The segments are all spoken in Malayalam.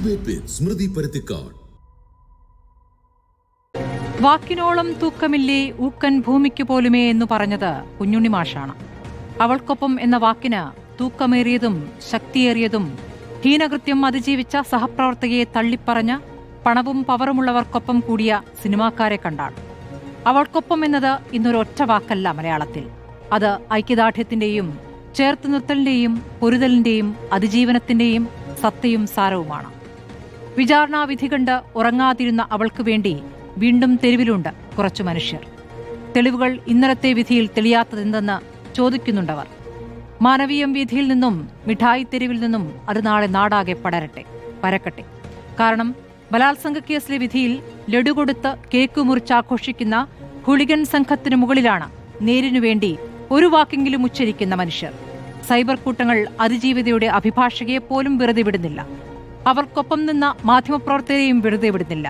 ഡിബേറ്റ് വിത്ത് സ്മൃതി പരുത്തിക്കാട്. വാക്കിനോളം തൂക്കമില്ലേ ഊക്കൻ ഭൂമിക്ക് പോലുമേ എന്ന് പറഞ്ഞത് കുഞ്ഞുണ്ണി മാഷാണ്. അവൾക്കൊപ്പം എന്ന വാക്കിന് തൂക്കമേറിയതും ശക്തിയേറിയതും ഹീനകൃത്യം അതിജീവിച്ച സഹപ്രവർത്തകയെ തള്ളിപ്പറഞ്ഞ് പണവും പവറുമുള്ളവർക്കൊപ്പം കൂടിയ സിനിമാക്കാരെ കണ്ടാണ്. അവൾക്കൊപ്പം എന്നത് ഇന്നൊരൊറ്റ വാക്കല്ല മലയാളത്തിൽ. അത് ഐക്യദാർഢ്യത്തിന്റെയും ചേർത്ത് നിർത്തലിന്റെയും പൊരുതലിന്റെയും അതിജീവനത്തിന്റെയും സത്തയും സാരവുമാണ്. വിചാരണാ വിധി കണ്ട് ഉറങ്ങാതിരുന്ന അവൾക്ക് വേണ്ടി വീണ്ടും തെരുവിലുണ്ട് കുറച്ചു മനുഷ്യർ. തെളിവുകൾ ഇന്നലത്തെ വിധിയിൽ തെളിയാത്തതെന്തെന്ന് ചോദിക്കുന്നുണ്ടവർ. മാനവീയം വീഥിയിൽ നിന്നും മിഠായി തെരുവിൽ നിന്നും അത് നാളെ നാടാകെ പരക്കട്ടെ. കാരണം ബലാത്സംഗ കേസിലെ വിധിയിൽ ലഡു കൊടുത്ത് കേക്ക് മുറിച്ചാഘോഷിക്കുന്ന ഹുളിഗൻ സംഘത്തിനു മുകളിലാണ് നേരിനു വേണ്ടി ഒരു വാക്കെങ്കിലും ഉച്ചരിക്കുന്ന മനുഷ്യർ. സൈബർ കൂട്ടങ്ങൾ അതിജീവിതയുടെ അഭിഭാഷകയെ പോലും വെറുതെ വിടുന്നില്ല. അവർക്കൊപ്പം നിന്ന മാധ്യമപ്രവർത്തകരെയും വെറുതെ വിടുന്നില്ല.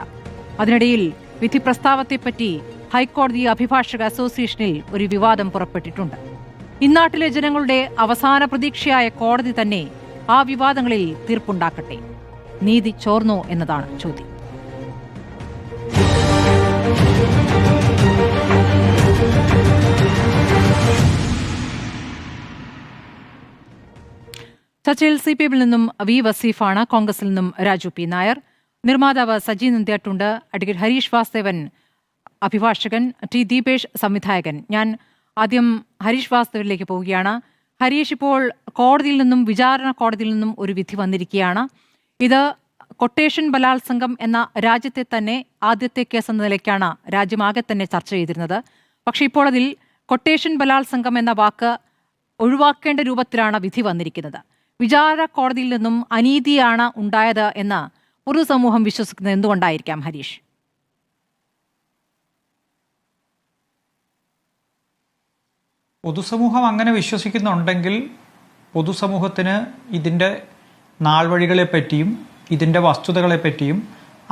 അതിനിടയിൽ വിധി പ്രസ്താവത്തെപ്പറ്റി ഹൈക്കോടതി അഭിഭാഷക അസോസിയേഷനിൽ ഒരു വിവാദം പുറപ്പെട്ടിട്ടുണ്ട്. ഇന്നാട്ടിലെ ജനങ്ങളുടെ അവസാന പ്രതീക്ഷയായ കോടതി തന്നെ ആ വിവാദങ്ങളിൽ തീർപ്പുണ്ടാക്കട്ടെ. നീതി ചോർന്നോ എന്നതാണ് ചോദ്യം. ചർച്ചയിൽ CPM-ൽ നിന്നും വി വസീഫാണ്, കോൺഗ്രസിൽ നിന്നും രാജു പി നായർ, നിർമ്മാതാവ് സജി നന്ദ്യാട്ടുണ്ട്, അഡ്വക്കേറ്റ് ഹരീഷ് വാസ്തവൻ അഭിഭാഷകൻ, ടി ദീപേഷ് സംവിധായകൻ. ഞാൻ ആദ്യം ഹരീഷ് വാസ്തവനിലേക്ക് പോവുകയാണ്. ഹരീഷ്, ഇപ്പോൾ കോടതിയിൽ നിന്നും വിചാരണ കോടതിയിൽ നിന്നും ഒരു വിധി വന്നിരിക്കുകയാണ്. ഇത് കൊട്ടേഷൻ ബലാത്സംഗം എന്ന രാജ്യത്തെ തന്നെ ആദ്യത്തെ കേസ് എന്ന നിലയ്ക്കാണ് രാജ്യമാകെ തന്നെ ചർച്ച ചെയ്തിരുന്നത്. പക്ഷേ ഇപ്പോൾ അതിൽ കൊട്ടേഷൻ ബലാത്സംഗം എന്ന വാക്ക് ഒഴിവാക്കേണ്ട രൂപത്തിലാണ് വിധി വന്നിരിക്കുന്നത്. വിചാരണ കോടതിയിൽ നിന്നും അനീതിയാണ് ഉണ്ടായത് എന്ന് പൊതുസമൂഹം വിശ്വസിക്കുന്നത് എന്തുകൊണ്ടായിരിക്കാം ഹരീഷ്? പൊതുസമൂഹം അങ്ങനെ വിശ്വസിക്കുന്നുണ്ടെങ്കിൽ പൊതുസമൂഹത്തിന് ഇതിൻ്റെ നാൾവഴികളെപ്പറ്റിയും ഇതിൻ്റെ വസ്തുതകളെപ്പറ്റിയും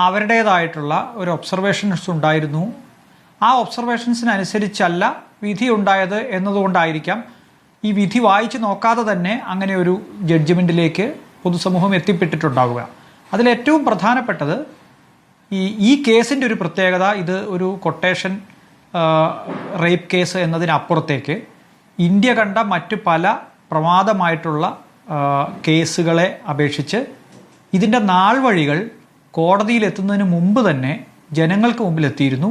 അവരുടേതായിട്ടുള്ള ഒരു ഒബ്സർവേഷൻസ് ഉണ്ടായിരുന്നു. ആ ഒബ്സർവേഷൻസിനനുസരിച്ചല്ല വിധി ഉണ്ടായത് എന്നതുകൊണ്ടായിരിക്കാം ഈ വിധി വായിച്ച് നോക്കാതെ തന്നെ അങ്ങനെ ഒരു ജഡ്ജ്മെൻറ്റിലേക്ക് പൊതുസമൂഹം എത്തിപ്പെട്ടിട്ടുണ്ടാവുക. അതിലേറ്റവും പ്രധാനപ്പെട്ടത് ഈ കേസിൻ്റെ ഒരു പ്രത്യേകത, ഇത് ഒരു കൊട്ടേഷൻ റേപ്പ് കേസ് എന്നതിനപ്പുറത്തേക്ക് ഇന്ത്യ കണ്ട മറ്റ് പല പ്രമാദമായിട്ടുള്ള കേസുകളെ അപേക്ഷിച്ച് ഇതിൻ്റെ നാൾവഴികൾ കോടതിയിലെത്തുന്നതിന് മുമ്പ് തന്നെ ജനങ്ങൾക്ക് മുമ്പിലെത്തിയിരുന്നു.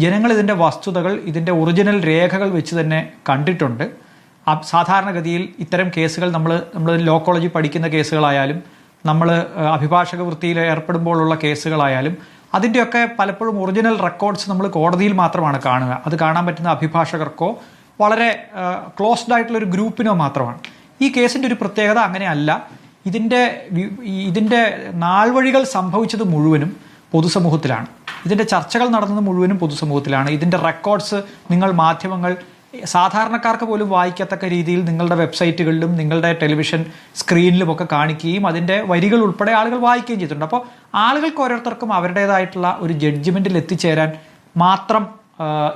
ജനങ്ങൾ ഇതിൻ്റെ വസ്തുതകൾ, ഇതിൻ്റെ ഒറിജിനൽ രേഖകൾ വെച്ച് തന്നെ കണ്ടിട്ടുണ്ട്. സാധാരണഗതിയിൽ ഇത്തരം കേസുകൾ നമ്മൾ ലോ കോളേജിൽ പഠിക്കുന്ന കേസുകളായാലും നമ്മൾ അഭിഭാഷക വൃത്തിയിൽ ഏർപ്പെടുമ്പോഴുള്ള കേസുകളായാലും അതിൻ്റെയൊക്കെ പലപ്പോഴും ഒറിജിനൽ റെക്കോർഡ്സ് നമ്മൾ കോടതിയിൽ മാത്രമാണ് കാണുക. അത് കാണാൻ പറ്റുന്ന അഭിഭാഷകർക്കോ വളരെ ക്ലോസ്ഡ് ആയിട്ടുള്ളൊരു ഗ്രൂപ്പിനോ മാത്രമാണ്. ഈ കേസിൻ്റെ ഒരു പ്രത്യേകത അങ്ങനെയല്ല. ഇതിൻ്റെ നാൾവഴികൾ സംഭവിച്ചത് മുഴുവനും പൊതുസമൂഹത്തിലാണ്. ഇതിൻ്റെ ചർച്ചകൾ നടന്നത് മുഴുവനും പൊതുസമൂഹത്തിലാണ്. ഇതിൻ്റെ റെക്കോർഡ്സ് നിങ്ങൾ മാധ്യമങ്ങൾ സാധാരണക്കാർക്ക് പോലും വായിക്കത്തക്ക രീതിയിൽ നിങ്ങളുടെ വെബ്സൈറ്റുകളിലും നിങ്ങളുടെ ടെലിവിഷൻ സ്ക്രീനിലുമൊക്കെ കാണിക്കുകയും അതിൻ്റെ വരികൾ ഉൾപ്പെടെ ആളുകൾ വായിക്കുകയും ചെയ്തിട്ടുണ്ട്. അപ്പോൾ ആളുകൾക്ക് ഓരോരുത്തർക്കും അവരുടേതായിട്ടുള്ള ഒരു ജഡ്ജ്മെൻറ്റിൽ എത്തിച്ചേരാൻ മാത്രം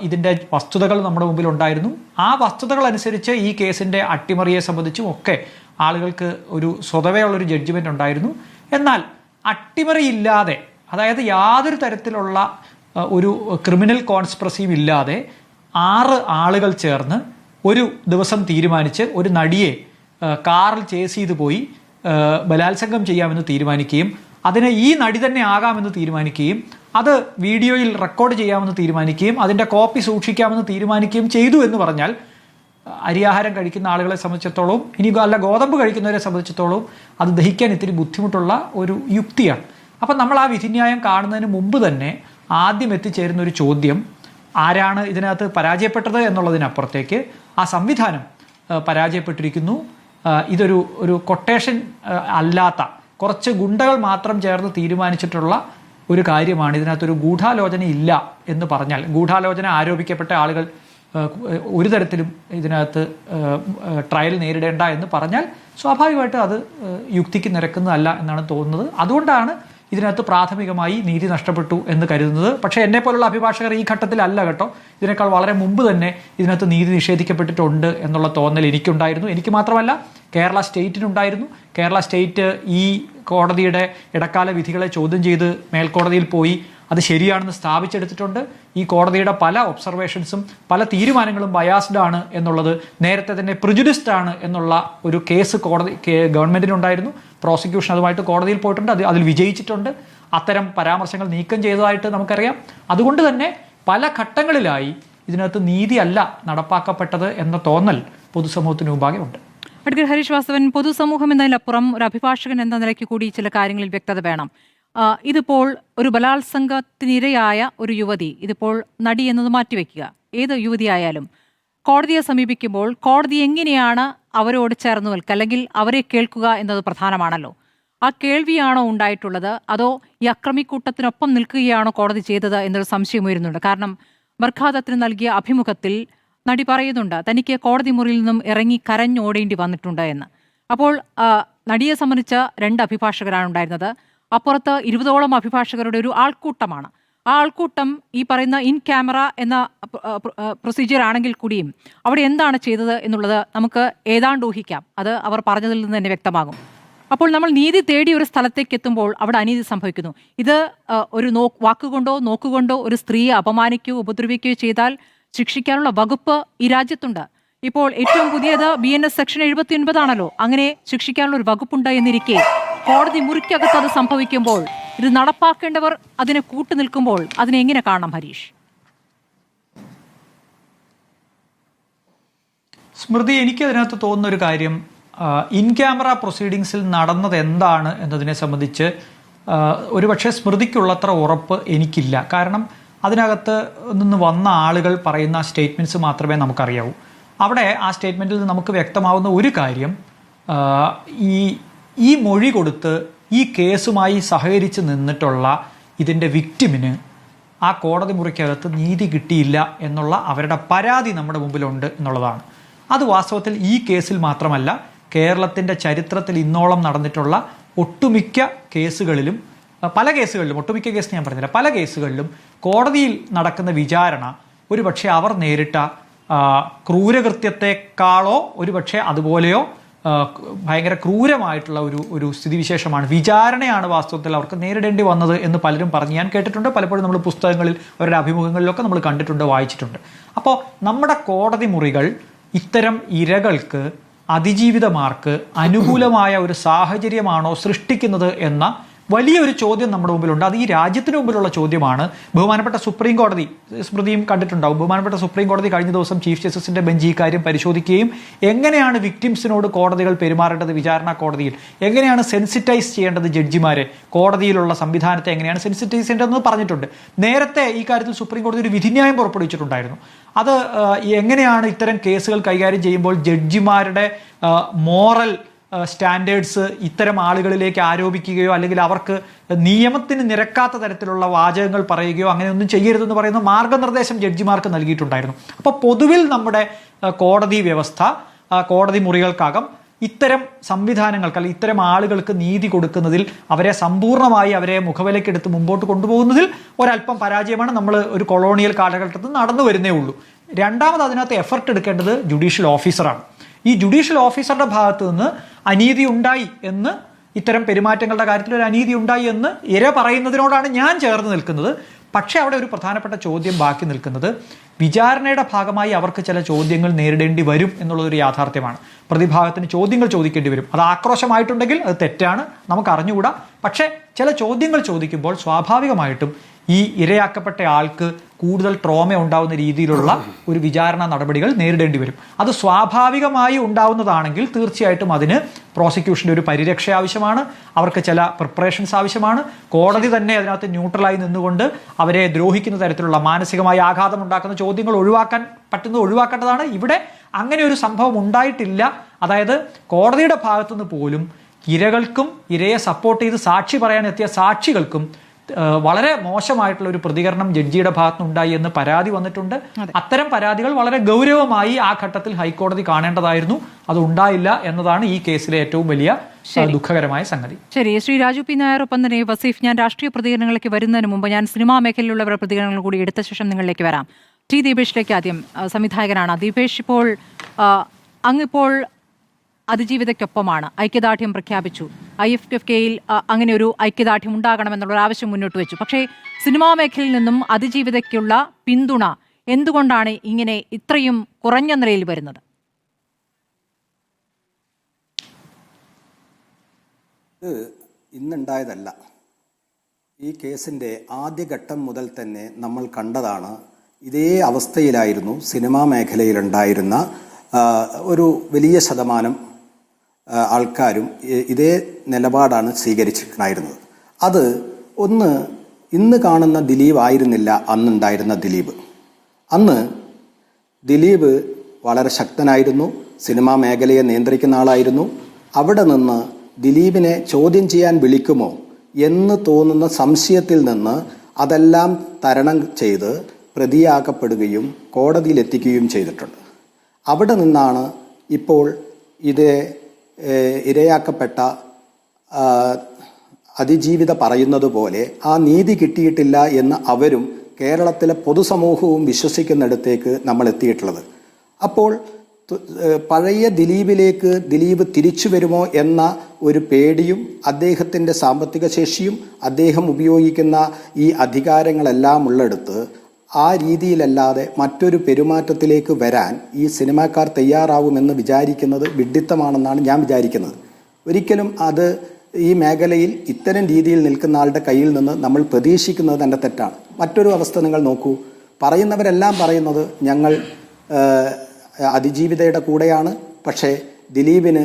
ഇതിൻ്റെ വസ്തുതകൾ നമ്മുടെ മുമ്പിൽ ഉണ്ടായിരുന്നു. ആ വസ്തുതകൾ അനുസരിച്ച് ഈ കേസിൻ്റെ അട്ടിമറിയെ സംബന്ധിച്ചും ഒക്കെ ആളുകൾക്ക് ഒരു സ്വതവേ ഉള്ളൊരു ജഡ്ജ്മെൻ്റ് ഉണ്ടായിരുന്നു. എന്നാൽ അട്ടിമറിയില്ലാതെ, അതായത് യാതൊരു തരത്തിലുള്ള ഒരു ക്രിമിനൽ കോൺസ്പിറസിയും ഇല്ലാതെ 6 ആളുകൾ ചേർന്ന് ഒരു ദിവസം തീരുമാനിച്ച് ഒരു നടിയെ കാറിൽ ചേസ് ചെയ്ത് പോയി ബലാത്സംഗം ചെയ്യാമെന്ന് തീരുമാനിക്കുകയും അതിന് ഈ നടി തന്നെ ആകാമെന്ന് തീരുമാനിക്കുകയും അത് വീഡിയോയിൽ റെക്കോർഡ് ചെയ്യാമെന്ന് തീരുമാനിക്കുകയും അതിൻ്റെ കോപ്പി സൂക്ഷിക്കാമെന്ന് തീരുമാനിക്കുകയും ചെയ്തു എന്ന് പറഞ്ഞാൽ അരിയാഹാരം കഴിക്കുന്ന ആളുകളെ സംബന്ധിച്ചിടത്തോളം, ഇനി അല്ല ഗോതമ്പ് കഴിക്കുന്നവരെ സംബന്ധിച്ചിടത്തോളം അത് ദഹിക്കാൻ ഇത്തിരി ബുദ്ധിമുട്ടുള്ള ഒരു യുക്തിയാണ്. അപ്പം നമ്മൾ ആ വിധിന്യായം കാണുന്നതിന് മുമ്പ് തന്നെ ആദ്യം എത്തിച്ചേരുന്ന ഒരു ചോദ്യം, ആരാണ് ഇതിനകത്ത് പരാജയപ്പെട്ടത് എന്നുള്ളതിനപ്പുറത്തേക്ക് ആ സംവിധാനം പരാജയപ്പെട്ടിരിക്കുന്നു. ഇതൊരു കൊട്ടേഷൻ അല്ലാത്ത കുറച്ച് ഗുണ്ടകൾ മാത്രം ചേർന്ന് തീരുമാനിച്ചിട്ടുള്ള ഒരു കാര്യമാണ്. ഇതിനകത്തൊരു ഗൂഢാലോചന ഇല്ല എന്ന് പറഞ്ഞാൽ, ഗൂഢാലോചന ആരോപിക്കപ്പെട്ട ആളുകൾ ഒരു തരത്തിലും ഇതിനകത്ത് ട്രയൽ നേരിടേണ്ട എന്ന് പറഞ്ഞാൽ സ്വാഭാവികമായിട്ടും അത് യുക്തിക്ക് നിരക്കുന്നതല്ല എന്നാണ് തോന്നുന്നത്. അതുകൊണ്ടാണ് ഇതിനകത്ത് പ്രാഥമികമായി നീതി നഷ്ടപ്പെട്ടു എന്ന് കരുതുന്നത്. പക്ഷേ എന്നെ പോലുള്ള അഭിഭാഷകർ ഈ ഘട്ടത്തിലല്ല കേട്ടോ, ഇതിനേക്കാൾ വളരെ മുമ്പ് തന്നെ ഇതിനകത്ത് നീതി നിഷേധിക്കപ്പെട്ടിട്ടുണ്ട് എന്നുള്ള തോന്നൽ എനിക്കുണ്ടായിരുന്നു. എനിക്ക് മാത്രമല്ല, കേരള സ്റ്റേറ്റിനുണ്ടായിരുന്നു. കേരള സ്റ്റേറ്റ് ഈ കോടതിയുടെ ഇടക്കാല വിധികളെ ചോദ്യം ചെയ്ത് മേൽക്കോടതിയിൽ പോയി അത് ശരിയാണെന്ന് സ്ഥാപിച്ചെടുത്തിട്ടുണ്ട്. ഈ കോടതിയുടെ പല ഒബ്സർവേഷൻസും പല തീരുമാനങ്ങളും ബയാസ്ഡ് ആണ് എന്നുള്ളത്, നേരത്തെ തന്നെ പ്രിജുഡിസ്ഡ് ആണ് എന്നുള്ള ഒരു കേസ് ഗവൺമെന്റിനുണ്ടായിരുന്നു. പ്രോസിക്യൂഷൻ അതുമായിട്ട് കോടതിയിൽ പോയിട്ടുണ്ട്, അതിൽ വിജയിച്ചിട്ടുണ്ട്. അത്തരം പരാമർശങ്ങൾ നീക്കം ചെയ്തതായിട്ട് നമുക്കറിയാം. അതുകൊണ്ട് തന്നെ പല ഘട്ടങ്ങളിലായി ഇതിനകത്ത് നീതിയല്ല നടപ്പാക്കപ്പെട്ടത് എന്ന തോന്നൽ പൊതുസമൂഹത്തിന് മുമ്പാകെ ഉണ്ട്. അഡ്വക്കേറ്റ് ഹരീഷ് വാസവൻ, പൊതുസമൂഹം എന്നതിലപ്പുറം ഒരു അഭിഭാഷകൻ എന്ന നിലയ്ക്ക് കൂടി ചില കാര്യങ്ങളിൽ വ്യക്തത വേണം. ഇതിപ്പോൾ ഒരു ബലാത്സംഗത്തിനിരയായ ഒരു യുവതി, ഇതിപ്പോൾ നടി എന്നത് മാറ്റിവെക്കുക, ഏത് യുവതിയായാലും കോടതിയെ സമീപിക്കുമ്പോൾ കോടതി എങ്ങനെയാണ് അവരോട് ചേർന്ന് നിൽക്കുക, അല്ലെങ്കിൽ അവരെ കേൾക്കുക എന്നത് പ്രധാനമാണല്ലോ. ആ കേൾവിയാണോ ഉണ്ടായിട്ടുള്ളത്, അതോ ഈ അക്രമിക്കൂട്ടത്തിനൊപ്പം നിൽക്കുകയാണോ കോടതി ചെയ്തത് എന്നൊരു സംശയം ഉയരുന്നുണ്ട്. കാരണം ബർഖാദത്തിന് നൽകിയ അഭിമുഖത്തിൽ നടി പറയുന്നുണ്ട് തനിക്ക് കോടതി മുറിയിൽ നിന്നും ഇറങ്ങി കരഞ്ഞോടേണ്ടി വന്നിട്ടുണ്ട് എന്ന്. അപ്പോൾ നടിയെ സംബന്ധിച്ച 2 അഭിഭാഷകരാണ് ഉണ്ടായിരുന്നത്. അപ്പുറത്ത് 20ഓളം അഭിഭാഷകരുടെ ഒരു ആൾക്കൂട്ടമാണ്. ആ ആൾക്കൂട്ടം ഈ പറയുന്ന ഇൻ ക്യാമറ എന്ന പ്രൊസീജിയർ ആണെങ്കിൽ കൂടിയും അവിടെ എന്താണ് ചെയ്തത് എന്നുള്ളത് നമുക്ക് ഏതാണ്ട് ഊഹിക്കാം. അത് അവർ പറഞ്ഞതിൽ നിന്ന് തന്നെ വ്യക്തമാകും. അപ്പോൾ നമ്മൾ നീതി തേടി ഒരു സ്ഥലത്തേക്ക് എത്തുമ്പോൾ അവിടെ അനീതി സംഭവിക്കുന്നു. ഇത് ഒരു വാക്കുകൊണ്ടോ നോക്കുകൊണ്ടോ ഒരു സ്ത്രീയെ അപമാനിക്കുകയോ ഉപദ്രവിക്കുകയോ ചെയ്താൽ ശിക്ഷിക്കാനുള്ള വകുപ്പ് ഈ രാജ്യത്തുണ്ട്. ഇപ്പോൾ ഏറ്റവും പുതിയത് BNS സെക്ഷൻ 79 ആണല്ലോ. അങ്ങനെ ശിക്ഷിക്കാനുള്ള ഒരു വകുപ്പുണ്ട് എന്നിരിക്കെ കോടതി മുറിക്കകത്ത് അത് സംഭവിക്കുമ്പോൾ, ഇത് നടപ്പാക്കേണ്ടവർ അതിനെ കൂട്ടുനിൽക്കുമ്പോൾ അതിനെ എങ്ങനെ കാണണം ഹരീഷ്? സ്മൃതി, എനിക്ക് അതിനകത്ത് തോന്നുന്ന ഒരു കാര്യം, ഇൻ ക്യാമറ പ്രൊസീഡിങ്സിൽ നടന്നത് എന്താണ് എന്നതിനെ സംബന്ധിച്ച് ഒരുപക്ഷെ സ്മൃതിക്കുള്ളത്ര ഉറപ്പ് എനിക്കില്ല. കാരണം അതിനകത്ത് നിന്ന് വന്ന ആളുകൾ പറയുന്ന സ്റ്റേറ്റ്മെൻറ്റ്സ് മാത്രമേ നമുക്കറിയാവൂ. അവിടെ ആ സ്റ്റേറ്റ്മെൻറ്റിൽ നമുക്ക് വ്യക്തമാവുന്ന ഒരു കാര്യം, ഈ മൊഴി കൊടുത്ത് ഈ കേസുമായി സഹകരിച്ച് നിന്നിട്ടുള്ള ഇതിൻ്റെ വിക്ടിമിന് ആ കോടതി മുറിക്കകത്ത് നീതി കിട്ടിയില്ല എന്നുള്ള അവരുടെ പരാതി നമ്മുടെ മുമ്പിലുണ്ട് എന്നുള്ളതാണ്. അത് വാസ്തവത്തിൽ ഈ കേസിൽ മാത്രമല്ല, കേരളത്തിൻ്റെ ചരിത്രത്തിൽ ഇന്നോളം നടന്നിട്ടുള്ള ഒട്ടുമിക്ക കേസുകളിലും, ഒട്ടുമിക്ക കേസ് ഞാൻ പറഞ്ഞില്ല, പല കേസുകളിലും കോടതിയിൽ നടക്കുന്ന വിചാരണ ഒരുപക്ഷെ അവർ നേരിട്ട ക്രൂരകൃത്യത്തെക്കാളോ ഒരുപക്ഷെ അതുപോലെയോ ഭയങ്കര ക്രൂരമായിട്ടുള്ള ഒരു സ്ഥിതിവിശേഷമാണ്, വിചാരണയാണ് വാസ്തവത്തിൽ അവർക്ക് നേരിടേണ്ടി വന്നത് എന്ന് പലരും പറഞ്ഞ് ഞാൻ കേട്ടിട്ടുണ്ട്. പലപ്പോഴും നമ്മൾ പുസ്തകങ്ങളിൽ, അവരുടെ അഭിമുഖങ്ങളിലൊക്കെ നമ്മൾ കണ്ടിട്ടുണ്ട്, വായിച്ചിട്ടുണ്ട്. അപ്പോൾ നമ്മുടെ കോടതി മുറികൾ ഇത്തരം ഇരകൾക്ക്, അതിജീവിതമാർക്ക് അനുകൂലമായ ഒരു സാഹചര്യമാണോ സൃഷ്ടിക്കുന്നത് എന്ന വലിയൊരു ചോദ്യം നമ്മുടെ മുമ്പിലുണ്ട്. അത് ഈ രാജ്യത്തിന് മുമ്പിലുള്ള ചോദ്യമാണ്. ബഹുമാനപ്പെട്ട സുപ്രീം കോടതി, സ്മൃതിയും കണ്ടിട്ടുണ്ടാവും, ബഹുമാനപ്പെട്ട സുപ്രീം കോടതി കഴിഞ്ഞ ദിവസം ചീഫ് ജസ്റ്റിസിന്റെ ബെഞ്ച് ഈ കാര്യം പരിശോധിക്കുകയും എങ്ങനെയാണ് വിക്ടിംസിനോട് കോടതികൾ പെരുമാറേണ്ടത്, വിചാരണ കോടതിയിൽ എങ്ങനെയാണ് സെൻസിറ്റൈസ് ചെയ്യേണ്ടത്, ജഡ്ജിമാരെ കോടതിയിലുള്ള സംവിധാനത്തെ എങ്ങനെയാണ് സെൻസിറ്റൈസ് ചെയ്യേണ്ടതെന്ന് പറഞ്ഞിട്ടുണ്ട്. നേരത്തെ ഈ കാര്യത്തിൽ സുപ്രീം കോടതി ഒരു വിധിന്യായം പുറപ്പെടുവിച്ചിട്ടുണ്ടായിരുന്നു. അത് എങ്ങനെയാണ് ഇത്തരം കേസുകൾ കൈകാര്യം ചെയ്യുമ്പോൾ ജഡ്ജിമാരുടെ മോറൽ സ്റ്റാൻഡേർഡ്സ് ഇത്തരം ആളുകളിലേക്ക് ആരോപിക്കുകയോ അല്ലെങ്കിൽ അവർക്ക് നിയമത്തിന് നിരക്കാത്ത തരത്തിലുള്ള വാചകങ്ങൾ പറയുകയോ അങ്ങനെയൊന്നും ചെയ്യരുതെന്ന് പറയുന്ന മാർഗനിർദ്ദേശം ജഡ്ജിമാർക്ക് നൽകിയിട്ടുണ്ടായിരുന്നു. അപ്പോൾ പൊതുവിൽ നമ്മുടെ കോടതി വ്യവസ്ഥ, കോടതി മുറികൾക്കകം ഇത്തരം സംവിധാനങ്ങൾക്ക് അല്ലെങ്കിൽ ഇത്തരം ആളുകൾക്ക് നീതി കൊടുക്കുന്നതിൽ, അവരെ സമ്പൂർണ്ണമായി അവരെ മുഖവിലക്കെടുത്ത് മുമ്പോട്ട് കൊണ്ടുപോകുന്നതിൽ ഒരല്പം പരാജയമാണ് നമ്മൾ ഒരു കൊളോണിയൽ കാലഘട്ടത്തിൽ നടന്നു വരുന്നേ ഉള്ളൂ. രണ്ടാമത് അതിനകത്ത് എഫർട്ട് എടുക്കേണ്ടത് ജുഡീഷ്യൽ ഓഫീസറാണ്. ഈ ജുഡീഷ്യൽ ഓഫീസറുടെ ഭാഗത്ത് നിന്ന് അനീതി ഉണ്ടായി എന്ന്, ഇത്തരം പെരുമാറ്റങ്ങളുടെ കാര്യത്തിൽ ഒരു അനീതി ഉണ്ടായി എന്ന് ഇര പറയുന്നതിനോടാണ് ഞാൻ ചേർന്ന് നിൽക്കുന്നത്. പക്ഷേ അവിടെ ഒരു പ്രധാനപ്പെട്ട ചോദ്യം ബാക്കി നിൽക്കുന്നത്, വിചാരണയുടെ ഭാഗമായി അവർക്ക് ചില ചോദ്യങ്ങൾ നേരിടേണ്ടി വരും എന്നുള്ളതൊരു യാഥാർത്ഥ്യമാണ്. പ്രതിഭാഗത്തിന് ചോദ്യങ്ങൾ ചോദിക്കേണ്ടി വരും. അത് ആക്രോശമായിട്ടുണ്ടെങ്കിൽ അത് തെറ്റാണ്, നമുക്ക് അറിഞ്ഞുകൂടാ. പക്ഷേ ചില ചോദ്യങ്ങൾ ചോദിക്കുമ്പോൾ സ്വാഭാവികമായിട്ടും ഈ ഇരയാക്കപ്പെട്ട ആൾക്ക് കൂടുതൽ ട്രോമ ഉണ്ടാവുന്ന രീതിയിലുള്ള ഒരു വിചാരണ നടപടികൾ നേരിടേണ്ടി വരും. അത് സ്വാഭാവികമായി ഉണ്ടാവുന്നതാണെങ്കിൽ തീർച്ചയായിട്ടും അതിന് പ്രോസിക്യൂഷൻ്റെ ഒരു പരിരക്ഷ ആവശ്യമാണ്, അവർക്ക് ചില പ്രിപ്പറേഷൻസ് ആവശ്യമാണ്. കോടതി തന്നെ അതിനകത്ത് ന്യൂട്രലായി നിന്നുകൊണ്ട് അവരെ ദ്രോഹിക്കുന്ന തരത്തിലുള്ള മാനസികമായ ആഘാതം ഉണ്ടാക്കുന്ന ചോദ്യങ്ങൾ ഒഴിവാക്കേണ്ടതാണ്. ഇവിടെ അങ്ങനെ ഒരു സംഭവം ഉണ്ടായിട്ടില്ല. അതായത് കോടതിയുടെ ഭാഗത്തുനിന്ന് പോലും ഇരകൾക്കും ഇരയെ സപ്പോർട്ട് ചെയ്ത് സാക്ഷി പറയാനെത്തിയ സാക്ഷികൾക്കും വളരെ മോശമായിട്ടുള്ള ഒരു പ്രതികരണം ജഡ്ജിയുടെ ഭാഗത്തുനിന്നുണ്ടായി എന്ന് പരാതി വന്നിട്ടുണ്ട്. അത്തരം പരാതികൾ വളരെ ഗൗരവമായി ആ ഘട്ടത്തിൽ ഹൈക്കോടതി കാണേണ്ടതായിരുന്നു. അത് ഉണ്ടായില്ല എന്നതാണ് ഈ കേസിലെ ഏറ്റവും വലിയ ദുഃഖകരമായ സംഗതി. ശരി, ശ്രീ രാജു പി നായർ, ഒപ്പം തന്നെ വസീഫ്, ഞാൻ രാഷ്ട്രീയ പ്രതികരണങ്ങളിലേക്ക് വരുന്നതിന് മുമ്പ് ഞാൻ സിനിമാ മേഖലയിലുള്ളവരുടെ പ്രതികരണങ്ങൾ കൂടി എടുത്ത ശേഷം നിങ്ങളിലേക്ക് വരാം. ടി ദീപേഷിലേക്ക് ആദ്യം. സംവിധായകനാണ് ദീപേഷ്. ഇപ്പോൾ അങ്ങിപ്പോൾ അതിജീവിതയ്ക്കൊപ്പമാണ്, ഐക്യദാർഢ്യം പ്രഖ്യാപിച്ചു. IFFKയിൽ അങ്ങനെ ഒരു ഐക്യദാർഢ്യം ഉണ്ടാകണമെന്നുള്ള ആവശ്യം മുന്നോട്ട് വെച്ചു. പക്ഷേ സിനിമാ മേഖലയിൽ നിന്നും അതിജീവിതയ്ക്കുള്ള പിന്തുണ എന്തുകൊണ്ടാണ് ഇങ്ങനെ ഇത്രയും കുറഞ്ഞ നിലയിൽ വരുന്നത്? ഇത് ഇന്നുണ്ടായതല്ല. ഈ കേസിൻ്റെ ആദ്യഘട്ടം മുതൽ തന്നെ നമ്മൾ കണ്ടതാണ്. ഇതേ അവസ്ഥയിലായിരുന്നു സിനിമാ മേഖലയിലുണ്ടായിരുന്ന ഒരു വലിയ ശതമാനം ആൾക്കാരും ഇതേ നിലപാടാണ് സ്വീകരിച്ചിട്ടുണ്ടായിരുന്നത്. അത് ഒന്ന്, ഇന്ന് കാണുന്ന ദിലീപ് ആയിരുന്നില്ല അന്നുണ്ടായിരുന്ന ദിലീപ്. അന്ന് ദിലീപ് വളരെ ശക്തനായിരുന്നു, സിനിമാ മേഖലയെ നിയന്ത്രിക്കുന്ന ആളായിരുന്നു. അവിടെ നിന്ന് ദിലീപിനെ ചോദ്യം ചെയ്യാൻ വിളിക്കുമോ എന്ന് തോന്നുന്ന സംശയത്തിൽ നിന്ന് അതെല്ലാം തരണം ചെയ്ത് പ്രതിയാക്കപ്പെടുകയും കോടതിയിലെത്തിക്കുകയും ചെയ്തിട്ടുണ്ട്. അവിടെ നിന്നാണ് ഇപ്പോൾ ഇത് ഇരയാക്കപ്പെട്ട അതിജീവിത പറയുന്നത് പോലെ ആ നീതി കിട്ടിയിട്ടില്ല എന്ന് അവരും കേരളത്തിലെ പൊതുസമൂഹവും വിശ്വസിക്കുന്നിടത്തേക്ക് നമ്മൾ എത്തിയിട്ടുള്ളത്. അപ്പോൾ പഴയ ദിലീപിലേക്ക് ദിലീപ് തിരിച്ചു വരുമോ എന്ന ഒരു പേടിയും അദ്ദേഹത്തിൻ്റെ സാമ്പത്തിക ശേഷിയും അദ്ദേഹം ഉപയോഗിക്കുന്ന ഈ അധികാരങ്ങളെല്ലാം ഉള്ളിടത്ത് ആ രീതിയിലല്ലാതെ മറ്റൊരു പെരുമാറ്റത്തിലേക്ക് വരാൻ ഈ സിനിമാക്കാർ തയ്യാറാവുമെന്ന് വിചാരിക്കുന്നത് വിഡ്ഢിത്തമാണെന്നാണ് ഞാൻ വിചാരിക്കുന്നത്. ഒരിക്കലും അത് ഈ മേഖലയിൽ ഇത്തരം രീതിയിൽ നിൽക്കുന്ന ആളുടെ കയ്യിൽ നിന്ന് നമ്മൾ പ്രതീക്ഷിക്കുന്നത് തന്നെ തെറ്റാണ്. മറ്റൊരു അവസ്ഥ നിങ്ങൾ നോക്കൂ. പറയുന്നവരെല്ലാം പറയുന്നത് ഞങ്ങൾ അതിജീവിതയുടെ കൂടെയാണ്, പക്ഷേ ദിലീപിന്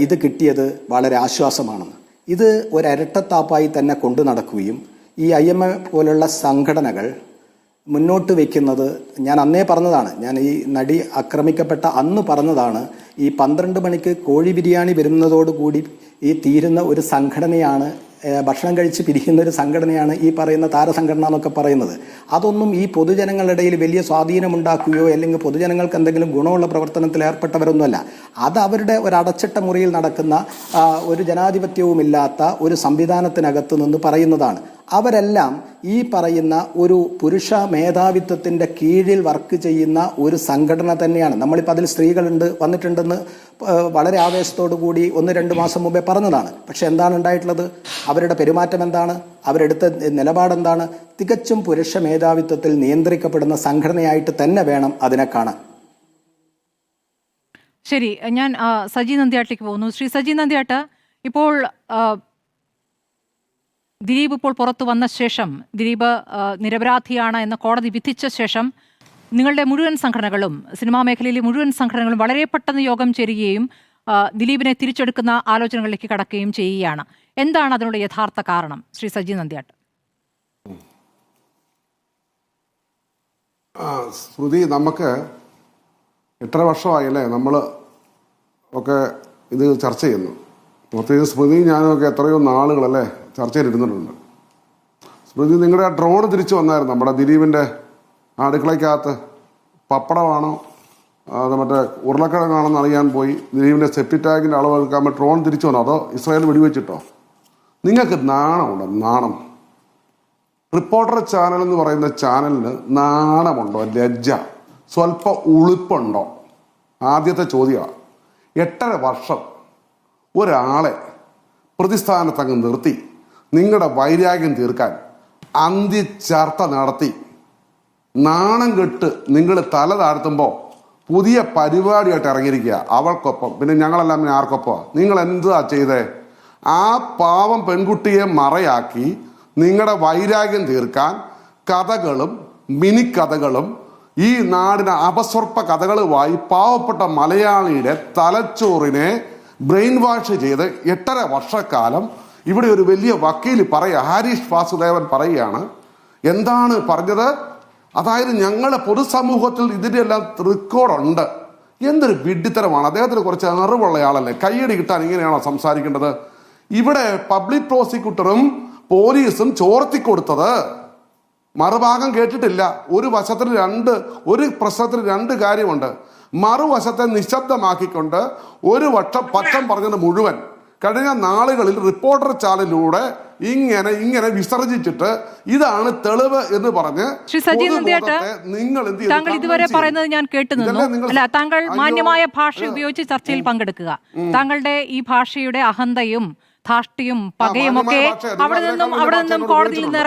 ഇത് കിട്ടിയത് വളരെ ആശ്വാസമാണെന്ന്. ഇത് ഒരരട്ടത്താപ്പായി തന്നെ കൊണ്ടു നടക്കുകയും ഈ IMA പോലുള്ള സംഘടനകൾ മുന്നോട്ട് വയ്ക്കുന്നത്, ഞാൻ അന്നേ പറഞ്ഞതാണ്, ഞാൻ ഈ നടി ആക്രമിക്കപ്പെട്ട അന്ന് പറഞ്ഞതാണ്, ഈ 12 മണിക്ക് കോഴി ബിരിയാണി വരുന്നതോടുകൂടി ഈ തീരുന്ന ഒരു സംഘടനയാണ്, ഭക്ഷണം കഴിച്ച് പിരിക്കുന്ന ഒരു സംഘടനയാണ് ഈ പറയുന്ന താരസംഘടന എന്നൊക്കെ പറയുന്നത്. അതൊന്നും ഈ പൊതുജനങ്ങളുടെ ഇടയിൽ വലിയ സ്വാധീനമുണ്ടാക്കുകയോ അല്ലെങ്കിൽ പൊതുജനങ്ങൾക്ക് എന്തെങ്കിലും ഗുണമുള്ള പ്രവർത്തനത്തിൽ ഏർപ്പെട്ടവരൊന്നുമല്ല. അത് അവരുടെ ഒരു അടച്ചിട്ട മുറിയിൽ നടക്കുന്ന ഒരു ജനാധിപത്യവുമില്ലാത്ത ഒരു സംവിധാനത്തിനകത്ത് നിന്ന് പറയുന്നതാണ്. അവരെല്ലാം ഈ പറയുന്ന ഒരു പുരുഷ മേധാവിത്വത്തിൻ്റെ കീഴിൽ വർക്ക് ചെയ്യുന്ന ഒരു സംഘടന തന്നെയാണ്. നമ്മളിപ്പോൾ അതിൽ സ്ത്രീകളുണ്ട് വന്നിട്ടുണ്ടെന്ന് വളരെ ആവേശത്തോടു കൂടി 1-2 മാസം മുമ്പേ പറഞ്ഞതാണ്. പക്ഷെ എന്താണ് ഉണ്ടായിട്ടുള്ളത്? അവരുടെ പെരുമാറ്റം എന്താണ്? അവരെടുത്ത നിലപാടെന്താണ്? തികച്ചും പുരുഷ മേധാവിത്വത്തിൽ നിയന്ത്രിക്കപ്പെടുന്ന സംഘടനയായിട്ട് തന്നെ വേണം അതിനെ കാണാൻ. ശരി, ഞാൻ സജി നന്ദ്യാട്ടിലേക്ക് പോകുന്നു. ശ്രീ സജി നന്ദ്യാട്ട്, ഇപ്പോൾ ദിലീപ് ഇപ്പോൾ പുറത്തു വന്ന ശേഷം, ദിലീപ് നിരപരാധിയാണ് എന്ന് കോടതി വിധിച്ച ശേഷം നിങ്ങളുടെ മുഴുവൻ സംഘടനകളും, സിനിമാ മേഖലയിലെ മുഴുവൻ സംഘടനകളും വളരെ പെട്ടെന്ന് യോഗം ചേരുകയും ദിലീപിനെ തിരിച്ചെടുക്കുന്ന ആലോചനകളിലേക്ക് കടക്കുകയും ചെയ്യുകയാണ്. എന്താണ് അതിനുള്ള യഥാർത്ഥ കാരണം, ശ്രീ സജി നന്ദ്യാട്ട്? ശ്രുതി, നമുക്ക് 8.5 വർഷമായില്ലേ നമ്മൾ ഒക്കെ ഇത് ചർച്ച ചെയ്യുന്നു. പ്രത്യേകിച്ച് സ്മൃതി ഞാനൊക്കെ എത്രയോ നാളുകളല്ലേ ചർച്ചയിലിരുന്നിട്ടുണ്ട്. സ്മൃതി, നിങ്ങളുടെ ഡ്രോൺ തിരിച്ചു വന്നായിരുന്നു നമ്മുടെ ദിലീപിൻ്റെ അടുക്കളയ്ക്കകത്ത്. പപ്പടമാണോ അത് മറ്റേ ഉരുളക്കിഴങ്ങാണെന്ന് അറിയാൻ പോയി ദിലീപിൻ്റെ സെപ്റ്റി ടാങ്കിൻ്റെ അളവെടുക്കാൻ ഡ്രോൺ തിരിച്ചു വന്നോ, അതോ ഇസ്രായേൽ വെടിവെച്ചിട്ടോ? നിങ്ങൾക്ക് നാണമുണ്ടോ? നാണം. റിപ്പോർട്ടർ ചാനൽ എന്ന് പറയുന്ന ചാനലിന് നാണമുണ്ടോ? ലജ്ജ, സ്വല്പം ഉളുപ്പുണ്ടോ? ആദ്യത്തെ ചോദ്യമാണ്. 8.5 വർഷം ഒരാളെ പ്രതിസ്ഥാനത്തങ്ങ് നിർത്തി നിങ്ങളുടെ വൈരാഗ്യം തീർക്കാൻ അന്ത്യചർച്ച നടത്തി നാണം കെട്ട് നിങ്ങൾ തല താഴ്ത്തുമ്പോൾ പുതിയ പരിപാടിയായിട്ട് ഇറങ്ങിയിരിക്കുക അവൾക്കൊപ്പം. പിന്നെ ഞങ്ങളെല്ലാം പിന്നെ ആർക്കൊപ്പം? നിങ്ങൾ എന്താ ചെയ്തേ? ആ പാവം പെൺകുട്ടിയെ മറയാക്കി നിങ്ങളുടെ വൈരാഗ്യം തീർക്കാൻ കഥകളും മിനി കഥകളും ഈ നാടിന് അപസ്വർപ്പ കഥകളുമായി പാവപ്പെട്ട മലയാളിയുടെ തലച്ചോറിനെ ബ്രെയിൻ വാഷ് ചെയ്ത് 8.5 വർഷക്കാലം ഇവിടെ ഒരു വലിയ വക്കീൽ ഹാരിഷ് വാസുദേവൻ പറയുകയാണ്. എന്താണ് പറഞ്ഞത്? അതായത് ഞങ്ങളുടെ പൊതുസമൂഹത്തിൽ ഇതിൻ്റെ എല്ലാം റെക്കോർഡുണ്ട്. എന്തൊരു വിഡ്ഢിത്തരമാണ്. അദ്ദേഹത്തിന് കുറച്ച് അറിവുള്ള ആളല്ലേ, കയ്യടി കിട്ടാൻ ഇങ്ങനെയാണോ സംസാരിക്കേണ്ടത്? ഇവിടെ പബ്ലിക് പ്രോസിക്യൂട്ടറും പോലീസും ചോർത്തിക്കൊടുത്തത് മറുഭാഗം കേട്ടിട്ടില്ല. ഒരു പ്രശ്നത്തിന് 2 കാര്യമുണ്ട്. മറുവശത്തെ നിശബ്ദമാക്കിക്കൊണ്ട് ഒരു പക്ഷം പറഞ്ഞത് മുഴുവൻ കഴിഞ്ഞ നാളുകളിൽ റിപ്പോർട്ടർ ചാനലിലൂടെ ഇങ്ങനെ വിസർജിച്ചിട്ട് ഇതാണ് തെളിവ് എന്ന് പറഞ്ഞ് ശ്രീ സജി നന്ദിയാട്ട്, നിങ്ങൾ താങ്കൾ ഇതുവരെ പറയുന്നത് ഞാൻ കേട്ടു നിന്നു. അല്ല, താങ്കൾ മാന്യമായ ഭാഷ ഉപയോഗിച്ച് ചർച്ചയിൽ പങ്കെടുക്കുക. താങ്കളുടെ ഈ ഭാഷയുടെ അഹന്തയും ധാഷ്ട്യവും പകയും ഒക്കെ അവിടെ നിന്നും കോടതിയിൽ നിന്ന്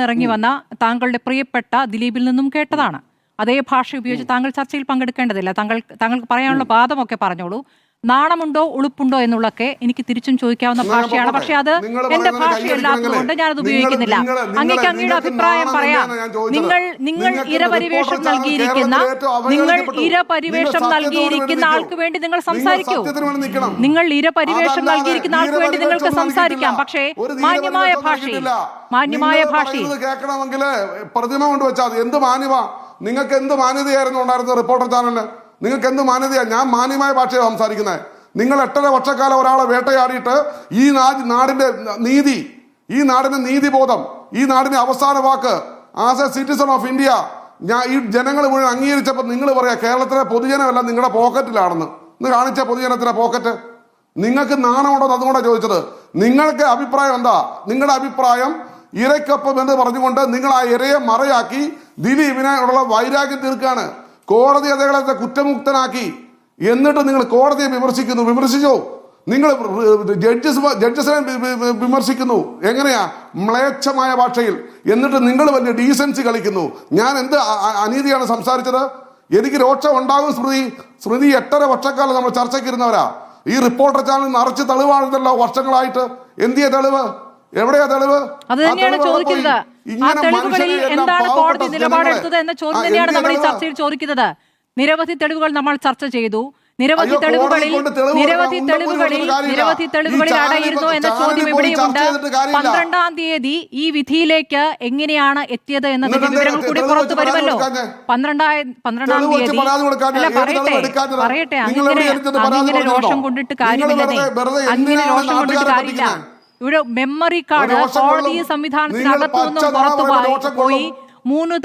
ഇറങ്ങി വന്ന താങ്കളുടെ പ്രിയപ്പെട്ട ദിലീപിൽ നിന്നും കേട്ടതാണ്. അതേ ഭാഷ ഉപയോഗിച്ച് താങ്കൾ ചർച്ചയിൽ പങ്കെടുക്കേണ്ടതില്ല. താങ്കൾക്ക് പറയാനുള്ള വാദമൊക്കെ പറഞ്ഞോളൂ. നാണമുണ്ടോ ഉളുപ്പുണ്ടോ എന്നുള്ളൊക്കെ എനിക്ക് തിരിച്ചും ചോദിക്കാവുന്ന ഭാഷയാണ്. പക്ഷെ അത് എന്റെ ഭാഷയല്ലാത്തതുകൊണ്ട് ഞാനത് ഉപയോഗിക്കുന്നില്ല. അങ്ങേക്ക് അങ്ങയുടെ അഭിപ്രായം പറയാം. നിങ്ങൾ ഇരപരിവേഷം നൽകിയിരിക്കുന്ന ആൾക്ക് വേണ്ടി നിങ്ങൾ സംസാരിക്കൂ. നിങ്ങൾ ഇരപരിവേഷം നൽകിയിരിക്കുന്ന ആൾക്ക് വേണ്ടി നിങ്ങൾക്ക് സംസാരിക്കാം. പക്ഷേ മാന്യമായ ഭാഷയിൽ കേൾക്കണമെങ്കിൽ പ്രതിമ കൊണ്ടുവച്ചാൽ എന്ത് മാന്യമാ, നിങ്ങൾക്ക് എന്ത് മാന്യതയായിരുന്നു ഉണ്ടായിരുന്നത് റിപ്പോർട്ടർ ചാനലിന്? നിങ്ങൾക്ക് എന്ത് മാന്യതയാണ്? ഞാൻ മാന്യമായ ഭാഷയാണ് സംസാരിക്കുന്നത്. നിങ്ങൾ 8.5 വർഷക്കാലം ഒരാളെ വേട്ടയാടിയിട്ട് ഈ നാടിന്റെ നീതി, ഈ നാടിന്റെ നീതിബോധം, ഈ നാടിന്റെ അവസാന വാക്ക് as a citizen of India ഞാൻ ഈ ജനങ്ങൾ മുഴുവൻ അംഗീകരിച്ചപ്പോൾ നിങ്ങൾ പറയാ കേരളത്തിലെ പൊതുജനമല്ല നിങ്ങളുടെ പോക്കറ്റിലാണെന്ന്. ഇന്ന് കാണിച്ച പൊതുജനത്തിന്റെ പോക്കറ്റ്. നിങ്ങൾക്ക് നാണമുണ്ടോ? അതുകൊണ്ടാണ് ചോദിച്ചത്. നിങ്ങൾക്ക് അഭിപ്രായം എന്താ? നിങ്ങളുടെ അഭിപ്രായം ഇരയ്ക്കൊപ്പം എന്ന് പറഞ്ഞുകൊണ്ട് നിങ്ങൾ ആ ഇരയെ മറയാക്കി ദിലീപിനെ ഉള്ള വൈരാഗ്യം തീർക്കാണ്. കോടതി അദ്ദേഹത്തെ കുറ്റമുക്തനാക്കി. എന്നിട്ട് നിങ്ങൾ കോടതിയെ വിമർശിച്ചോ? നിങ്ങൾ ജഡ്ജസിനെ വിമർശിക്കുന്നു. എങ്ങനെയാ? മ്ലേച്ഛമായ ഭാഷയിൽ. എന്നിട്ട് നിങ്ങൾ വലിയ ഡീസൻസി കളിക്കുന്നു. ഞാൻ എന്ത് അനീതിയാണ് സംസാരിച്ചത്? എനിക്ക് രോക്ഷം ഉണ്ടാകും. സ്മൃതി 8.5 വർഷക്കാലം നമ്മൾ ചർച്ചയ്ക്കിരുന്നവരാ. ഈ റിപ്പോർട്ടർ ചാനൽ നിറച്ച് തെളിവാണല്ലോ വർഷങ്ങളായിട്ട്. എന്തിയ തെളിവ്? എവിടെയാ തെളിവ്? അത് തന്നെയാണ് ചോദിക്കുന്നത്. ആ തെളിവുകളിൽ എന്താണ് കോടതി നിലപാടെടുത്തത് എന്ന ചോദ്യം തന്നെയാണ് നമ്മൾ ഈ ചർച്ചയിൽ ചോദിക്കുന്നത്. നിരവധി തെളിവുകൾ നമ്മൾ ചർച്ച ചെയ്തു. നിരവധി തെളിവുകളിൽ അടയിരുന്നു എന്ന ചോദ്യം ഇവിടെയുണ്ട്. 12-ാം തീയതി ഈ വിധിയിലേക്ക് എങ്ങനെയാണ് എത്തിയത് എന്നതിന്റെ വിവരങ്ങൾ കൂടി പുറത്തു വരുമല്ലോ. 12-ാം തീയതി പറയട്ടെ. അങ്ങനെ രോഷം കൊണ്ടിട്ട് കാര്യമില്ലതേ. ഇവിടെ മെമ്മറി കാർഡ് കോടതി സംവിധാനത്തിനകത്തു നിന്നും പുറത്തു പോയി 3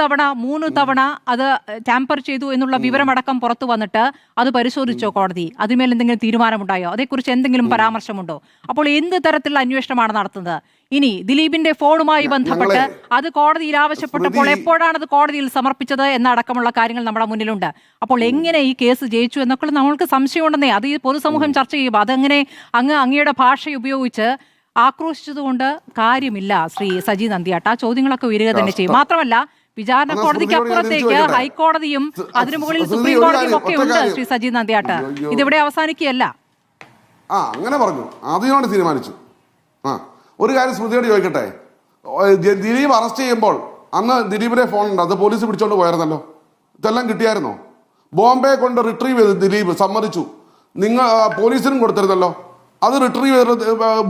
തവണ അത് ടാമ്പർ ചെയ്തു എന്നുള്ള വിവരമടക്കം പുറത്തു വന്നിട്ട് അത് പരിശോധിച്ചോ കോടതി? അതിന്മേൽ എന്തെങ്കിലും തീരുമാനമുണ്ടായോ? അതേക്കുറിച്ച് എന്തെങ്കിലും പരാമർശമുണ്ടോ? അപ്പോൾ എന്ത് തരത്തിലുള്ള അന്വേഷണമാണ് നടത്തുന്നത്? ഇനി ദിലീപിന്റെ ഫോണുമായി ബന്ധപ്പെട്ട് അത് കോടതിയിൽ ആവശ്യപ്പെട്ടപ്പോൾ എപ്പോഴാണ് അത് കോടതിയിൽ സമർപ്പിച്ചത് എന്നടക്കമുള്ള കാര്യങ്ങൾ നമ്മുടെ മുന്നിലുണ്ട്. അപ്പോൾ എങ്ങനെ ഈ കേസ് ജയിച്ചു എന്നൊക്കെ നമ്മൾക്ക് സംശയമുണ്ടെന്നേ. അത് ഈ പൊതുസമൂഹം ചർച്ച ചെയ്യുമ്പോൾ അതെങ്ങനെ അങ്ങയുടെ ഭാഷ ഉപയോഗിച്ച് ആക്രോശിച്ചതുകൊണ്ട് കാര്യമില്ല. ശ്രീ സജി നന്ദിയാട്ട്, ആ ചോദ്യങ്ങളൊക്കെ ഉയരുക തന്നെ ചെയ്യും. മാത്രമല്ല, വിചാരണ കോടതിക്ക് അപ്പുറത്തേക്ക് ഹൈക്കോടതിയും അതിനു മുകളിൽ സുപ്രീം കോടതിയും ഒക്കെ ഉണ്ട്. ശ്രീ സജി നന്ദിയാട്ട്, ഇതിവിടെ അവസാനിക്കുകയല്ല. അങ്ങനെ പറഞ്ഞു, ആദ്യമാണ് തീരുമാനിച്ചു. ഒരു കാര്യം സ്മൃതിയോട് ചോദിക്കട്ടെ. ദിലീപ് അറസ്റ്റ് ചെയ്യുമ്പോൾ അന്ന് ദിലീപിന്റെ ഫോണുണ്ട്, അത് പോലീസ് പിടിച്ചോണ്ട് പോയായിരുന്നല്ലോ. ഇതെല്ലാം കിട്ടിയായിരുന്നോ? ബോംബെ കൊണ്ട് റിട്രീവ് ചെയ്ത് ദിലീപ് സമ്മതിച്ചു. നിങ്ങൾ പോലീസിനും കൊടുത്തിരുന്നല്ലോ. അത്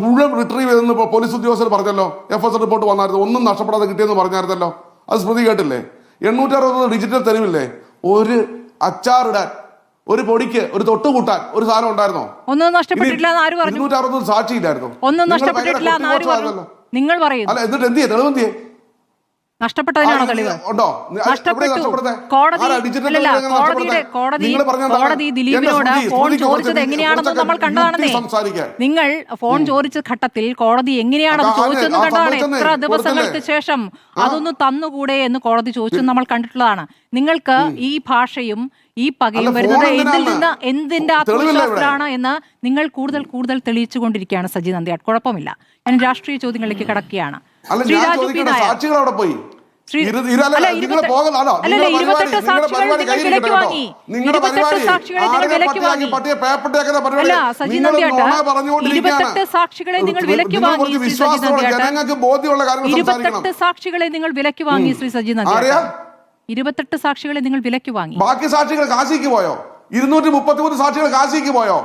മുഴുവൻ റിട്രീവ് ചെയ്തെന്ന് പോലീസ് ഉദ്യോഗസ്ഥർ പറഞ്ഞല്ലോ. FS റിപ്പോർട്ട് വന്നായിരുന്നു. ഒന്നും നഷ്ടപ്പെടാതെ കിട്ടിയെന്ന് പറഞ്ഞായിരുന്നല്ലോ. അത് സ്മൃതി കേട്ടില്ലേ? 860 ഡിജിറ്റൽ തെരുവില്ലേ? ഒരു അച്ചാറിടാൻ, ഒരു പൊടിക്ക്, ഒരു തൊട്ടുകൂട്ടാൻ ഒരു സാധനം ഉണ്ടായിരുന്നോ? 260 സാക്ഷിയില്ലായിരുന്നു. നിങ്ങൾ പറയുന്നു. അല്ല, എന്നിട്ട് എന്തിയെ തെളിവ്? എന്തിയെ നഷ്ടപ്പെട്ടതിനാണോ തെളിവ്? കോടതി ദിലീപിനോട് ഫോൺ ചോദിച്ചത് എങ്ങനെയാണെന്ന് നമ്മൾ കണ്ടതാണെന്നേ. നിങ്ങൾ ഫോൺ ചോദിച്ച ഘട്ടത്തിൽ കോടതി എങ്ങനെയാണെന്ന് ചോദിച്ചെന്ന് കണ്ടതാണ്. എത്ര ദിവസങ്ങൾക്ക് ശേഷം അതൊന്ന് തന്നുകൂടെ എന്ന് കോടതി ചോദിച്ചു നമ്മൾ കണ്ടിട്ടുള്ളതാണ്. നിങ്ങൾക്ക് ഈ ഭാഷയും ഈ പകയും വരുന്നത് എന്തിന്റെ ആത്മവിശ്വാസത്തിലാണ് എന്ന് നിങ്ങൾ കൂടുതൽ തെളിയിച്ചുകൊണ്ടിരിക്കുകയാണ് സജി നന്ദിയാട്ട്. കുഴപ്പമില്ല, ഞാൻ രാഷ്ട്രീയ ചോദ്യങ്ങളിലേക്ക് കടക്കുകയാണ്. സാക്ഷികളെ നിങ്ങൾ വിലക്ക് വാങ്ങി ശ്രീ സജി നന്ദിയാട്ട്. 28 സാക്ഷികളെ നിങ്ങൾ വിലക്ക് വാങ്ങി. ബാക്കി സാക്ഷികൾ കാശിക്ക് പോയോ? 233 സാക്ഷികൾ കാശിക്ക് പോയോ?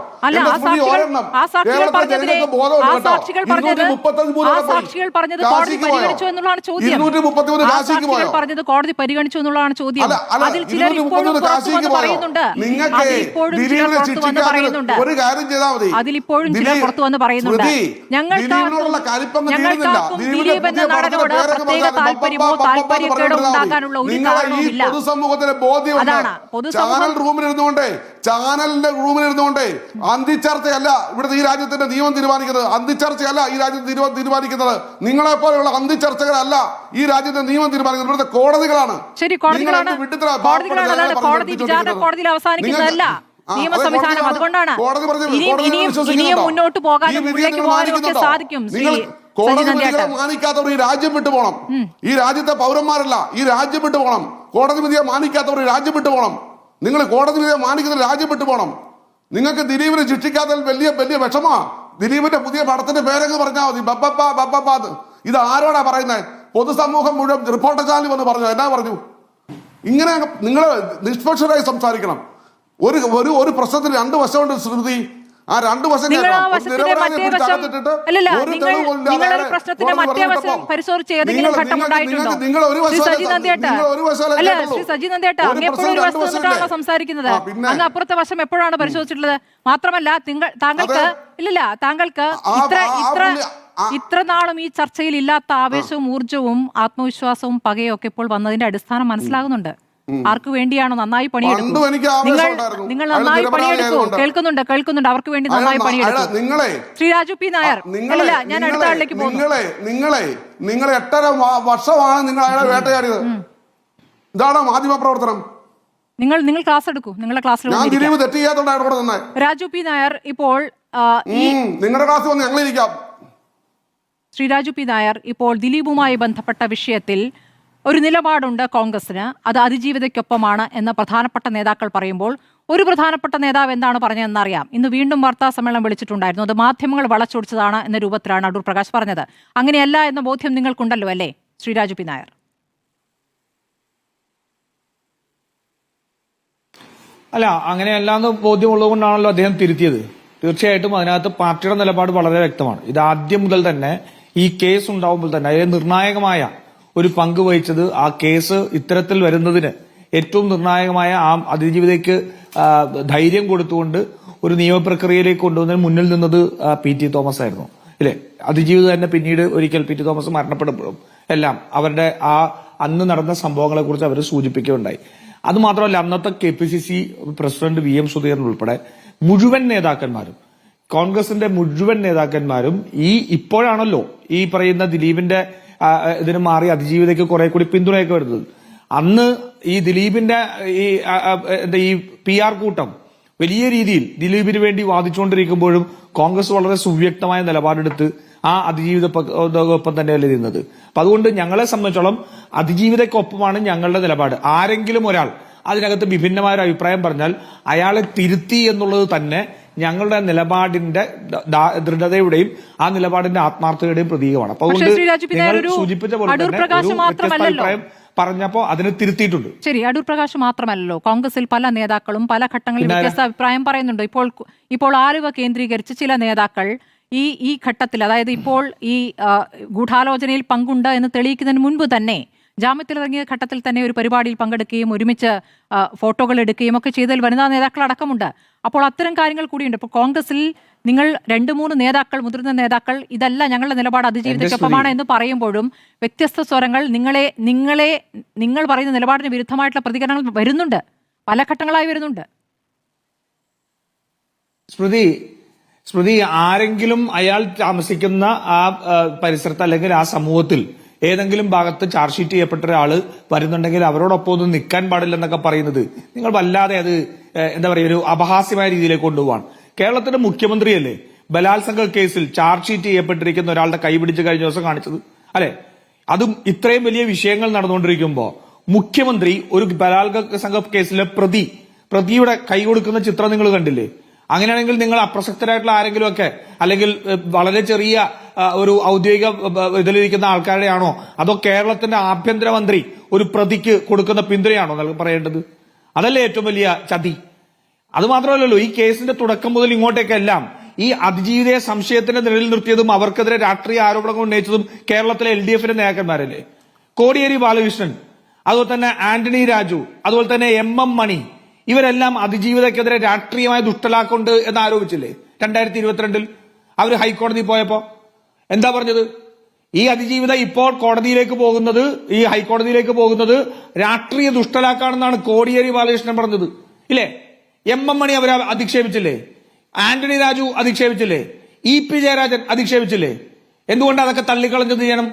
സാക്ഷികൾ പറഞ്ഞത് കോടതി പരിഗണിച്ചു എന്നുള്ളതാണ് ചോദ്യം. അതിൽ ചിലർ ഇപ്പോഴും പറയുന്നുണ്ട്. അതിലിപ്പോഴും ചിലർ പുറത്തു വന്ന് പറയുന്നുണ്ട്. ഞങ്ങൾക്കാർക്കും ദിലീപ് എന്ന നടനോട് പ്രത്യേക താല്പര്യമോ താല്പര്യക്കേടോ ഉണ്ടാക്കാനുള്ള ഒരു കാരണവുമില്ല. പൊതുസമൂഹത്തിന് ബോധ്യമുണ്ട്. അതാണ് പൊതുസമൂഹം ചാനലിന്റെ റൂമിൽ ഇരുന്നുകൊണ്ടേ അന്തിച്ചർച്ചയല്ല ഇവിടുത്തെ ഈ രാജ്യത്തിന്റെ നിയമം തീരുമാനിക്കുന്നത്. അന്തിച്ചർച്ചയല്ല ഈ രാജ്യത്തെ തീരുമാനിക്കുന്നത്. നിങ്ങളെ പോലെയുള്ള അന്തിച്ചർച്ചകരല്ല ഈ രാജ്യത്തെ നിയമം തീരുമാനിക്കുന്നത്. ഇവിടുത്തെ കോടതികളാണ്. ശരി, കോടതികളാണ് കോടതി വിചാരണ കോടതിയിൽ അവസാനിക്കുന്നതല്ല നിയമ സംവിധാനം. അതുകൊണ്ടാണ് ഇനിയും മുന്നോട്ട് പോകാനും മുന്നിലേക്ക് പോകാനും ഒക്കെ സാധിക്കും. കോടതി വിധികളെ മാനിക്കാത്തവർ ഈ രാജ്യം വിട്ടു പോകണം. ഈ രാജ്യത്തെ പൗരന്മാരല്ല, ഈ രാജ്യം വിട്ടു പോകണം. കോടതി വിധിയെ മാനിക്കാത്തവർ ഈ രാജ്യം വിട്ടു പോകണം. നിങ്ങൾ കോടതി വിധിയെ മാനിക്കുന്ന രാജ്യം വിട്ടു പോകണം. നിങ്ങൾക്ക് ദിലീപിനെ ശിക്ഷിക്കാത്തതിൽ വലിയ വലിയ വിഷമാ. ദിലീപിന്റെ പുതിയ പടത്തിന്റെ പേരങ്ങ് പറഞ്ഞാൽ മതി, ബബ്ബപ്പാ. ഇത് ആരോടാ പറയുന്നത്? പൊതുസമൂഹം മുഴുവൻ റിപ്പോർട്ടർ ചാനൽ വന്ന് പറഞ്ഞു. എന്നാ പറഞ്ഞു? ഇങ്ങനെ നിങ്ങൾ നിഷ്പക്ഷരായി സംസാരിക്കണം. ഒരു പ്രശ്നത്തിന് രണ്ട് വശമുണ്ട് ശ്രുതി. ആ രണ്ടു വശം സംസാരിക്കുന്നത് അന്ന് അപ്പുറത്തെ വശം എപ്പോഴാണ് പരിശോധിച്ചിട്ടുള്ളത്? മാത്രമല്ല താങ്കൾക്ക് ഇത്ര നാളും ഈ ചർച്ചയിൽ ഇല്ലാത്ത ആവേശവും ഊർജവും ആത്മവിശ്വാസവും പകയും ഒക്കെ ഇപ്പോൾ വന്നതിന്റെ അടിസ്ഥാനം മനസ്സിലാകുന്നുണ്ട്. ആർക്ക് വേണ്ടിയാണോ? നന്നായി പണിയെടുക്കും നിങ്ങൾ, നന്നായി പണിയെടുക്കൂ. കേൾക്കുന്നുണ്ട് അവർക്ക് വേണ്ടി നന്നായി പണിയെടുക്കും. ശ്രീ രാജു പി നായർ, അല്ല ഞാൻ അടുത്ത ആളിലേക്ക് പോകുന്നു. നിങ്ങൾ 8.5 വർഷമാണ് നിങ്ങൾ അയാളെ വേട്ടയാടിയത്. ഇതാണോ മാധ്യമ പ്രവർത്തനം? നിങ്ങൾ ക്ലാസ് എടുക്കൂ. നിങ്ങളുടെ ക്ലാസ്സിൽ രാജു പി നായർ ഇപ്പോൾ നിങ്ങളുടെ ക്ലാസ് വന്ന് ഞങ്ങളിരിക്കാം. ശ്രീ രാജു പി നായർ ഇപ്പോൾ ദിലീപുമായി ബന്ധപ്പെട്ട വിഷയത്തിൽ ഒരു നിലപാടുണ്ട് കോൺഗ്രസിന്. അത് അതിജീവിതയ്ക്കൊപ്പമാണ് എന്ന് പ്രധാനപ്പെട്ട നേതാക്കൾ പറയുമ്പോൾ ഒരു പ്രധാനപ്പെട്ട നേതാവ് എന്താണ് പറഞ്ഞതെന്നറിയാം. ഇന്ന് വീണ്ടും വാർത്താ സമ്മേളനം വിളിച്ചിട്ടുണ്ടായിരുന്നു. അത് മാധ്യമങ്ങൾ വളച്ചൊടിച്ചതാണ് എന്ന രൂപത്തിലാണ് അടൂർ പ്രകാശ് പറഞ്ഞത്. അങ്ങനെയല്ല എന്ന ബോധ്യം നിങ്ങൾക്കുണ്ടല്ലോ അല്ലേ ശ്രീ രാജു പി നായർ? അല്ല, അങ്ങനെയല്ലാന്ന് ബോധ്യമുള്ളത് കൊണ്ടാണല്ലോ അദ്ദേഹം തിരുത്തിയത്. തീർച്ചയായിട്ടും അതിനകത്ത് പാർട്ടിയുടെ നിലപാട് വളരെ വ്യക്തമാണ്. ഇത് ആദ്യം മുതൽ തന്നെ ഈ കേസ് ഉണ്ടാവുമ്പോൾ തന്നെ അതിൽ നിർണായകമായ ഒരു പങ്ക് വഹിച്ചത്, ആ കേസ് ഇത്തരത്തിൽ വരുന്നതിന് ഏറ്റവും നിർണായകമായ ആ അതിജീവിതയ്ക്ക് ധൈര്യം കൊടുത്തുകൊണ്ട് ഒരു നിയമപ്രക്രിയയിലേക്ക് കൊണ്ടുവന്നതിന് മുന്നിൽ നിന്നത് PT തോമസ് ആയിരുന്നു, ഇല്ലേ? അതിജീവിത തന്നെ പിന്നീട് ഒരിക്കൽ PT തോമസ് മരണപ്പെടുമ്പോഴും എല്ലാം അവരുടെ ആ അന്ന് നടന്ന സംഭവങ്ങളെ കുറിച്ച് അവർ സൂചിപ്പിക്കുകയുണ്ടായി. അതുമാത്രമല്ല, അന്നത്തെ KPCC പ്രസിഡന്റ് VM സുധീരൻ ഉൾപ്പെടെ മുഴുവൻ നേതാക്കന്മാരും, കോൺഗ്രസിന്റെ മുഴുവൻ നേതാക്കന്മാരും ഇപ്പോഴാണല്ലോ ഈ പറയുന്ന ദിലീപിന്റെ ഇതിന് മാറി അതിജീവിതയ്ക്ക് കുറെ കൂടി പിന്തുണയൊക്കെ വരുന്നത്. അന്ന് ഈ ദിലീപിന്റെ ഈ PR കൂട്ടം വലിയ രീതിയിൽ ദിലീപിന് വേണ്ടി വാദിച്ചുകൊണ്ടിരിക്കുമ്പോഴും കോൺഗ്രസ് വളരെ സുവ്യക്തമായ നിലപാടെടുത്ത് ആ അതിജീവിതക്കൊപ്പം തന്നെയല്ലേ ഇരുന്നത്. അപ്പൊ അതുകൊണ്ട് ഞങ്ങളെ സംബന്ധിച്ചോളം അതിജീവിതയ്ക്കൊപ്പമാണ് ഞങ്ങളുടെ നിലപാട്. ആരെങ്കിലും ഒരാൾ അതിനകത്ത് വിഭിന്നമായ ഒരു അഭിപ്രായം പറഞ്ഞാൽ അയാളെ തിരുത്തി എന്നുള്ളത് തന്നെ ഞങ്ങളുടെ നിലപാടിന്റെ ദൃഢതയുടെയും ആ നിലപാടിന്റെ ആത്മാർത്ഥതയുടെയും പ്രതീകമാണ്. അപ്പൊ അതുകൊണ്ട് നിങ്ങൾ സൂചിപ്പിച്ച പോലെ തന്നെ അഭിപ്രായം പറഞ്ഞപ്പോ അതിനെ തിരുത്തിയിട്ടുണ്ട്. ശരി, അടൂർ പ്രകാശ് മാത്രമല്ലല്ലോ, കോൺഗ്രസിൽ പല നേതാക്കളും പല ഘട്ടങ്ങളിൽ വ്യത്യസ്ത അഭിപ്രായം പറയുന്നുണ്ട്. ഇപ്പോൾ ആലുവ കേന്ദ്രീകരിച്ച് ചില നേതാക്കൾ ഈ ഘട്ടത്തിൽ, അതായത് ഇപ്പോൾ ഈ ഗൂഢാലോചനയിൽ പങ്കുണ്ട് എന്ന് തെളിയിക്കുന്നതിന് മുൻപ് തന്നെ ജാമ്യത്തിലിറങ്ങിയ ഘട്ടത്തിൽ തന്നെ ഒരു പരിപാടിയിൽ പങ്കെടുക്കുകയും ഒരുമിച്ച് ഫോട്ടോകൾ എടുക്കുകയും ഒക്കെ ചെയ്തതിൽ വനിതാ നേതാക്കൾ അടക്കമുണ്ട്. അപ്പോൾ അത്തരം കാര്യങ്ങൾ കൂടിയുണ്ട്. ഇപ്പോൾ കോൺഗ്രസിൽ നിങ്ങൾ 2-3 നേതാക്കൾ, മുതിർന്ന നേതാക്കൾ, ഇതല്ല ഞങ്ങളുടെ നിലപാട് അതിജീവിതയ്ക്കൊപ്പമാണ് എന്ന് പറയുമ്പോഴും വ്യത്യസ്ത സ്വരങ്ങൾ നിങ്ങൾ പറയുന്ന നിലപാടിന് വിരുദ്ധമായിട്ടുള്ള പ്രതികരണങ്ങൾ വരുന്നുണ്ട്, പല ഘട്ടങ്ങളായി വരുന്നുണ്ട്. സ്മൃതി, ആരെങ്കിലും അയാൾ താമസിക്കുന്ന ആ പരിസരത്ത് അല്ലെങ്കിൽ ആ സമൂഹത്തിൽ ഏതെങ്കിലും ഭാഗത്ത് ചാർജ് ഷീറ്റ് ചെയ്യപ്പെട്ട ഒരാള് വരുന്നുണ്ടെങ്കിൽ അവരോടൊപ്പം ഒന്നും നിൽക്കാൻ പാടില്ലെന്നൊക്കെ പറയുന്നത് നിങ്ങൾ വല്ലാതെ അത് എന്താ പറയുക, ഒരു അപഹാസ്യമായ രീതിയിലേക്ക് കൊണ്ടുപോവാണ്. കേരളത്തിന്റെ മുഖ്യമന്ത്രിയല്ലേ ബലാത്സംഗ കേസിൽ ചാർജ് ഷീറ്റ് ചെയ്യപ്പെട്ടിരിക്കുന്ന ഒരാളുടെ കൈപിടിച്ച് കഴിഞ്ഞ ദിവസം കാണിച്ചത്, അല്ലെ? അതും ഇത്രയും വലിയ വിഷയങ്ങൾ നടന്നുകൊണ്ടിരിക്കുമ്പോ മുഖ്യമന്ത്രി ഒരു ബലാത്സംഗ കേസിലെ പ്രതിയുടെ കൈ കൊടുക്കുന്ന ചിത്രം നിങ്ങൾ കണ്ടില്ലേ? അങ്ങനെയാണെങ്കിൽ നിങ്ങൾ അപ്രസക്തരായിട്ടുള്ള ആരെങ്കിലും ഒക്കെ, അല്ലെങ്കിൽ വളരെ ചെറിയ ഒരു ഔദ്യോഗിക ഇതിലിരിക്കുന്ന ആൾക്കാരുടെയാണോ, അതോ കേരളത്തിന്റെ ആഭ്യന്തരമന്ത്രി ഒരു പ്രതിക്ക് കൊടുക്കുന്ന പിന്തുണയാണോ പറയേണ്ടത്? അതല്ലേ ഏറ്റവും വലിയ ചതി. അതുമാത്രമല്ലല്ലോ, ഈ കേസിന്റെ തുടക്കം മുതൽ ഇങ്ങോട്ടേക്കെല്ലാം ഈ അതിജീവിതയെ സംശയത്തിന്റെ നിഴലിൽ നിർത്തിയതും അവർക്കെതിരെ രാഷ്ട്രീയ ആരോപണങ്ങൾ ഉന്നയിച്ചതും കേരളത്തിലെ LDFന്റെ നേതാക്കന്മാരല്ലേ? കോടിയേരി ബാലകൃഷ്ണൻ, അതുപോലെ തന്നെ ആന്റണി രാജു, അതുപോലെ തന്നെ MM മണി, ഇവരെല്ലാം അതിജീവിതക്കെതിരെ രാഷ്ട്രീയമായ ദുഷ്ടലാക്കുണ്ട് എന്ന് ആരോപിച്ചില്ലേ 2022-ൽ? അവർ ഹൈക്കോടതി പോയപ്പോ എന്താ പറഞ്ഞത്? ഈ അതിജീവിത ഇപ്പോൾ ഈ ഹൈക്കോടതിയിലേക്ക് പോകുന്നത് രാഷ്ട്രീയ ദുഷ്ടലാക്കാണെന്നാണ് കോടിയേരി ബാലകൃഷ്ണൻ പറഞ്ഞത്, ഇല്ലേ? എം മണി അവരെ അധിക്ഷേപിച്ചില്ലേ? ആന്റണി രാജു അധിക്ഷേപിച്ചില്ലേ? EP ജയരാജൻ അധിക്ഷേപിച്ചില്ലേ? എന്തുകൊണ്ട് അതൊക്കെ തള്ളിക്കളഞ്ഞത് ചെയ്യണം?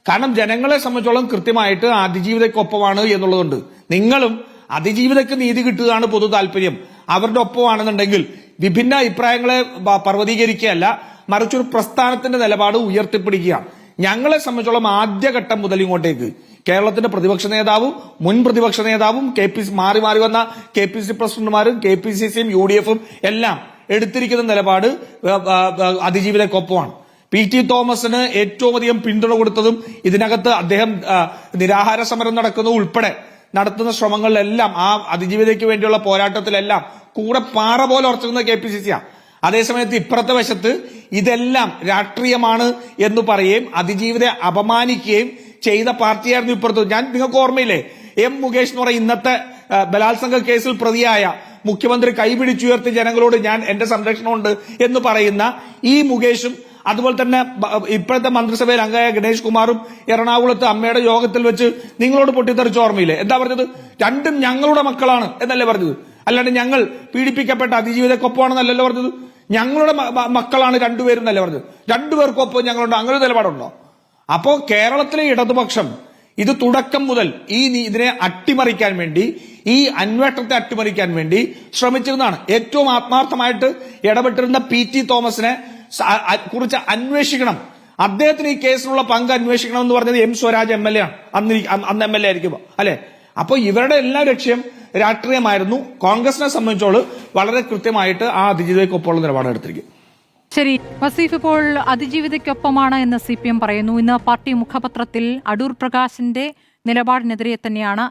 കാരണം ജനങ്ങളെ സംബന്ധിച്ചോളം കൃത്യമായിട്ട് അതിജീവിതയ്ക്കൊപ്പമാണ് എന്നുള്ളതുണ്ട്. നിങ്ങളും അതിജീവിതയ്ക്ക് നീതി കിട്ടുകയാണ് പൊതു താല്പര്യം, അവരുടെ ഒപ്പമാണെന്നുണ്ടെങ്കിൽ വിഭിന്ന അഭിപ്രായങ്ങളെ പർവ്വതീകരിക്കുകയല്ല, മറിച്ചൊരു പ്രസ്ഥാനത്തിന്റെ നിലപാട് ഉയർത്തിപ്പിടിക്കുക. ഞങ്ങളെ സംബന്ധിച്ചോളം ആദ്യഘട്ടം മുതൽ ഇങ്ങോട്ടേക്ക് കേരളത്തിന്റെ പ്രതിപക്ഷ നേതാവും മുൻ പ്രതിപക്ഷ നേതാവും മാറി മാറി വന്ന KPCC പ്രസിഡന്റുമാരും KPCCയും UDFും എല്ലാം എടുത്തിരിക്കുന്ന നിലപാട് അതിജീവിതയ്ക്കൊപ്പമാണ്. PT തോമസിന് ഏറ്റവും അധികം പിന്തുണ കൊടുത്തതും ഇതിനകത്ത് അദ്ദേഹം നിരാഹാര സമരം നടക്കുന്നത് ഉൾപ്പെടെ നടത്തുന്ന ശ്രമങ്ങളിലെല്ലാം ആ അതിജീവിതയ്ക്ക് വേണ്ടിയുള്ള പോരാട്ടത്തിലെല്ലാം കൂടെ പാറ പോലെ ഉറച്ചുന്ന KPCCയാണ്. അതേസമയത്ത് ഇപ്പുറത്തെ വശത്ത് ഇതെല്ലാം രാഷ്ട്രീയമാണ് എന്ന് പറയുകയും അതിജീവിതയെ അപമാനിക്കുകയും ചെയ്ത പാർട്ടിയായിരുന്നു ഇപ്പുറത്ത്. നിങ്ങൾക്ക് ഓർമ്മയില്ലേ, മുകേഷ് എന്ന് പറയുന്ന ഇന്നത്തെ ബലാത്സംഗ കേസിൽ പ്രതിയായ മുഖ്യമന്ത്രി കൈപിടിച്ചുയർത്തി ജനങ്ങളോട് ഞാൻ എന്റെ സംരക്ഷണമുണ്ട് എന്ന് പറയുന്ന ഈ മുകേഷും, അതുപോലെ തന്നെ ഇപ്പോഴത്തെ മന്ത്രിസഭയിൽ അംഗമായ ഗണേഷ് കുമാറും എറണാകുളത്ത് അമ്മയുടെ യോഗത്തിൽ വെച്ച് നിങ്ങളോട് പൊട്ടിത്തെറിച്ച് ഓർമ്മയില്ലേ? എന്താ പറഞ്ഞത്? രണ്ടും ഞങ്ങളുടെ മക്കളാണ് എന്നല്ലേ പറഞ്ഞത്? അല്ലാണ്ട് ഞങ്ങൾ പീഡിപ്പിക്കപ്പെട്ട അതിജീവിതക്കൊപ്പമാണെന്നല്ലല്ലോ പറഞ്ഞത്. ഞങ്ങളുടെ മക്കളാണ് രണ്ടുപേരും എന്നല്ലേ പറഞ്ഞത്. രണ്ടുപേർക്കൊപ്പം ഞങ്ങളുണ്ട്, അങ്ങനെ നിലപാടുണ്ടോ? അപ്പോ കേരളത്തിലെ ഇടതുപക്ഷം ഇത് തുടക്കം മുതൽ ഇതിനെ അട്ടിമറിക്കാൻ വേണ്ടി, ഈ അന്വേഷണത്തെ അട്ടിമറിക്കാൻ വേണ്ടി ശ്രമിച്ചിരുന്നതാണ്. ഏറ്റവും ആത്മാർത്ഥമായിട്ട് ഇടപെട്ടിരുന്ന PT തോമസിനെ കുറിച്ച് അന്വേഷിക്കണം, അദ്ദേഹത്തിന് ഈ കേസിനുള്ള പങ്ക് അന്വേഷിക്കണം എന്ന് പറഞ്ഞത് സ്വരാജ് MLA ആണ്, അന്ന് MLA ആയിരിക്കുമ്പോ അല്ലെ. അപ്പൊ ഇവരുടെ എല്ലാ ലക്ഷ്യം രാഷ്ട്രീയമായിരുന്നു. കോൺഗ്രസിനെ സംബന്ധിച്ചോളം വളരെ കൃത്യമായിട്ട് ആ അതിജീവിതയ്ക്കൊപ്പമുള്ള നിലപാട് എടുത്തിരിക്കും. ശരി വസീഫ്, ഇപ്പോൾ അതിജീവിതയ്ക്കൊപ്പമാണ് എന്ന് CPM പറയുന്നു. ഇന്ന് പാർട്ടി മുഖപത്രത്തിൽ അടൂർ പ്രകാശിന്റെ നിലപാടിനെതിരെ തന്നെയാണ്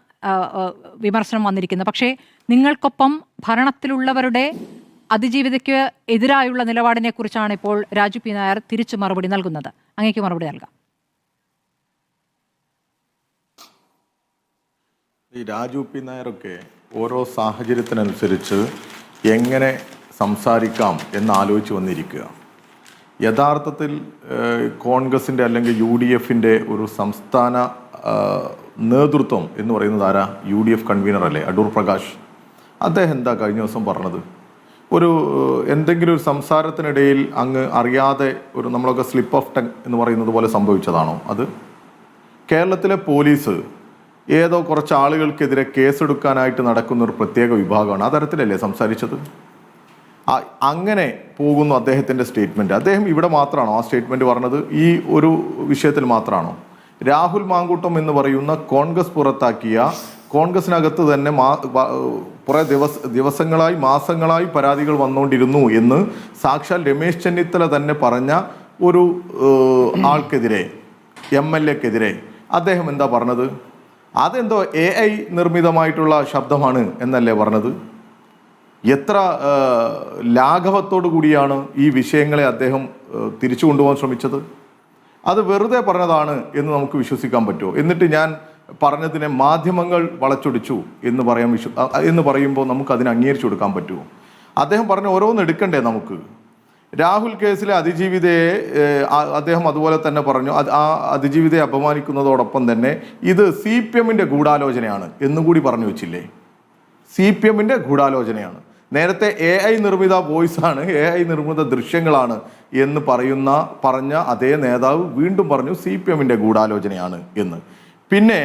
വിമർശനം വന്നിരിക്കുന്നത്. പക്ഷേ നിങ്ങൾക്കൊപ്പം ഭരണത്തിലുള്ളവരുടെ അതിജീവിതയ്ക്ക് എതിരായുള്ള നിലപാടിനെ കുറിച്ചാണ് ഇപ്പോൾ രാജു P. നായർ തിരിച്ചു മറുപടി നൽകുന്നത്. അങ്ങേക്ക് മറുപടി നൽകാം. ഈ രാജു P. നായരൊക്കെ ഓരോ സാഹചര്യത്തിനനുസരിച്ച് എങ്ങനെ സംസാരിക്കാം എന്നാലോചിച്ച് വന്നിരിക്കുക. യഥാർത്ഥത്തിൽ കോൺഗ്രസിൻ്റെ അല്ലെങ്കിൽ UDFിൻ്റെ ഒരു സംസ്ഥാന നേതൃത്വം എന്ന് പറയുന്നത് ആരാ? UDF കൺവീനർ അല്ലേ അടൂർ പ്രകാശ്. അദ്ദേഹം എന്താ കഴിഞ്ഞ ദിവസം പറഞ്ഞത്? എന്തെങ്കിലും ഒരു സംസാരത്തിനിടയിൽ അങ്ങ് അറിയാതെ നമ്മളൊക്കെ സ്ലിപ്പ് ഓഫ് ടങ് എന്ന് പറയുന്നത് പോലെ സംഭവിച്ചതാണോ അത്? കേരളത്തിലെ പോലീസ് ഏതോ കുറച്ച് ആളുകൾക്കെതിരെ കേസെടുക്കാനായിട്ട് നടക്കുന്ന ഒരു പ്രത്യേക വിഭാഗമാണ്. ആ തരത്തിലല്ലേ സംസാരിച്ചത്? അങ്ങനെ പോകുന്നു അദ്ദേഹത്തിൻ്റെ സ്റ്റേറ്റ്മെൻറ്റ്. അദ്ദേഹം ഇവിടെ മാത്രമാണോ ആ സ്റ്റേറ്റ്മെൻറ്റ് പറഞ്ഞത്? ഈ ഒരു വിഷയത്തിൽ മാത്രമാണോ? രാഹുൽ മാങ്കൂട്ടം എന്ന് പറയുന്ന കോൺഗ്രസ് പുറത്താക്കിയ, കോൺഗ്രസിനകത്ത് തന്നെ കുറേ ദിവസങ്ങളായി മാസങ്ങളായി പരാതികൾ വന്നുകൊണ്ടിരുന്നു എന്ന് സാക്ഷാൽ രമേശ് ചെന്നിത്തല തന്നെ പറഞ്ഞ ഒരു ആൾക്കെതിരെ, MLAക്കെതിരെ അദ്ദേഹം എന്താ പറഞ്ഞത്? അതെന്തോ AI നിർമ്മിതമായിട്ടുള്ള ശബ്ദമാണ് എന്നല്ലേ പറഞ്ഞത്? എത്ര ലാഘവത്തോടു കൂടിയാണ് ഈ വിഷയങ്ങളെ അദ്ദേഹം തിരിച്ചു കൊണ്ടുപോകാൻ ശ്രമിച്ചത്? അത് വെറുതെ പറഞ്ഞതാണ് എന്ന് നമുക്ക് വിശ്വസിക്കാൻ പറ്റുമോ? എന്നിട്ട് ഞാൻ പറഞ്ഞതിനെ മാധ്യമങ്ങൾ വളച്ചൊടിച്ചു എന്ന് പറയുമ്പോൾ നമുക്ക് അതിനെ അംഗീകരിച്ചു കൊടുക്കാൻ പറ്റുമോ? അദ്ദേഹം പറഞ്ഞ ഓരോന്ന് എടുക്കണ്ടേ നമുക്ക്? രാഹുൽ കേസിലെ അതിജീവിതയെ അദ്ദേഹം അതുപോലെ തന്നെ പറഞ്ഞു. ആ അതിജീവിതയെ അപമാനിക്കുന്നതോടൊപ്പം തന്നെ ഇത് CPMന്റെ ഗൂഢാലോചനയാണ് എന്നുകൂടി പറഞ്ഞു വെച്ചില്ലേ? CPMന്റെ ഗൂഢാലോചനയാണ്. നേരത്തെ AI നിർമ്മിത വോയിസാണ്, AI നിർമ്മിത ദൃശ്യങ്ങളാണ് എന്ന് പറഞ്ഞ അതേ നേതാവ് വീണ്ടും പറഞ്ഞു CPMന്റെ ഗൂഢാലോചനയാണ് എന്ന്. പിന്നെ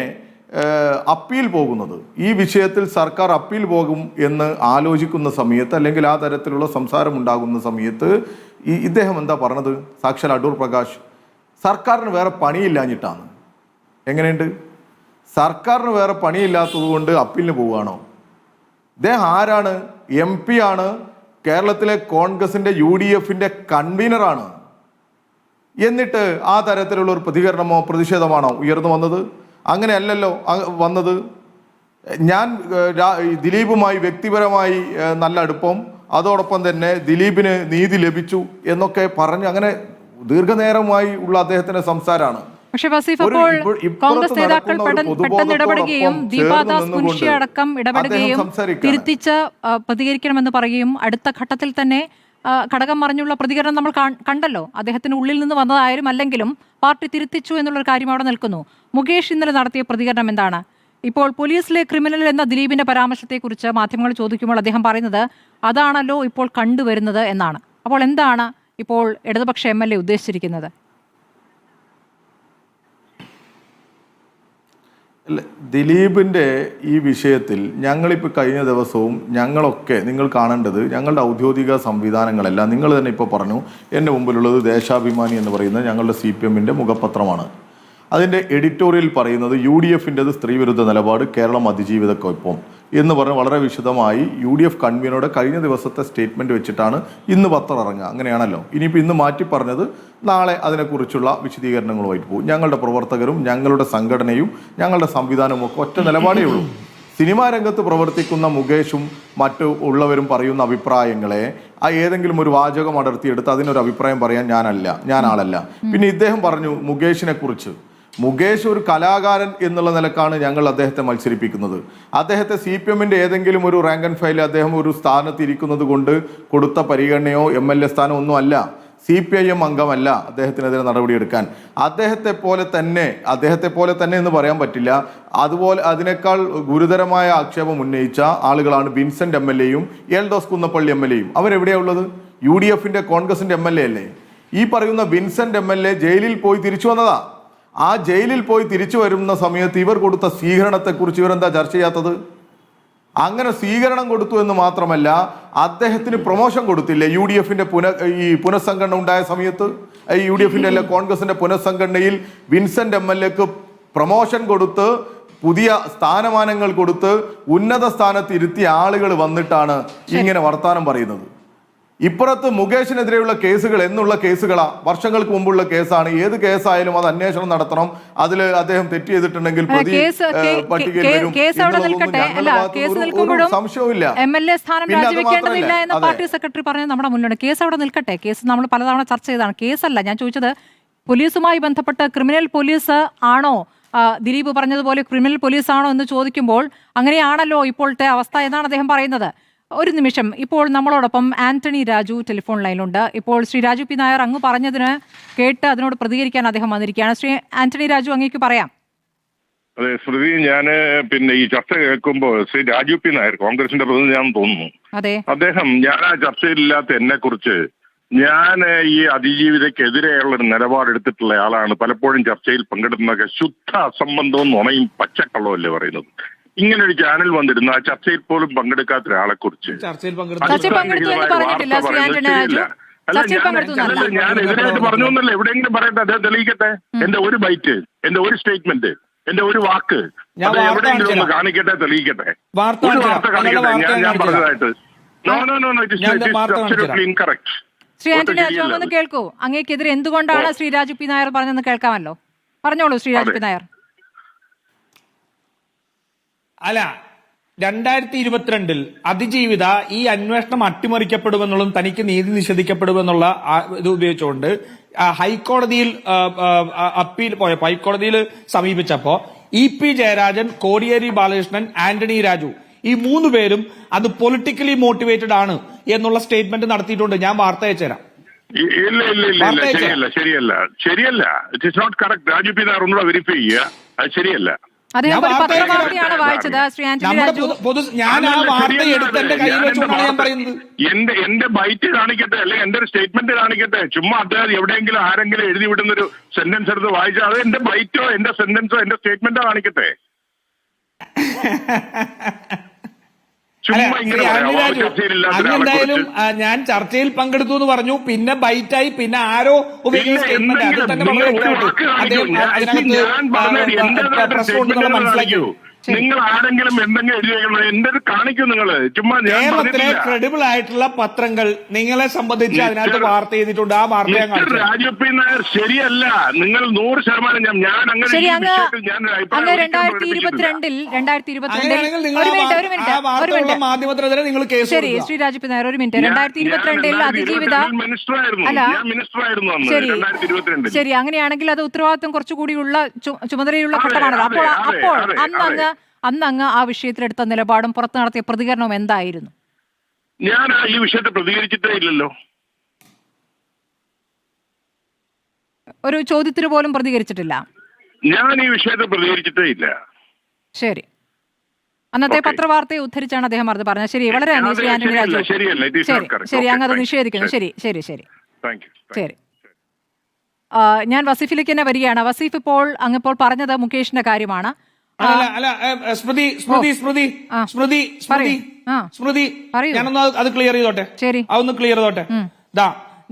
അപ്പീൽ പോകുന്നത്, ഈ വിഷയത്തിൽ സർക്കാർ അപ്പീൽ പോകും എന്ന് ആലോചിക്കുന്ന സമയത്ത്, അല്ലെങ്കിൽ ആ തരത്തിലുള്ള സംസാരം ഉണ്ടാകുന്ന സമയത്ത് ഇദ്ദേഹം എന്താ പറഞ്ഞത്? സാക്ഷാൽ അടൂർ പ്രകാശ് സർക്കാരിന് വേറെ പണിയില്ലാഞ്ഞിട്ടാണ്. എങ്ങനെയുണ്ട്? സർക്കാരിന് വേറെ പണിയില്ലാത്തത് കൊണ്ട് അപ്പീലിന് പോവുകയാണോ? ഇദ്ദേഹം ആരാണ്? MP ആണ്, കേരളത്തിലെ കോൺഗ്രസിന്റെ UDFിന്റെ കൺവീനറാണ്. എന്നിട്ട് ആ തരത്തിലുള്ള ഒരു പ്രതികരണമോ പ്രതിഷേധമാണോ ഉയർന്നു വന്നത്? അങ്ങനെയല്ലല്ലോ വന്നത്. ഞാൻ ദിലീപുമായി വ്യക്തിപരമായി നല്ല അടുപ്പം, അതോടൊപ്പം തന്നെ ദിലീപിന് നീതി ലഭിച്ചു എന്നൊക്കെ പറഞ്ഞ് അങ്ങനെ ദീർഘനേരമായി ഉള്ള അദ്ദേഹത്തിന്റെ സംസാരമാണ്. പക്ഷേ വസീഫ്, അപ്പോൾ കോൺഗ്രസ് നേതാക്കൾ പെട്ടെന്ന് ഇടപെടുകയും ദീപാദാസ് മുൻഷി അടക്കം ഇടപെടുകയും തിരുത്തിച്ച് പ്രതികരിക്കണമെന്ന് പറയുകയും അടുത്ത ഘട്ടത്തിൽ തന്നെ ഘടകം മറിഞ്ഞുള്ള പ്രതികരണം നമ്മൾ കണ്ടല്ലോ. അദ്ദേഹത്തിന് ഉള്ളിൽ നിന്ന് വന്നതായാലും അല്ലെങ്കിലും പാർട്ടി തിരുത്തിച്ചു എന്നുള്ളൊരു കാര്യം അവിടെ നിൽക്കുന്നു. മുകേഷ് ഇന്നലെ നടത്തിയ പ്രതികരണം എന്താണ്? ഇപ്പോൾ പോലീസിലെ ക്രിമിനൽ എന്ന ദിലീപിന്റെ പരാമർശത്തെക്കുറിച്ച് മാധ്യമങ്ങൾ ചോദിക്കുമ്പോൾ അദ്ദേഹം പറയുന്നത് അതാണല്ലോ ഇപ്പോൾ കണ്ടുവരുന്നത് എന്നാണ്. അപ്പോൾ എന്താണ് ഇപ്പോൾ ഇടതുപക്ഷ MLA ഉദ്ദേശിച്ചിരിക്കുന്നത്? ദിലീപിൻ്റെ ഈ വിഷയത്തിൽ ഞങ്ങളിപ്പോൾ കഴിഞ്ഞ ദിവസവും ഞങ്ങളൊക്കെ നിങ്ങൾ കാണേണ്ടത് ഞങ്ങളുടെ ഔദ്യോഗിക സംവിധാനങ്ങളെല്ലാം നിങ്ങൾ തന്നെ ഇപ്പോൾ പറഞ്ഞു. എൻ്റെ മുമ്പിലുള്ളത് ദേശാഭിമാനി എന്ന് പറയുന്നത് ഞങ്ങളുടെ CPMൻ്റെ മുഖപത്രമാണ്. അതിൻ്റെ എഡിറ്റോറിയൽ പറയുന്നത് UDFൻ്റെത് സ്ത്രീവിരുദ്ധ നിലപാട് കേരളം അതിജീവിതക്കൊപ്പം എന്ന് പറഞ്ഞ് വളരെ വിശദമായി UDF കൺവീനറുടെ കഴിഞ്ഞ ദിവസത്തെ സ്റ്റേറ്റ്മെൻറ്റ് വെച്ചിട്ടാണ് ഇന്ന് പത്രം ഇറങ്ങുക. അങ്ങനെയാണല്ലോ. ഇനിയിപ്പോൾ ഇന്ന് മാറ്റി പറഞ്ഞത് നാളെ അതിനെക്കുറിച്ചുള്ള വിശദീകരണങ്ങളുമായിട്ട് പോകും. ഞങ്ങളുടെ പ്രവർത്തകരും ഞങ്ങളുടെ സംഘടനയും ഞങ്ങളുടെ സംവിധാനവും ഒക്കെ ഒറ്റ നിലപാടേ ഉള്ളൂ. സിനിമാ രംഗത്ത് പ്രവർത്തിക്കുന്ന മുകേഷും മറ്റു ഉള്ളവരും പറയുന്ന അഭിപ്രായങ്ങളെ ഏതെങ്കിലും ഒരു വാചകം അടർത്തിയെടുത്ത് അതിനൊരു അഭിപ്രായം പറയാൻ ഞാൻ ആളല്ല. പിന്നെ ഇദ്ദേഹം പറഞ്ഞു മുകേഷിനെ കുറിച്ച്. മുകേഷ് ഒരു കലാകാരൻ എന്നുള്ള നിലക്കാണ് ഞങ്ങൾ അദ്ദേഹത്തെ മത്സരിപ്പിക്കുന്നത്. അദ്ദേഹത്തെ CPMൻ്റെ ഏതെങ്കിലും ഒരു റാങ്ക് ആൻഡ് ഫയൽ അദ്ദേഹം ഒരു സ്ഥാനത്ത് ഇരിക്കുന്നത് കൊണ്ട് കൊടുത്ത പരിഗണനയോ MLA സ്ഥാനം ഒന്നും അല്ല. CPIM അംഗമല്ല അദ്ദേഹത്തിനെതിരെ നടപടിയെടുക്കാൻ. അദ്ദേഹത്തെ പോലെ തന്നെ എന്ന് പറയാൻ പറ്റില്ല. അതുപോലെ അതിനേക്കാൾ ഗുരുതരമായ ആക്ഷേപം ഉന്നയിച്ച ആളുകളാണ് വിൻസെന്റ് MLAയും എൽദോസ് കുന്നപ്പള്ളി MLAയും. അവരെവിടെയാണ് ഉള്ളത്? UDFൻ്റെ കോൺഗ്രസിൻ്റെ MLA അല്ലേ? ഈ പറയുന്ന വിൻസെന്റ് MLA ജയിലിൽ പോയി തിരിച്ചു വന്നതാ. ആ ജയിലിൽ പോയി തിരിച്ചു വരുന്ന സമയത്ത് ഇവർ കൊടുത്ത സ്വീകരണത്തെക്കുറിച്ച് ഇവരെന്താ ചർച്ച ചെയ്യാത്തത്? അങ്ങനെ സ്വീകരണം കൊടുത്തു എന്ന് മാത്രമല്ല, അദ്ദേഹത്തിന് പ്രൊമോഷൻ കൊടുത്തില്ലേ UDFൻ്റെ പുനഃസംഘടന ഉണ്ടായ സമയത്ത്? UDFൻ്റെ അല്ല, കോൺഗ്രസിന്റെ പുനഃസംഘടനയിൽ വിൻസെന്റ് MLAക്ക് പ്രൊമോഷൻ കൊടുത്ത് പുതിയ സ്ഥാനമാനങ്ങൾ കൊടുത്ത് ഉന്നത സ്ഥാനത്ത് ഇരുത്തിയ ആളുകൾ വന്നിട്ടാണ് ഇങ്ങനെ വർത്താനം പറയുന്നത്. ഇപ്പുറത്ത് മുകേഷിനെതിരെയുള്ള കേസുകൾ എന്നുള്ള കേസുകളാ? വർഷങ്ങൾക്ക് മുമ്പുള്ള കേസാണ്. ഏത് കേസായാലും അത് അന്വേഷണം നടത്തണം. അതിൽ അദ്ദേഹം തെറ്റ് ചെയ്തിട്ടുണ്ടെങ്കിൽ സംശയമില്ല. MLA സ്ഥാനം രാജിവെക്കേണ്ടതില്ല എന്ന് പാർട്ടി സെക്രട്ടറി പറഞ്ഞത് നമ്മുടെ മുന്നിലുണ്ട്. കേസ് അവിടെ നിൽക്കട്ടെ. കേസ് നമ്മൾ പലതവണ ചർച്ച ചെയ്തതാണ്. കേസല്ല ഞാൻ ചോദിച്ചത്. പോലീസുമായി ബന്ധപ്പെട്ട് ക്രിമിനൽ പോലീസ് ആണോ ദിലീപ് പറഞ്ഞതുപോലെ ക്രിമിനൽ പോലീസ് ആണോ എന്ന് ചോദിക്കുമ്പോൾ അങ്ങനെയാണല്ലോ ഇപ്പോഴത്തെ അവസ്ഥ എന്നാണ് അദ്ദേഹം പറയുന്നത്. ഒരു നിമിഷം, ഇപ്പോൾ നമ്മളോടൊപ്പം ആന്റണി രാജു ടെലിഫോൺ ലൈനിലുണ്ട്. ഇപ്പോൾ ശ്രീ രാജു പി നായർ അങ്ങ് പറഞ്ഞതിന് കേട്ട് അതിനോട് പ്രതികരിക്കാൻ അദ്ദേഹം വന്നിരിക്കുകയാണ്. ശ്രീ ആന്റണി രാജു, അങ്ങേക്ക് പറയാം. അതെ സ്മൃതി, ഞാന് പിന്നെ ഈ ചർച്ച കേൾക്കുമ്പോൾ ശ്രീ രാജു പി നായർ കോൺഗ്രസിന്റെ പ്രതിനിധിയാണെന്ന് തോന്നുന്നു. അതെ, അദ്ദേഹം ഞാൻ ആ ചർച്ചയിലില്ലാത്ത എന്നെ കുറിച്ച് ഞാൻ ഈ അതിജീവിതക്കെതിരെയുള്ള ഒരു നിലപാടെടുത്തിട്ടുള്ള ആളാണ്. പലപ്പോഴും ചർച്ചയിൽ പങ്കെടുക്കുന്നതൊക്കെ ശുദ്ധ അസംബന്ധവും നുണയും പച്ചക്കള്ളമല്ലേ പറയുന്നത്. ഇങ്ങനെ ഒരു ചാനൽ വന്നിരുന്നു, ആ ചർച്ചയിൽ പോലും പങ്കെടുക്കാത്ത ഒരാളെ കുറിച്ച് ഞാൻ എതിരായിട്ട് പറഞ്ഞു എന്നല്ല, എവിടെയെങ്കിലും പറയട്ടെ, അദ്ദേഹം തെളിയിക്കട്ടെ. എന്റെ ഒരു ബൈറ്റ്, എന്റെ ഒരു സ്റ്റേറ്റ്മെന്റ്, എന്റെ ഒരു വാക്ക് എവിടെയെങ്കിലും ഒന്ന് കാണിക്കട്ടെ, തെളിയിക്കട്ടെ. ഒരു വാർത്ത കാണിക്കട്ടെ ഞാൻ പറഞ്ഞതായിട്ട്. ഇൻകറക്റ്റ്. ശ്രീ ആന്റണി രാജു ഒന്ന് കേൾക്കൂ. അങ്ങേക്കെതിരെ എന്തുകൊണ്ടാണ് ശ്രീ രാജു പി നായർ പറഞ്ഞതെന്ന് കേൾക്കാമല്ലോ. പറഞ്ഞോളൂ ശ്രീ രാജു പി നായർ. അല്ല, 2022 അതിജീവിത ഈ അന്വേഷണം അട്ടിമറിക്കപ്പെടുമെന്നുള്ളതും തനിക്ക് നീതി നിഷേധിക്കപ്പെടുമെന്നുള്ള ഇത് ഉപയോഗിച്ചുകൊണ്ട് ഹൈക്കോടതിയിൽ അപ്പീൽ പോയപ്പോ, ഹൈക്കോടതിയിൽ സമീപിച്ചപ്പോ EP ജയരാജൻ, കോടിയേരി ബാലകൃഷ്ണൻ, ആന്റണി രാജു ഈ 3 പേരും അത് പൊളിറ്റിക്കലി മോട്ടിവേറ്റഡ് ആണ് എന്നുള്ള സ്റ്റേറ്റ്മെന്റ് നടത്തിയിട്ടുണ്ട്. ഞാൻ വാർത്ത അയച്ചുതരാം. ശരിയല്ല. It is not correct. Raju P Nair ഒന്നുകൂടെ വെരിഫൈ ചെയ്യുക. അത് ശരിയല്ല. എന്റെ ബൈറ്റ് കാണിക്കട്ടെ, അല്ലെങ്കിൽ എന്റെ ഒരു സ്റ്റേറ്റ്മെന്റ് കാണിക്കട്ടെ. ചുമ്മാ അദ്ദേഹം എവിടെയെങ്കിലും ആരെങ്കിലും എഴുതി വിടുന്ന ഒരു സെന്റൻസ് എടുത്ത് വായിച്ചാൽ അത് എന്റെ ബൈറ്റോ എന്റെ സെന്റൻസോ എന്റെ സ്റ്റേറ്റ്മെന്റോ കാണിക്കട്ടെ. എന്തായാലും ഞാൻ ചർച്ചയിൽ പങ്കെടുത്തു എന്ന് പറഞ്ഞു, പിന്നെ ബൈറ്റായി, പിന്നെ ആരോ ഉപയോഗിക്കുന്ന സ്റ്റേറ്റ്മെന്റ് അത് തന്നെ മനസ്സിലാക്കിയോ? നിങ്ങൾ ആരെങ്കിലും എന്തെങ്കിലും എഴുതിയേക്കണം, എന്റെ കാണിക്കും നിങ്ങൾ. ചുമ്മാ കേരളത്തിലെ ക്രെഡിബിൾ ആയിട്ടുള്ള പത്രങ്ങൾ നിങ്ങളെ സംബന്ധിച്ച് അതിനകത്ത് വാർത്ത ചെയ്തിട്ടുണ്ട്. ആ വാർത്ത രാജു പി നായർ ശരിയല്ല. നിങ്ങൾ 100% ഞാൻ അങ്ങനെ 2022 മാധ്യമത്തിനെതിരെ നിങ്ങൾ കേസ്. ശരി ശ്രീ രാജു പി നായർ, ഒരു മിനിറ്റ്. 2022 അതിജീവിത ശരി, അങ്ങനെയാണെങ്കിൽ അത് ഉത്തരവാദിത്വം കുറച്ചുകൂടിയുള്ള ചുമതലയുള്ള ഘട്ടമാണല്ലോ. അപ്പോൾ അന്ന് ആ വിഷയത്തിലെടുത്ത നിലപാടും പുറത്തു നടത്തിയ പ്രതികരണവും എന്തായിരുന്നു? ഞാൻ ഈ വിഷയത്തെ പ്രതികരിച്ചിട്ടേ ഇല്ലല്ലോ. ഒരു ചോദ്യത്തിന് പോലും പ്രതികരിച്ചിട്ടില്ല. ഞാൻ ഈ വിഷയത്തെ പ്രതികരിച്ചിട്ടേ ഇല്ല. ശരി. അന്നത്തെ Okay. പത്രവാർത്തയെ ഉദ്ധരിച്ചാണ് അദ്ദേഹം അത് പറഞ്ഞത്. ശരി, വളരെ നന്ദി ശ്രീ ആന്റണി രാജു. ശരിയല്ല, it is not ശരി correct. ശരി, Okay, അങ്ങ് അത് fine. നിഷേധിക്കുന്നു. ശരി ശരി ശരി, താങ്ക് യു. ശരി. ഞാൻ വസീഫിലേക്ക് തന്നെ വരികയാണ്. വസീഫ്, ഇപ്പോൾ അങ്ങിപ്പോൾ പറഞ്ഞത് മുകേഷിന്റെ കാര്യമാണ്. സ്മൃതി പറയൂ. ഞാനൊന്ന് അത് ക്ലിയർ ചെയ്തോട്ടെ. ശരി, അതൊന്ന് ക്ലിയർ ചെയ്തോട്ടെ.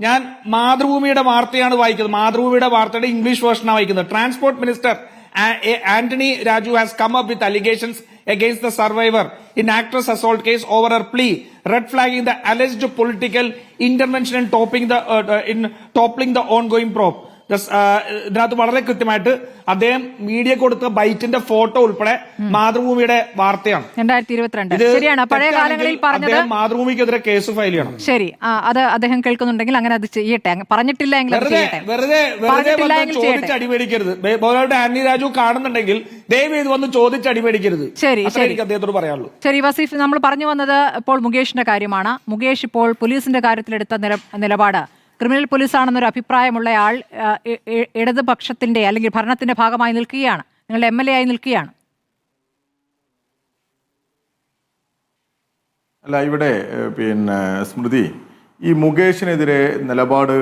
ഞാൻ മാതൃഭൂമിയുടെ വാർത്തയാണ് വായിക്കുന്നത്. മാതൃഭൂമിയുടെ വാർത്തയുടെ ഇംഗ്ലീഷ് വേർഷനാണ് വായിക്കുന്നത്. Transport minister Anthony Raju has come up with allegations against the survivor in actress assault case over her plea, red flagging the alleged political intervention in toppling the ongoing probe. ഇതിനകത്ത് വളരെ കൃത്യമായിട്ട് അദ്ദേഹം മീഡിയ കൊടുത്ത ബൈറ്റിന്റെ ഫോട്ടോ ഉൾപ്പെടെ മാതൃഭൂമിയുടെ വാർത്തയാണ്. 2022 ശരിയാണ്. പഴയ കാലങ്ങളിൽ പറഞ്ഞത് മാതൃഭൂമിക്കെതിരെ കേസ് ഫയൽ ചെയ്യണം. ശരി, അത് അദ്ദേഹം കേൾക്കുന്നുണ്ടെങ്കിൽ അങ്ങനെ അത് ചെയ്യട്ടെ. പറഞ്ഞിട്ടില്ല എങ്കിൽ വെറുതെ ചോദിച്ച് അടിപേടിക്കരുത്. ആന്റണി രാജു കാണുന്നുണ്ടെങ്കിൽ ദയവ് ചെയ്ത് വന്ന് ചോദിച്ച് അടിപേടിക്കരുത്. ശരി ശരി, എനിക്ക് അദ്ദേഹത്തോട് പറയാനുള്ളൂ. ശരി വസീഫ്, നമ്മൾ പറഞ്ഞു വന്നത് ഇപ്പോൾ മുകേഷിന്റെ കാര്യമാണ്. മുകേഷ് ഇപ്പോൾ പോലീസിന്റെ കാര്യത്തിലെടുത്ത നിലപാട്, ക്രിമിനൽ പോലീസാണെന്നൊരു അഭിപ്രായമുള്ളയാൾ ഇടതുപക്ഷത്തിന്റെ അല്ലെങ്കിൽ ഭരണത്തിന്റെ ഭാഗമായി നിൽക്കുകയാണ്, നിങ്ങളുടെ MLA ആയി നിൽക്കുകയാണ്. അല്ല, ഇവിടെ പിന്നെ സ്മൃതി, ഈ മുകേഷിനെതിരെ നിലപാട്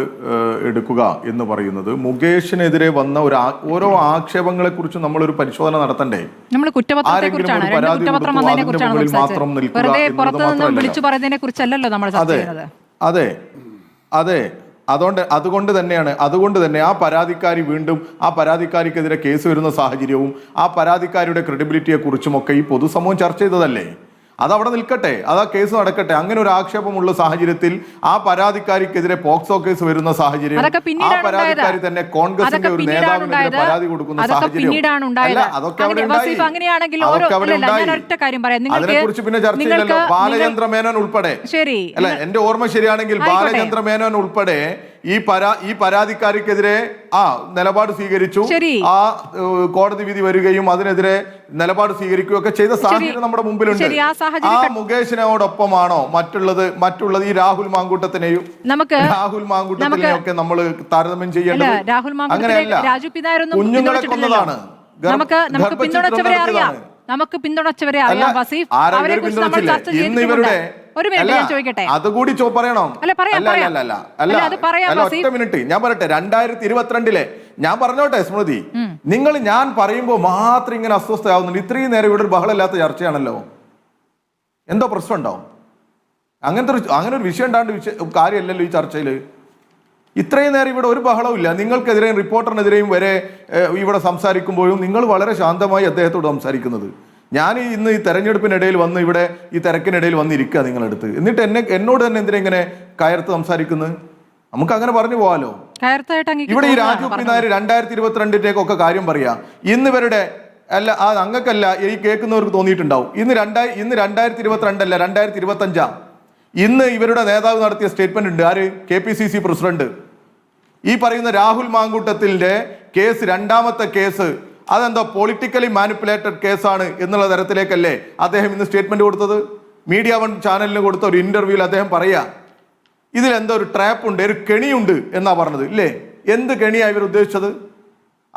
എടുക്കുക എന്ന് പറയുന്നത്, മുകേഷിനെതിരെ വന്ന ഓരോ ആക്ഷേപങ്ങളെ കുറിച്ചും നമ്മളൊരു പരിശോധന നടത്തണ്ടേ? നമ്മൾ കുറ്റപത്രത്തെ കുറിച്ചാണ്, കുറ്റപത്രം വന്നതിനെ കുറിച്ചാണ് സംസാരിച്ചത്. വെറുതെ പുറത്തു നിന്നും വിളിച്ചു പറയുന്നതിനെ കുറിച്ചല്ലല്ലോ നമ്മൾ ചർച്ച ചെയ്യുന്നത്. അതെ അതെ, അതുകൊണ്ട് തന്നെ ആ പരാതിക്കാരി വീണ്ടും ആ പരാതിക്കാരിക്കെതിരെ കേസ് വരുന്ന സാഹചര്യവും ആ പരാതിക്കാരിയുടെ ക്രെഡിബിലിറ്റിയെ കുറിച്ചുമൊക്കെ ഈ പൊതുസമൂഹം ചർച്ച ചെയ്തതല്ലേ? അതവിടെ നിൽക്കട്ടെ, അത് ആ കേസ് നടക്കട്ടെ. അങ്ങനെ ഒരു ആക്ഷേപമുള്ള സാഹചര്യത്തിൽ ആ പരാതിക്കാരിക്കെതിരെ പോക്സോ കേസ് വരുന്ന സാഹചര്യം, ആ പരാതിക്കാരി തന്നെ കോൺഗ്രസിന്റെ ഒരു നേതാവിനെതിരെ പരാതി കൊടുക്കുന്ന സാഹചര്യം, അതൊക്കെ അവിടെ അതിനെക്കുറിച്ച് പിന്നെ ചർച്ച ചെയ്യല്ലോ. ബാലചന്ദ്ര മേനോൻ ഉൾപ്പെടെ, അല്ല എന്റെ ഓർമ്മ ശരിയാണെങ്കിൽ ബാലചന്ദ്ര മേനോൻ ഉൾപ്പെടെ ഈ പരാതിക്കാരിക്കെതിരെ നിലപാട് സ്വീകരിച്ചു. ആ കോടതി വിധി വരികയും അതിനെതിരെ നിലപാട് സ്വീകരിക്കുകയും ഒക്കെ ചെയ്ത സാഹചര്യം നമ്മുടെ മുമ്പിലുണ്ട്. ആ മുകേഷിനോടൊപ്പമാണോ മറ്റുള്ളത് ഈ രാഹുൽ മാങ്കൂട്ടത്തിനെയും ഒക്കെ നമ്മൾ താരതമ്യം ചെയ്യേണ്ടത്? അങ്ങനെയല്ല, കുഞ്ഞുങ്ങളെ കൊന്നതാണ്, നമുക്ക് പിന്തുണച്ചവരെ അറിയാം വസീഫ്. അവരെ കുറിച്ച് നമ്മൾ ചർച്ച ചെയ്തിട്ടുണ്ട്. ഒരു മിനിറ്റ് ഞാൻ ചോദിക്കട്ടെ, അതുകൂടി പറയണം. ഒറ്റ മിനിറ്റ് ഞാൻ പറയട്ടെ. 2022 ഞാൻ പറഞ്ഞോട്ടെ സ്മൃതി, ഞാൻ പറയുമ്പോ മാത്രം ഇങ്ങനെ അസ്വസ്ഥയാവുന്നുണ്ട്. ഇത്രയും നേരം ഇവിടെ ഒരു ബഹളമില്ലാത്ത ചർച്ചയാണല്ലോ. എന്തോ പ്രശ്നമുണ്ടോ? അങ്ങനെ ഒരു വിഷയം ഉണ്ടാണ്ട് കാര്യമല്ലല്ലോ ഈ ചർച്ചയിൽ. ഇത്രയും നേരം ഇവിടെ ഒരു ബഹളവും ഇല്ല. നിങ്ങൾക്കെതിരെയും റിപ്പോർട്ടറിനെതിരെയും വരെ ഇവിടെ സംസാരിക്കുമ്പോഴും നിങ്ങൾ വളരെ ശാന്തമായി അദ്ദേഹത്തോട് സംസാരിക്കുന്നത്. ഞാൻ ഇന്ന് ഈ തെരഞ്ഞെടുപ്പിനിടയിൽ വന്ന് ഇവിടെ ഈ തിരക്കിനിടയിൽ വന്നിരിക്കുക നിങ്ങളടുത്ത്, എന്നിട്ട് എന്നോട് തന്നെ എന്തിനാ ഇങ്ങനെ കയർത്ത് സംസാരിക്കുന്നത്? നമുക്ക് അങ്ങനെ പറഞ്ഞു പോവാലോ. ഇവിടെ ഈ രാജു പി നായർ 2022 കാര്യം പറയാ. ഇന്ന് ഇവരുടെ അല്ല, അങ്ങക്കല്ല, ഈ കേൾക്കുന്നവർക്ക് തോന്നിയിട്ടുണ്ടാവും ഇന്ന് 2022 അല്ല 2025. ഇന്ന് ഇവരുടെ നേതാവ് നടത്തിയ സ്റ്റേറ്റ്മെന്റ് ഉണ്ട്. ആര്? KPCC president. ഈ പറയുന്ന രാഹുൽ മാങ്കൂട്ടത്തിന്റെ കേസ്, രണ്ടാമത്തെ കേസ്, അതെന്തോ പൊളിറ്റിക്കലി മാനിപ്പുലേറ്റഡ് കേസാണ് എന്നുള്ള തരത്തിലേക്കല്ലേ അദ്ദേഹം ഇന്ന് സ്റ്റേറ്റ്മെന്റ് കൊടുത്തത്? മീഡിയ വൺ ചാനലിന് കൊടുത്ത ഒരു ഇന്റർവ്യൂവിൽ അദ്ദേഹം പറയാ ഇതിലെന്തോ ഒരു ട്രാപ്പ് ഉണ്ട്, ഒരു കെണിയുണ്ട് എന്നാ പറഞ്ഞത്. ഇല്ലേ? എന്ത് കെണിയാണ് ഇവർ ഉദ്ദേശിച്ചത്?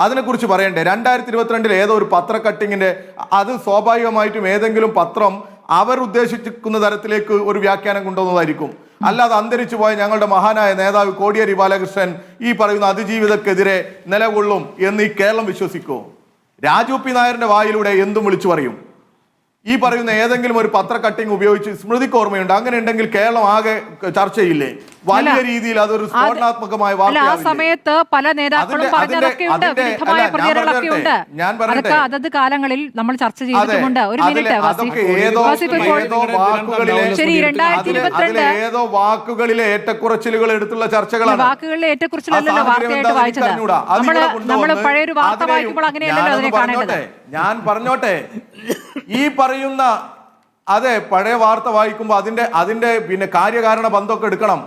അതിനെക്കുറിച്ച് പറയണ്ടേ? 2022 ഏതോ ഒരു പത്ര കട്ടിങ്ങിന്റെ, അത് സ്വാഭാവികമായിട്ടും ഏതെങ്കിലും പത്രം അവർ ഉദ്ദേശിക്കുന്ന തരത്തിലേക്ക് ഒരു വ്യാഖ്യാനം കൊണ്ടുവന്നതായിരിക്കും. അല്ലാതെ അന്തരിച്ചു പോയ ഞങ്ങളുടെ മഹാനായ നേതാവ് കോടിയേരി ബാലകൃഷ്ണൻ ഈ പറയുന്ന അതിജീവിതക്കെതിരെ നിലകൊള്ളും എന്ന് ഈ കേരളം വിശ്വസിക്കുമോ? രാജു പി നായരുടെ വായിലൂടെ എന്തും വിളിച്ചു പറയും. ഈ പറയുന്ന ഏതെങ്കിലും ഒരു പത്ര കട്ടിങ് ഉപയോഗിച്ച് സ്മൃതിക്ക് ഓർമ്മയുണ്ട്, അങ്ങനെ ഉണ്ടെങ്കിൽ കേരളം ആകെ ചർച്ച ചെയ്യില്ലേ? വലിയ രീതിയിൽ അതൊരു സ്ഫോടനാത്മകമായ സമയത്ത് പല നേതാക്കളും പറഞ്ഞതൊക്കെയുണ്ട്, വിരുദ്ധമായ പ്രതികരണങ്ങളൊക്കെയുണ്ട്. അതത് കാലങ്ങളിൽ നമ്മൾ ചർച്ച ചെയ്തിട്ടുമുണ്ട്. ഒരു മിനിറ്റ്, ഏതോ വാക്കുകളിലെ ഏറ്റക്കുറച്ചിലുകൾ എടുത്തുള്ള ചർച്ചകളാണ്. വാക്കുകളിലെ ഏറ്റക്കുറച്ചിലല്ലോ വാർത്തയായിട്ട് വായിച്ചത്. നമ്മൾ പഴയൊരു വാർത്ത വായിക്കുമ്പോൾ അങ്ങനെയല്ലല്ലോ അതിനെ കാണേണ്ടത്. ഞാൻ പറഞ്ഞോട്ടെ, ഈ പറയുന്ന അതെ പഴയ വാർത്ത വായിക്കുമ്പോൾ അതിന്റെ പിന്നെ കാര്യകാരണ ബന്ധമൊക്കെ എടുക്കണം.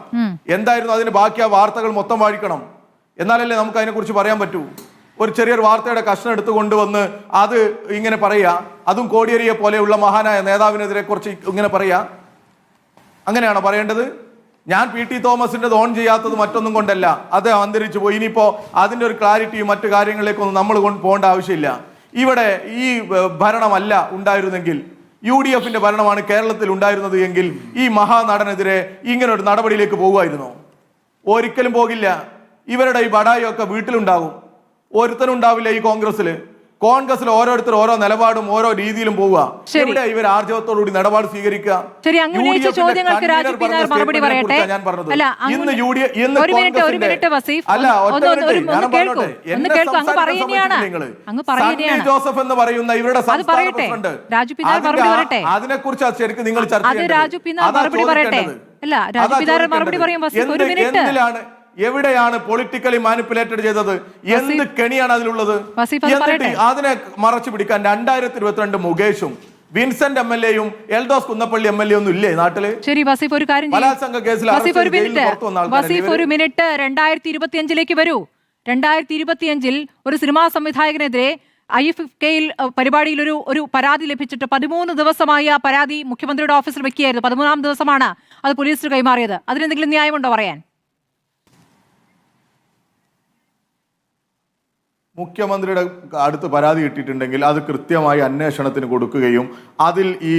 എന്തായിരുന്നു അതിന് ബാക്കി ആ വാർത്തകൾ മൊത്തം വായിക്കണം. എന്നാലല്ലേ നമുക്ക് അതിനെക്കുറിച്ച് പറയാൻ പറ്റൂ. ഒരു ചെറിയൊരു വാർത്തയുടെ കഷ്ണം എടുത്തു കൊണ്ടുവന്ന് അത് ഇങ്ങനെ പറയാ, അതും കോടിയേരിയെ പോലെയുള്ള മഹാനായ നേതാവിനെതിരെ കുറിച്ച് ഇങ്ങനെ പറയാ, അങ്ങനെയാണോ പറയേണ്ടത്? ഞാൻ PT തോമസിന്റെ ഓൺ ചെയ്യാത്തത് മറ്റൊന്നും കൊണ്ടല്ല, അദ്ദേഹം അന്തരിച്ചു പോയി. ഇനിയിപ്പോ അതിന്റെ ഒരു ക്ലാരിറ്റിയും മറ്റു കാര്യങ്ങളിലേക്കൊന്നും നമ്മൾ പോകേണ്ട ആവശ്യമില്ല. ഇവിടെ ഈ ഭരണമല്ല ഉണ്ടായിരുന്നെങ്കിൽ UDFന്റെ ഭരണമാണ് കേരളത്തിൽ ഉണ്ടായിരുന്നത് എങ്കിൽ ഈ മഹാനടനെതിരെ ഇങ്ങനെ ഒരു നടപടിയിലേക്ക് പോകുമായിരുന്നോ? ഒരിക്കലും പോകില്ല. ഇവരുടെ ഈ ബടായൊക്കെ വീട്ടിലുണ്ടാവും. ഒരുത്തനുണ്ടാവില്ല ഈ കോൺഗ്രസിൽ ഓരോരുത്തർ ഓരോ നിലപാടും ഓരോ രീതിയിലും പോവുക. എവിടെ ഇവർ ആർജവത്തോടുകൂടി നിലപാട് സ്വീകരിക്കുക? ശരി, അങ്ങ് ഉന്നയിച്ച ചോദ്യങ്ങൾക്ക് രാജു പി നായർ മറുപടി പറയട്ടെ. ജോസഫ് എന്ന് പറയുന്ന ഇവരുടെ സംസ്ഥാന പ്രസിഡന്റ്, അതിനെക്കുറിച്ച് ശരിക്കും നിങ്ങൾ ചർച്ച ചെയ്യേണ്ടത്. എവിടെയാണ് പൊളിറ്റിക്കലി മാനിപ്പുലേറ്റഡ് ചെയ്തത്? എന്ത് കെണിയാണ് അതിലുള്ളത്? അതിനെ മറച്ചു പിടിക്കാൻ 2022 മുകേഷും വിൻസെന്റ് MLA-യും എൽദോസ് കുന്നപ്പള്ളി MLA ഒന്നും ഇല്ലേ നാട്ടില്? ശരി വസീഫ്, ഒരു കാര്യം ബലാത്സംഗ കേസിൽ വസീഫ് ഒരു മിനിറ്റ് 2025 വരൂ. 2025 ഒരു സിനിമാ സംവിധായകനെതിരെ IFK-യിൽ പരിപാടിയിൽ ഒരു പരാതി ലഭിച്ചിട്ട് 13 ദിവസമായി ആ പരാതി മുഖ്യമന്ത്രിയുടെ ഓഫീസിൽ വെക്കുകയായിരുന്നു. 13ാം ദിവസമാണ് അത് പോലീസിന് കൈമാറിയത്. അതിനെന്തെങ്കിലും ന്യായമുണ്ടോ പറയാൻ? മുഖ്യമന്ത്രിയുടെ അടുത്ത് പരാതി കിട്ടിയിട്ടുണ്ടെങ്കിൽ അത് കൃത്യമായി അന്വേഷണത്തിന് കൊടുക്കുകയും അതിൽ ഈ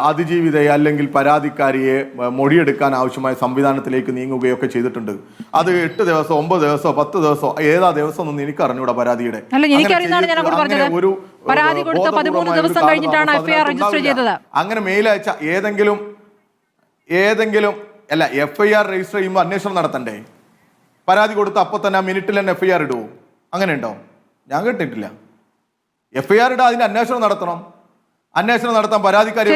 അതിജീവിതയെ അല്ലെങ്കിൽ പരാതിക്കാരിയെ മൊഴിയെടുക്കാൻ ആവശ്യമായ സംവിധാനത്തിലേക്ക് നീങ്ങുകയൊക്കെ ചെയ്തിട്ടുണ്ട്. അത് 8 ദിവസം 9 ദിവസം 10 ദിവസം ഏതാ ദിവസം ഒന്നും എനിക്ക് അറിഞ്ഞൂടാ പരാതിയുടെ. അങ്ങനെ മെയിലയച്ച ഏതെങ്കിലും അല്ല, FIR രജിസ്റ്റർ ചെയ്യുമ്പോൾ അന്വേഷണം നടത്തണ്ടേ? പരാതി കൊടുത്ത് അപ്പൊ തന്നെ മിനിറ്റിൽ തന്നെ FIR ഇടുവോ? അങ്ങനെ ഉണ്ടോ? ഞാൻ കേട്ടിട്ടില്ല. FIR ഇടാ, അതിന്റെ അന്വേഷണം നടത്തണം. അന്വേഷണം നടത്താൻ പരാതിക്കാരി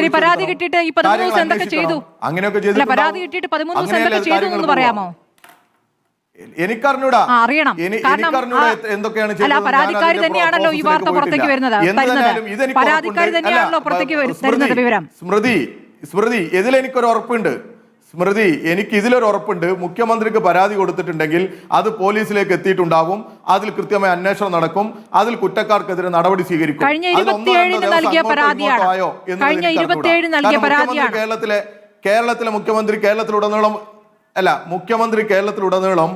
പറയാമോ? എനിക്കറിഞ്ഞൂടാ എന്തൊക്കെയാണ് സ്മൃതി ഇതിലെനിക്കൊരു ഉറപ്പുണ്ട്. എനിക്ക് ഇതിലൊരു ഉറപ്പുണ്ട്. മുഖ്യമന്ത്രിക്ക് പരാതി കൊടുത്തിട്ടുണ്ടെങ്കിൽ അത് പോലീസിലേക്ക് എത്തിയിട്ടുണ്ടാകും. അതിൽ കൃത്യമായ അന്വേഷണം നടക്കും. അതിൽ കുറ്റക്കാർക്കെതിരെ നടപടി സ്വീകരിക്കും. കേരളത്തിലെ മുഖ്യമന്ത്രി കേരളത്തിലുടനീളം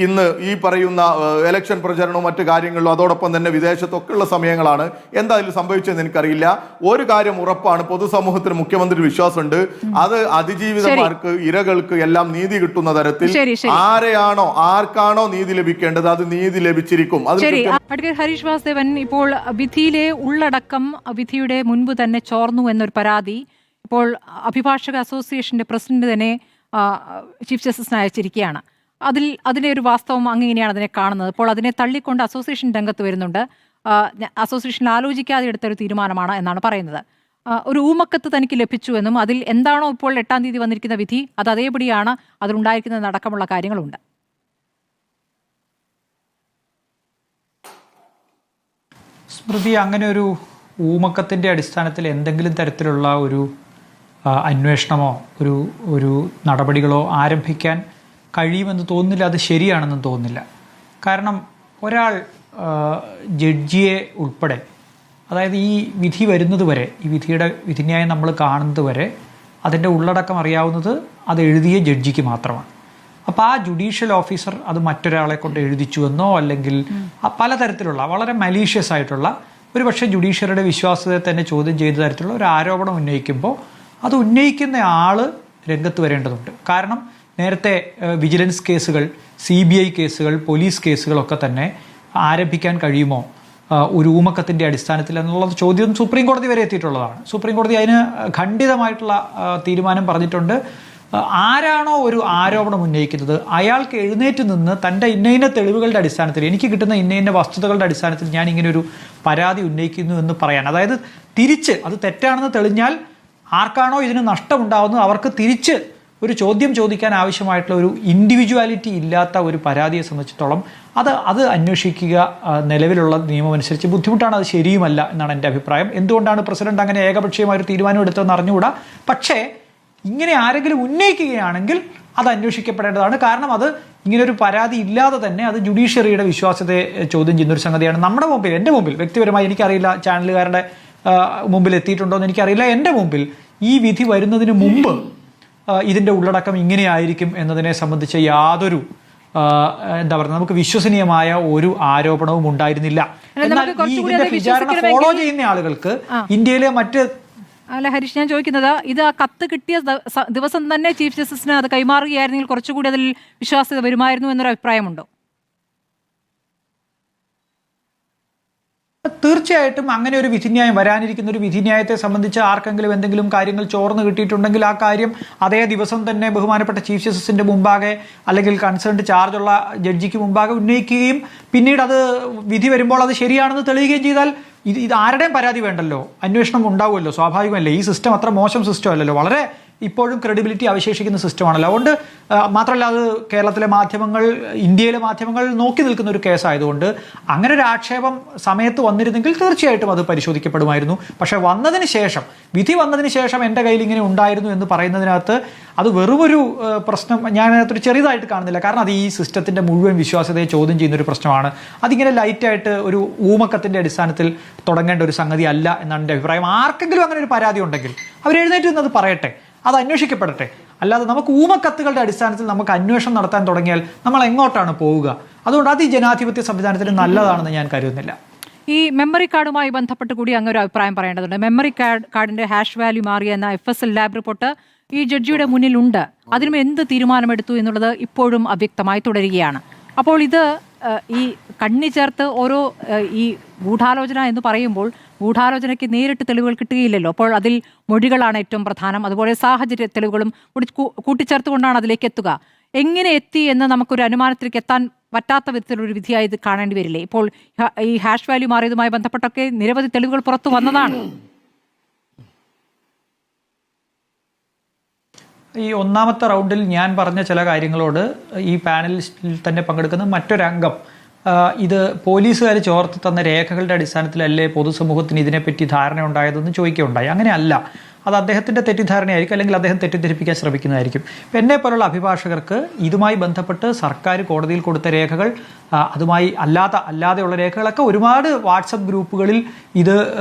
ഇന്ന് ഈ പറയുന്ന ഇലക്ഷൻ പ്രചരണവും മറ്റു കാര്യങ്ങളിലും അതോടൊപ്പം തന്നെ വിദേശത്തൊക്കെ ഉള്ള സമയങ്ങളാണ്. എന്താ ഇതിൽ സംഭവിച്ചതെന്ന് എനിക്കറിയില്ല. ഒരു കാര്യം ഉറപ്പാണ്, പൊതുസമൂഹത്തിന് മുഖ്യമന്ത്രി വിശ്വാസമുണ്ട്. അത് അതിജീവിതമാർക്ക്, ഇരകൾക്ക് എല്ലാം നീതി കിട്ടുന്ന തരത്തിൽ ആർക്കാണോ നീതി ലഭിക്കേണ്ടത് അത് നീതി ലഭിച്ചിരിക്കും. ഹരീഷ് വാസുദേവൻ, ഇപ്പോൾ വിധിയിലെ ഉള്ളടക്കം വിധിയുടെ മുൻപ് തന്നെ ചോർന്നു എന്നൊരു പരാതി ഇപ്പോൾ അഭിഭാഷക അസോസിയേഷന്റെ പ്രസിഡന്റ് തന്നെ ചീഫ് ജസ്റ്റിസിന് അയച്ചിരിക്കുകയാണ്. അതിലെ ഒരു വാസ്തവം അങ്ങനെയാണ് അതിനെ കാണുന്നത്. ഇപ്പോൾ അതിനെ തള്ളിക്കൊണ്ട് അസോസിയേഷൻ രംഗത്ത് വരുന്നുണ്ട്. അസോസിയേഷൻ ആലോചിക്കാതെ എടുത്തൊരു തീരുമാനമാണ് എന്നാണ് പറയുന്നത്. ഒരു ഊമക്കത്ത് തനിക്ക് ലഭിച്ചു എന്നും അതിൽ എന്താണോ ഇപ്പോൾ 8-ാം തീയതി വന്നിരിക്കുന്ന വിധി അത് അതേപടിയാണ് അതിലുണ്ടായിരിക്കുന്നതടക്കമുള്ള കാര്യങ്ങളുണ്ട്. സ്മൃതി, അങ്ങനെ ഒരു ഊമക്കത്തിൻ്റെ അടിസ്ഥാനത്തിൽ എന്തെങ്കിലും തരത്തിലുള്ള ഒരു അന്വേഷണമോ ഒരു നടപടികളോ ആരംഭിക്കാൻ കഴിയുമെന്ന് തോന്നുന്നില്ല. അത് ശരിയാണെന്നും തോന്നുന്നില്ല. കാരണം ഒരാൾ ജഡ്ജിയെ ഉൾപ്പെടെ, അതായത് ഈ വിധി വരുന്നത് വരെ, ഈ വിധിന്യായം നമ്മൾ കാണുന്നത് വരെ അതിൻ്റെ ഉള്ളടക്കം അറിയാവുന്നത് അത് എഴുതിയ ജഡ്ജിക്ക് മാത്രമാണ്. അപ്പോൾ ആ ജുഡീഷ്യൽ ഓഫീസർ അത് മറ്റൊരാളെ കൊണ്ട് എഴുതിച്ചുവെന്നോ അല്ലെങ്കിൽ പലതരത്തിലുള്ള വളരെ മലീഷ്യസ് ആയിട്ടുള്ള ഒരു പക്ഷേ ജുഡീഷ്യറിയുടെ വിശ്വാസ്യതയെ തന്നെ ചോദ്യം ചെയ്ത തരത്തിലുള്ള ഒരു ആരോപണം ഉന്നയിക്കുമ്പോൾ അത് ഉന്നയിക്കുന്ന ആൾ രംഗത്ത് വരേണ്ടതുണ്ട്. കാരണം നേരത്തെ വിജിലൻസ് കേസുകൾ, CBI കേസുകൾ, പോലീസ് കേസുകളൊക്കെ തന്നെ ആരംഭിക്കാൻ കഴിയുമോ ഒരു ഊമക്കത്തിൻ്റെ അടിസ്ഥാനത്തിൽ എന്നുള്ള ചോദ്യം സുപ്രീം കോടതി വരെ എത്തിയിട്ടുള്ളതാണ്. സുപ്രീം കോടതി അതിന് ഖണ്ഡിതമായിട്ടുള്ള തീരുമാനം പറഞ്ഞിട്ടുണ്ട്. ആരാണോ ഒരു ആരോപണം ഉന്നയിക്കുന്നത് അയാൾക്ക് എഴുന്നേറ്റ് നിന്ന് തൻ്റെ ഇന്ന തെളിവുകളുടെ അടിസ്ഥാനത്തിൽ, എനിക്ക് കിട്ടുന്ന ഇന്ന വസ്തുതകളുടെ അടിസ്ഥാനത്തിൽ ഞാൻ ഇങ്ങനെ ഒരു പരാതി ഉന്നയിക്കുന്നു എന്ന് പറയാൻ, അതായത് തിരിച്ച് അത് തെറ്റാണെന്ന് തെളിഞ്ഞാൽ ആർക്കാണോ ഇതിന് നഷ്ടമുണ്ടാവുന്നത് അവർക്ക് തിരിച്ച് ഒരു ചോദ്യം ചോദിക്കാൻ ആവശ്യമായിട്ടുള്ള ഒരു ഇൻഡിവിജ്വാലിറ്റി ഇല്ലാത്ത ഒരു പരാതിയെ സംബന്ധിച്ചിടത്തോളം അത് അന്വേഷിക്കുക നിലവിലുള്ള നിയമം അനുസരിച്ച് ബുദ്ധിമുട്ടാണ്. അത് ശരിയുമല്ല എന്നാണ് എൻ്റെ അഭിപ്രായം. എന്തുകൊണ്ടാണ് പ്രസിഡന്റ് അങ്ങനെ ഏകപക്ഷീയമായ ഒരു തീരുമാനം എടുത്തതെന്ന് അറിഞ്ഞുകൂടാ. പക്ഷേ ഇങ്ങനെ ആരെങ്കിലും ഉന്നയിക്കുകയാണെങ്കിൽ അത് അന്വേഷിക്കപ്പെടേണ്ടതാണ്. കാരണം അത് ഇങ്ങനൊരു പരാതി ഇല്ലാതെ തന്നെ അത് ജുഡീഷ്യറിയുടെ വിശ്വാസ്യതയെ ചോദ്യം ചെയ്യുന്നൊരു സംഗതിയാണ്. നമ്മുടെ മുമ്പിൽ, എൻ്റെ മുമ്പിൽ വ്യക്തിപരമായി, എനിക്കറിയില്ല ചാനലുകാരുടെ മുമ്പിൽ എത്തിയിട്ടുണ്ടോ എന്ന് എനിക്കറിയില്ല, എൻ്റെ മുമ്പിൽ ഈ വിധി വരുന്നതിന് മുമ്പ് ഇതിൻ്റെ ഉള്ളടക്കം ഇങ്ങനെയായിരിക്കും എന്നതിനെ സംബന്ധിച്ച് യാതൊരു എന്താ പറയുക, നമുക്ക് വിശ്വസനീയമായ ഒരു ആരോപണവും ഉണ്ടായിരുന്നില്ല. എന്നാൽ ഈ ഇതിന്റെ വിചാരണ ഫോളോ ചെയ്യുന്ന ആളുകൾക്ക് ഇന്ത്യയിലെ മറ്റ് അല്ല ഹരീഷ്, ഞാൻ ചോദിക്കുന്നത് ഇത് ആ കത്ത് കിട്ടിയ ദിവസം തന്നെ ചീഫ് ജസ്റ്റിസിന് അത് കൈമാറുകയായിരുന്നെങ്കിൽ കുറച്ചുകൂടി അതിൽ വിശ്വാസ്യത വരുമായിരുന്നു എന്നൊരു അഭിപ്രായമുണ്ടോ? തീർച്ചയായിട്ടും അങ്ങനെ ഒരു വിധിന്യായം വരാനിരിക്കുന്ന ഒരു വിധിന്യായത്തെ സംബന്ധിച്ച് ആർക്കെങ്കിലും എന്തെങ്കിലും കാര്യങ്ങൾ ചോർന്ന് കിട്ടിയിട്ടുണ്ടെങ്കിൽ ആ കാര്യം അതേ ദിവസം തന്നെ ബഹുമാനപ്പെട്ട ചീഫ് ജസ്റ്റിസിന്റെ മുമ്പാകെ അല്ലെങ്കിൽ കൺസേൺഡ് ചാർജുള്ള ജഡ്ജിക്ക് മുമ്പാകെ ഉന്നയിക്കുകയും പിന്നീട് അത് വിധി വരുമ്പോൾ അത് ശരിയാണെന്ന് തെളിയുകയും ചെയ്താൽ ഇത് ആരുടെയും പരാതി വേണ്ടല്ലോ, അന്വേഷണം ഉണ്ടാവുമല്ലോ, സ്വാഭാവികമല്ലേ. ഈ സിസ്റ്റം അത്ര മോശം സിസ്റ്റം അല്ലല്ലോ, വളരെ ഇപ്പോഴും ക്രെഡിബിലിറ്റി അവശേഷിക്കുന്ന സിസ്റ്റമാണല്ലോ. അതുകൊണ്ട് മാത്രമല്ല അത് കേരളത്തിലെ മാധ്യമങ്ങൾ, ഇന്ത്യയിലെ മാധ്യമങ്ങൾ നോക്കി നിൽക്കുന്ന ഒരു കേസായതുകൊണ്ട് അങ്ങനെ ഒരു ആക്ഷേപം സമയത്ത് വന്നിരുന്നെങ്കിൽ തീർച്ചയായിട്ടും അത് പരിശോധിക്കപ്പെടുമായിരുന്നു. പക്ഷേ വന്നതിന് ശേഷം, വിധി വന്നതിന് ശേഷം എൻ്റെ കയ്യിൽ ഇങ്ങനെ ഉണ്ടായിരുന്നു എന്ന് പറയുന്നതിനകത്ത് അത് വെറുമൊരു പ്രശ്നം ഞാൻ അതിനകത്തൊരു ചെറിയതായിട്ട് കാണുന്നില്ല. കാരണം അത് ഈ സിസ്റ്റത്തിൻ്റെ മുഴുവൻ വിശ്വാസ്യതയെ ചോദ്യം ചെയ്യുന്നൊരു പ്രശ്നമാണ്. അതിങ്ങനെ ലൈറ്റായിട്ട് ഒരു ഊമക്കത്തിൻ്റെ അടിസ്ഥാനത്തിൽ തുടങ്ങേണ്ട ഒരു സംഗതി അല്ല എന്നാണ് എൻ്റെ അഭിപ്രായം. ആർക്കെങ്കിലും അങ്ങനെ ഒരു പരാതി ഉണ്ടെങ്കിൽ അവർ എഴുന്നേറ്റ് നിന്നത് പറയട്ടെ, അത് അന്വേഷിക്കപ്പെടട്ടെ. അല്ലാതെ നമുക്ക് ഊമക്കത്തുകളുടെ അടിസ്ഥാനത്തിൽ നമുക്ക് അന്വേഷണം നടത്താൻ തുടങ്ങിയാൽ നമ്മൾ എങ്ങോട്ടാണ് പോവുക? അതുകൊണ്ട് അത് ഈ ജനാധിപത്യ സംവിധാനത്തിന് നല്ലതാണെന്ന് ഞാൻ കരുതുന്നില്ല. ഈ മെമ്മറി കാർഡുമായി ബന്ധപ്പെട്ട് കൂടി അങ്ങ് ഒരു അഭിപ്രായം പറയേണ്ടതുണ്ട്. മെമ്മറി കാർഡിന്റെ ഹാഷ് വാല്യൂ മാറിയ എന്ന FSL ലാബ് റിപ്പോർട്ട് ഈ ജഡ്ജിയുടെ മുന്നിലുണ്ട്. അതിനും എന്ത് തീരുമാനമെടുത്തു എന്നുള്ളത് ഇപ്പോഴും അവ്യക്തമായി തുടരുകയാണ്. അപ്പോൾ ഇത് ഈ കണ്ണി ചേർത്ത് ഓരോ ഈ ഗൂഢാലോചന എന്ന് പറയുമ്പോൾ ഗൂഢാലോചനയ്ക്ക് നേരിട്ട് തെളിവുകൾ കിട്ടുകയില്ലല്ലോ. അപ്പോൾ അതിൽ മൊഴികളാണ് ഏറ്റവും പ്രധാനം. അതുപോലെ സാഹചര്യ തെളിവുകളും കൂട്ടിച്ചേർത്തുകൊണ്ടാണ് അതിലേക്ക് എത്തുക. എങ്ങനെ എത്തി എന്ന് നമുക്കൊരു അനുമാനത്തിലേക്ക് എത്താൻ പറ്റാത്ത വിധത്തിലൊരു വിധിയായി ഇത് കാണേണ്ടി വരില്ലേ? ഇപ്പോൾ ഈ ഹാഷ് വാല്യൂ മാറിയതുമായി ബന്ധപ്പെട്ടൊക്കെ നിരവധി തെളിവുകൾ പുറത്തു വന്നതാണ്. ഈ ഒന്നാമത്തെ റൗണ്ടിൽ ഞാൻ പറഞ്ഞ ചില കാര്യങ്ങളോട് ഈ പാനലിൽ തന്നെ പങ്കെടുക്കുന്ന മറ്റൊരംഗം ഇത് പോലീസുകാർ ചോർത്ത് തന്ന രേഖകളുടെ അടിസ്ഥാനത്തിലല്ലേ പൊതുസമൂഹത്തിന് ഇതിനെപ്പറ്റി ധാരണ ഉണ്ടായതെന്ന് ചോദിക്കുകയുണ്ടായി. അങ്ങനെയല്ല, അത് അദ്ദേഹത്തിൻ്റെ തെറ്റിദ്ധാരണയായിരിക്കും, അല്ലെങ്കിൽ അദ്ദേഹം തെറ്റിദ്ധരിപ്പിക്കാൻ ശ്രമിക്കുന്നതായിരിക്കും. എന്നെ പോലുള്ള അഭിഭാഷകർക്ക് ഇതുമായി ബന്ധപ്പെട്ട് സർക്കാർ കോടതിയിൽ കൊടുത്ത രേഖകൾ, അതുമായി അല്ലാതെയുള്ള രേഖകളൊക്കെ ഒരുപാട് വാട്സപ്പ് ഗ്രൂപ്പുകളിൽ ഇത്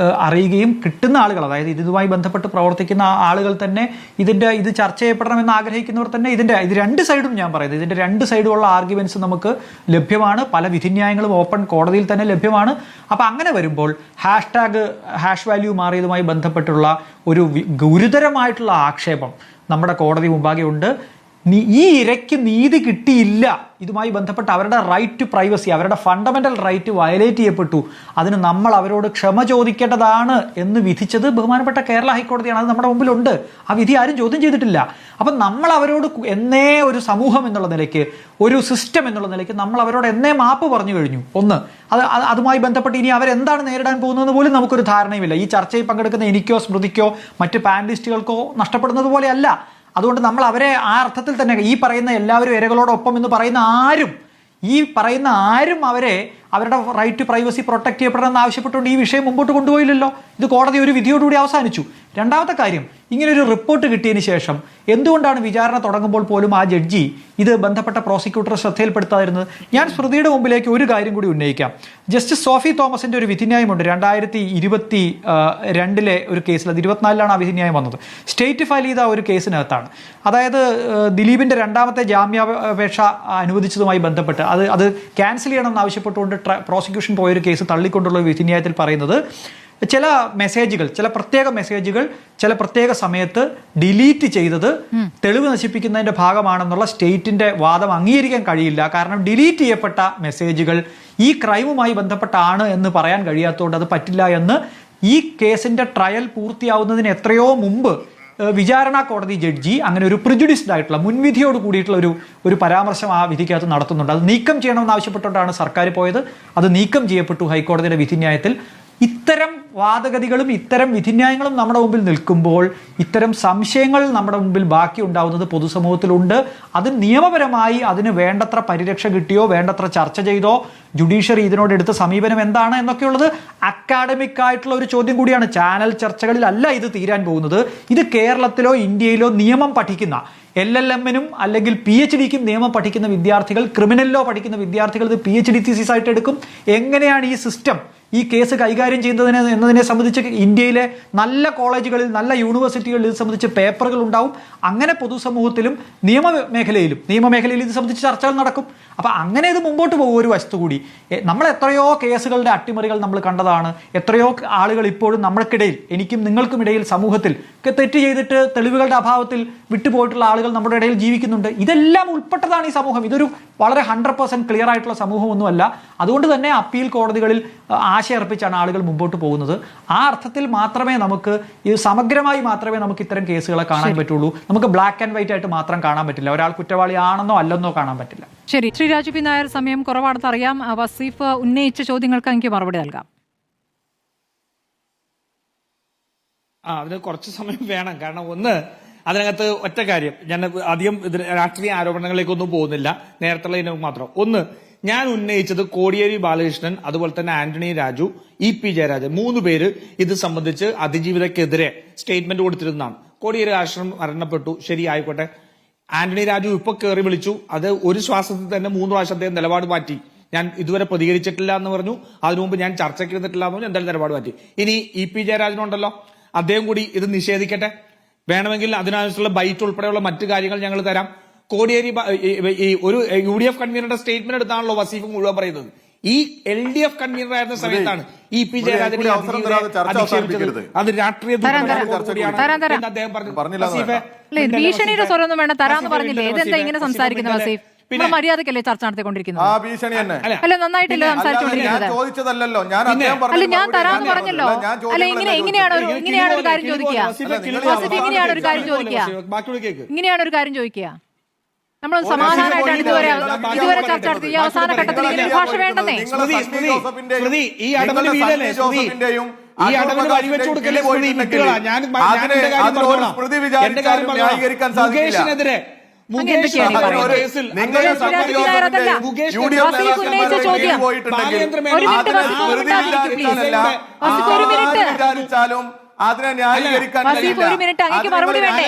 അറിയുകയും കിട്ടുന്ന ആളുകൾ, അതായത് ഇതുമായി ബന്ധപ്പെട്ട് പ്രവർത്തിക്കുന്ന ആളുകൾ തന്നെ ഇത് ചർച്ച ചെയ്യപ്പെടണമെന്ന് ആഗ്രഹിക്കുന്നവർ തന്നെ ഇത് രണ്ട് സൈഡും, ഞാൻ പറയുന്നത് ഇതിൻ്റെ രണ്ട് സൈഡുമുള്ള ആർഗ്യുമെൻറ്റ്സ് നമുക്ക് ലഭ്യമാണ്. പല വിധിന്യായങ്ങളും ഓപ്പൺ കോടതിയിൽ തന്നെ ലഭ്യമാണ്. അപ്പം അങ്ങനെ വരുമ്പോൾ ഹാഷ് വാല്യൂ മാറിയതുമായി ബന്ധപ്പെട്ടുള്ള ഒരു ഗുരുതരമായിട്ടുള്ള ആക്ഷേപം നമ്മുടെ കോടതി മുമ്പാകെ ഉണ്ട്. ഈ ഇരയ്ക്ക് നീതി കിട്ടിയില്ല, ഇതുമായി ബന്ധപ്പെട്ട് അവരുടെ റൈറ്റ് ടു പ്രൈവസി, അവരുടെ ഫണ്ടമെന്റൽ റൈറ്റ് വയലേറ്റ് ചെയ്യപ്പെട്ടു, അതിന് നമ്മൾ അവരോട് ക്ഷമ ചോദിക്കേണ്ടതാണ് എന്ന് വിധിച്ചത് ബഹുമാനപ്പെട്ട കേരള ഹൈക്കോടതിയാണ്. അത് നമ്മുടെ മുമ്പിലുണ്ട്. ആ വിധി ആരും ചോദ്യം ചെയ്തിട്ടില്ല. അപ്പം നമ്മൾ അവരോട് എന്നേ ഒരു സമൂഹം എന്നുള്ള നിലയ്ക്ക്, ഒരു സിസ്റ്റം എന്നുള്ള നിലയ്ക്ക് നമ്മൾ അവരോട് എന്നേ മാപ്പ് പറഞ്ഞു കഴിഞ്ഞു. അതുമായി ബന്ധപ്പെട്ട് ഇനി അവരെന്താണ് നേരിടാൻ പോകുന്നതെന്ന് പോലും നമുക്കൊരു ധാരണയുമില്ല. ഈ ചർച്ചയിൽ പങ്കെടുക്കുന്ന എനിക്കോ സ്മൃതിക്കോ മറ്റ് പാനലിസ്റ്റുകൾക്കോ നഷ്ടപ്പെടുന്നത് പോലെയല്ല. അതുകൊണ്ട് നമ്മൾ അവരെ ആ അർത്ഥത്തിൽ തന്നെ ഈ പറയുന്ന എല്ലാവരും ഇരകളോടൊപ്പം എന്ന് പറയുന്ന ആരും അവരുടെ റൈറ്റ് ടു പ്രൈവസി പ്രൊട്ടക്ട് ചെയ്യപ്പെടണമെന്ന് ആവശ്യപ്പെട്ടുകൊണ്ട് ഈ വിഷയം മുമ്പോട്ട് കൊണ്ടുപോയില്ലല്ലോ. ഇത് കോടതി ഒരു വിധിയോടുകൂടി അവസാനിച്ചു. രണ്ടാമത്തെ കാര്യം, ഇങ്ങനൊരു റിപ്പോർട്ട് കിട്ടിയതിന് ശേഷം എന്തുകൊണ്ടാണ് വിചാരണ തുടങ്ങുമ്പോൾ പോലും ആ ജഡ്ജി ഇത് ബന്ധപ്പെട്ട പ്രോസിക്യൂട്ടറെ ശ്രദ്ധയിൽപ്പെടുത്താതിരുന്നത്? ഞാൻ സ്മൃതിയുടെ മുമ്പിലേക്ക് ഒരു കാര്യം കൂടി ഉന്നയിക്കാം. ജസ്റ്റിസ് സോഫി തോമസിന്റെ ഒരു വിധിന്യായമുണ്ട് 2022 ഒരു കേസിൽ. അത് 24 ആ വിധിന്യായം വന്നത്. സ്റ്റേറ്റ് ഫയൽ ചെയ്ത ഒരു കേസിനകത്താണ്. അതായത് ദിലീപിന്റെ രണ്ടാമത്തെ ജാമ്യാപേക്ഷ അനുവദിച്ചതുമായി ബന്ധപ്പെട്ട് അത് ക്യാൻസൽ ചെയ്യണമെന്ന് ആവശ്യപ്പെട്ടുകൊണ്ട് പ്രോസിക്യൂഷൻ പോയൊരു കേസ് തള്ളിക്കൊണ്ടുള്ള വിധിന്യായത്തിൽ പറയുന്നത്, ചില പ്രത്യേക മെസ്സേജുകൾ ചില പ്രത്യേക സമയത്ത് ഡിലീറ്റ് ചെയ്തത് തെളിവ് നശിപ്പിക്കുന്നതിന്റെ ഭാഗമാണെന്നുള്ള സ്റ്റേറ്റിന്റെ വാദം അംഗീകരിക്കാൻ കഴിയില്ല. കാരണം ഡിലീറ്റ് ചെയ്യപ്പെട്ട മെസ്സേജുകൾ ഈ ക്രൈമുമായി ബന്ധപ്പെട്ടാണ് എന്ന് പറയാൻ കഴിയാത്തതുകൊണ്ട് അത് പറ്റില്ല എന്ന് ഈ കേസിന്റെ ട്രയൽ പൂർത്തിയാവുന്നതിന് എത്രയോ മുമ്പ് വിചാരണ കോടതി ജഡ്ജി അങ്ങനെ ഒരു പ്രിജുഡിസ്ഡ് ആയിട്ടുള്ള, മുൻവിധിയോട് കൂടിയിട്ടുള്ള ഒരു പരാമർശം ആ വിധിക്കകത്ത് നടത്തുന്നുണ്ട്. അത് നീക്കം ചെയ്യണമെന്ന് ആവശ്യപ്പെട്ടുകൊണ്ടാണ് സർക്കാർ പോയത്. അത് നീക്കം ചെയ്യപ്പെട്ടു ഹൈക്കോടതിയുടെ വിധിന്യായത്തിൽ. ഇത്തരം വാദഗതികളും ഇത്തരം വിധിന്യായങ്ങളും നമ്മുടെ മുമ്പിൽ നിൽക്കുമ്പോൾ ഇത്തരം സംശയങ്ങൾ നമ്മുടെ മുമ്പിൽ ബാക്കി ഉണ്ടാവുന്നത് പൊതുസമൂഹത്തിലുണ്ട്. അത് നിയമപരമായി അതിന് വേണ്ടത്ര പരിരക്ഷ കിട്ടിയോ, വേണ്ടത്ര ചർച്ച ചെയ്തോ, ജുഡീഷ്യറി ഇതിനോട് എടുത്ത സമീപനം എന്താണ് എന്നൊക്കെയുള്ളത് അക്കാഡമിക് ആയിട്ടുള്ള ഒരു ചോദ്യം കൂടിയാണ്. ചാനൽ ചർച്ചകളിലല്ല ഇത് തീരാൻ പോകുന്നത്. ഇത് കേരളത്തിലോ ഇന്ത്യയിലോ നിയമം പഠിക്കുന്ന LLM-നും അല്ലെങ്കിൽ PhD-ക്കും നിയമം പഠിക്കുന്ന വിദ്യാർത്ഥികൾ, ക്രിമിനൽ ലോ പഠിക്കുന്ന വിദ്യാർത്ഥികൾ ഇത് PhD തീസിസ് ആയിട്ട് എടുക്കും. എങ്ങനെയാണ് ഈ സിസ്റ്റം ഈ കേസ് കൈകാര്യം ചെയ്യുന്നതിന് എന്നതിനെ സംബന്ധിച്ച് ഇന്ത്യയിലെ നല്ല കോളേജുകളിൽ നല്ല യൂണിവേഴ്സിറ്റികളിൽ ഇത് സംബന്ധിച്ച് പേപ്പറുകൾ ഉണ്ടാവും. അങ്ങനെ പൊതുസമൂഹത്തിലും നിയമമേഖലയിൽ ഇത് സംബന്ധിച്ച് ചർച്ചകൾ നടക്കും. അപ്പം അങ്ങനെ ഇത് മുമ്പോട്ട് പോകും. ഒരു വശത്തു കൂടി നമ്മൾ എത്രയോ കേസുകളുടെ അട്ടിമറികൾ നമ്മൾ കണ്ടതാണ്. എത്രയോ ആളുകൾ ഇപ്പോഴും നമ്മൾക്കിടയിൽ, എനിക്കും നിങ്ങൾക്കും ഇടയിൽ, സമൂഹത്തിൽ തെറ്റ് ചെയ്തിട്ട് തെളിവുകളുടെ അഭാവത്തിൽ വിട്ടുപോയിട്ടുള്ള ആളുകൾ നമ്മുടെ ഇടയിൽ ജീവിക്കുന്നുണ്ട്. ഇതെല്ലാം ഉൾപ്പെട്ടതാണ് ഈ സമൂഹം. ഇതൊരു വളരെ 100% ക്ലിയർ ആയിട്ടുള്ള സമൂഹമൊന്നുമല്ല. അതുകൊണ്ട് തന്നെ അപ്പീൽ കോടതികളിൽ ആശയർപ്പിച്ചാണ് ആളുകൾ മുമ്പോട്ട് പോകുന്നത്. ആ അർത്ഥത്തിൽ മാത്രമേ നമുക്ക് ഇത് സമഗ്രമായി മാത്രമേ നമുക്ക് ഇത്തരം കേസുകളെ കാണാൻ പറ്റുള്ളൂ. നമുക്ക് ബ്ലാക്ക് ആൻഡ് വൈറ്റ് ആയിട്ട് മാത്രം കാണാൻ പറ്റില്ല. ഒരാൾ കുറ്റവാളി ആണെന്നോ അല്ലെന്നോ കാണാൻ പറ്റില്ല. ശരി, ശ്രീ രാജു പി നായർ, സമയം കുറവാണെന്ന് അറിയാം. വസീഫ് ഉന്നയിച്ച ചോദ്യങ്ങൾക്ക് എനിക്ക് മറുപടി നൽകാം. അതിന് കുറച്ച് സമയം വേണം. കാരണം ഒന്ന്, അതിനകത്ത് ഒറ്റ കാര്യം, ഞാൻ അധികം രാഷ്ട്രീയ ആരോപണങ്ങളിലേക്കൊന്നും പോകുന്നില്ല, നേരത്തെ മാത്രം. ഒന്ന്, ഞാൻ ഉന്നയിച്ചത് കോടിയേരി ബാലകൃഷ്ണൻ, അതുപോലെ തന്നെ ആന്റണി രാജു, EP ജയരാജൻ 3 പേര് ഇത് സംബന്ധിച്ച് അതിജീവിതക്കെതിരെ സ്റ്റേറ്റ്മെന്റ് കൊടുത്തിരുന്നതാണ്. കോടിയേരി ബാലകൃഷ്ണൻ മരണപ്പെട്ടു, ശരി, ആയിക്കോട്ടെ. ആന്റണി രാജു ഇപ്പൊ കയറി വിളിച്ചു, അത് ഒരു ശ്വാസത്തിൽ തന്നെ 3 പ്രാവശ്യം അദ്ദേഹം നിലപാട് മാറ്റി. ഞാൻ ഇതുവരെ പ്രതികരിച്ചിട്ടില്ല എന്ന് പറഞ്ഞു, അതിനു മുമ്പ് ഞാൻ ചർച്ചയ്ക്ക് ഇരുന്നിട്ടില്ല എന്ന് പറഞ്ഞു, എന്തായാലും നിലപാട് മാറ്റി. ഇനി EP ജയരാജനുണ്ടല്ലോ, അദ്ദേഹം കൂടി ഇത് നിഷേധിക്കട്ടെ, വേണമെങ്കിൽ അതിനനുസരിച്ചുള്ള ബൈറ്റ് ഉൾപ്പെടെയുള്ള മറ്റു കാര്യങ്ങൾ ഞങ്ങൾ തരാം. കോടിയേരി ഒരു UDF കൺവീനറുടെ സ്റ്റേറ്റ്മെന്റ് എടുത്താണല്ലോ വസീഫ് മുഴുവൻ പറയുന്നത്. ഈ LDF കൺവീനർ ആയിരുന്ന സമയത്താണ് EP ജയരാജനെ അധിക്ഷേപിച്ചത്. അത് രാഷ്ട്രീയ അദ്ദേഹം പറഞ്ഞു. ഭീഷണിയുടെ സ്വരമൊന്നും വേണ്ട, തരാന്ന് പറഞ്ഞില്ലേ? ഇതെന്താ ഇങ്ങനെ സംസാരിക്കുന്നത് വസീഫ്? പിന്നെ മര്യാദക്കല്ലേ ചർച്ച നടത്തിക്കൊണ്ടിരിക്കുന്നത്? അല്ല, നന്നായിട്ടില്ല സംസാരിച്ചുകൊണ്ടിരിക്കുന്നത്. അല്ല, ഞാൻ തരാന്ന് പറഞ്ഞല്ലോ. അല്ല, ഇങ്ങനെയാണ് ഒരു കാര്യം ചോദിക്കുക. ഇങ്ങനെയാണ് ഒരു കാര്യം ചോദിക്കുക. നമ്മൾ സമാധാനമായിട്ടാണ് ഇതുവരെ ചർച്ച നടത്തി. ഈ അവസാന ഘട്ടത്തിൽ ഇങ്ങനെ ഭാഷ വേണ്ടെന്നേ. ഈ അടവിന് വീടല്ലേ ഈ അടവിന് വഴിവെച്ചു കൊടുക്കല്ലേ ഞാൻ എന്റെ കാര്യം മുകേഷിനെതിരെ അതിനെ ന്യായീകരിക്കാൻ മറുപടി വേണ്ടേ?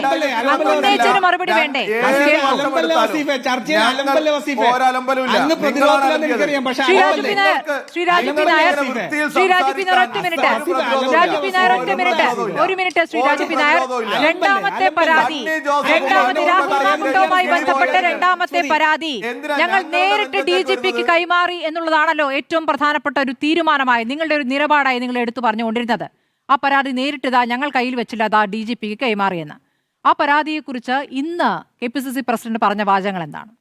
രണ്ടാമത്തെ പരാതി രാഹുൽ മാങ്കൂട്ടവുമായി ബന്ധപ്പെട്ട രണ്ടാമത്തെ പരാതി ഞങ്ങൾ നേരിട്ട് DGPക്ക് കൈമാറി എന്നുള്ളതാണല്ലോ ഏറ്റവും പ്രധാനപ്പെട്ട ഒരു തീരുമാനമായി, നിങ്ങളുടെ ഒരു നിലപാടായി നിങ്ങൾ എടുത്തു പറഞ്ഞുകൊണ്ടിരുന്നത്. ആ പരാതി നേരിട്ടതാ ഞങ്ങൾ കയ്യിൽ വെച്ചില്ല, അതാ DGPക്ക് കൈമാറിയെന്ന്. ആ പരാതിയെക്കുറിച്ച് ഇന്ന് KPCC പ്രസിഡന്റ് പറഞ്ഞ വാചകങ്ങൾ എന്താണ്?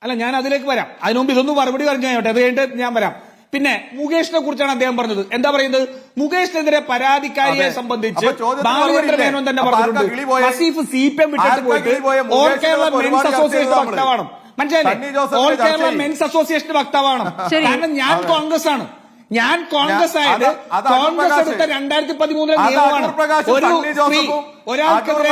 അല്ല, ഞാൻ അതിലേക്ക് വരാം. അതിനു മുമ്പ് ഇതൊന്നും മറുപടി പറഞ്ഞു കഴിഞ്ഞോട്ടെ, അത് കഴിഞ്ഞിട്ട് ഞാൻ വരാം. പിന്നെ മുകേഷിനെ കുറിച്ചാണ് അദ്ദേഹം പറഞ്ഞത്. എന്താ പറയുന്നത്? മുകേഷിനെതിരെ പരാതിക്കാരിയെ സംബന്ധിച്ച് ബാലചന്ദ്ര മേനോൻ തന്നെ പറഞ്ഞിട്ടുണ്ട്, വസീഫ് CPM വിട്ടിട്ട് പോയിട്ട് ഓൾ കേരള മെൻസ് അസോസിയേഷൻ വക്താവാണ്. മനസ്സിലായില്ലേ? ഓൾ കേരള മെൻസ് അസോസിയേഷൻ വക്താവാണ്. കാരണം ഞാൻ കോൺഗ്രസ് ആണ്. ഞാൻ കോൺഗ്രസ് ആയത് കോൺഗ്രസ് എടുത്ത 2013 നിയമമാണ്. ഒരു സ്ത്രീ ഒരാൾക്കെതിരെ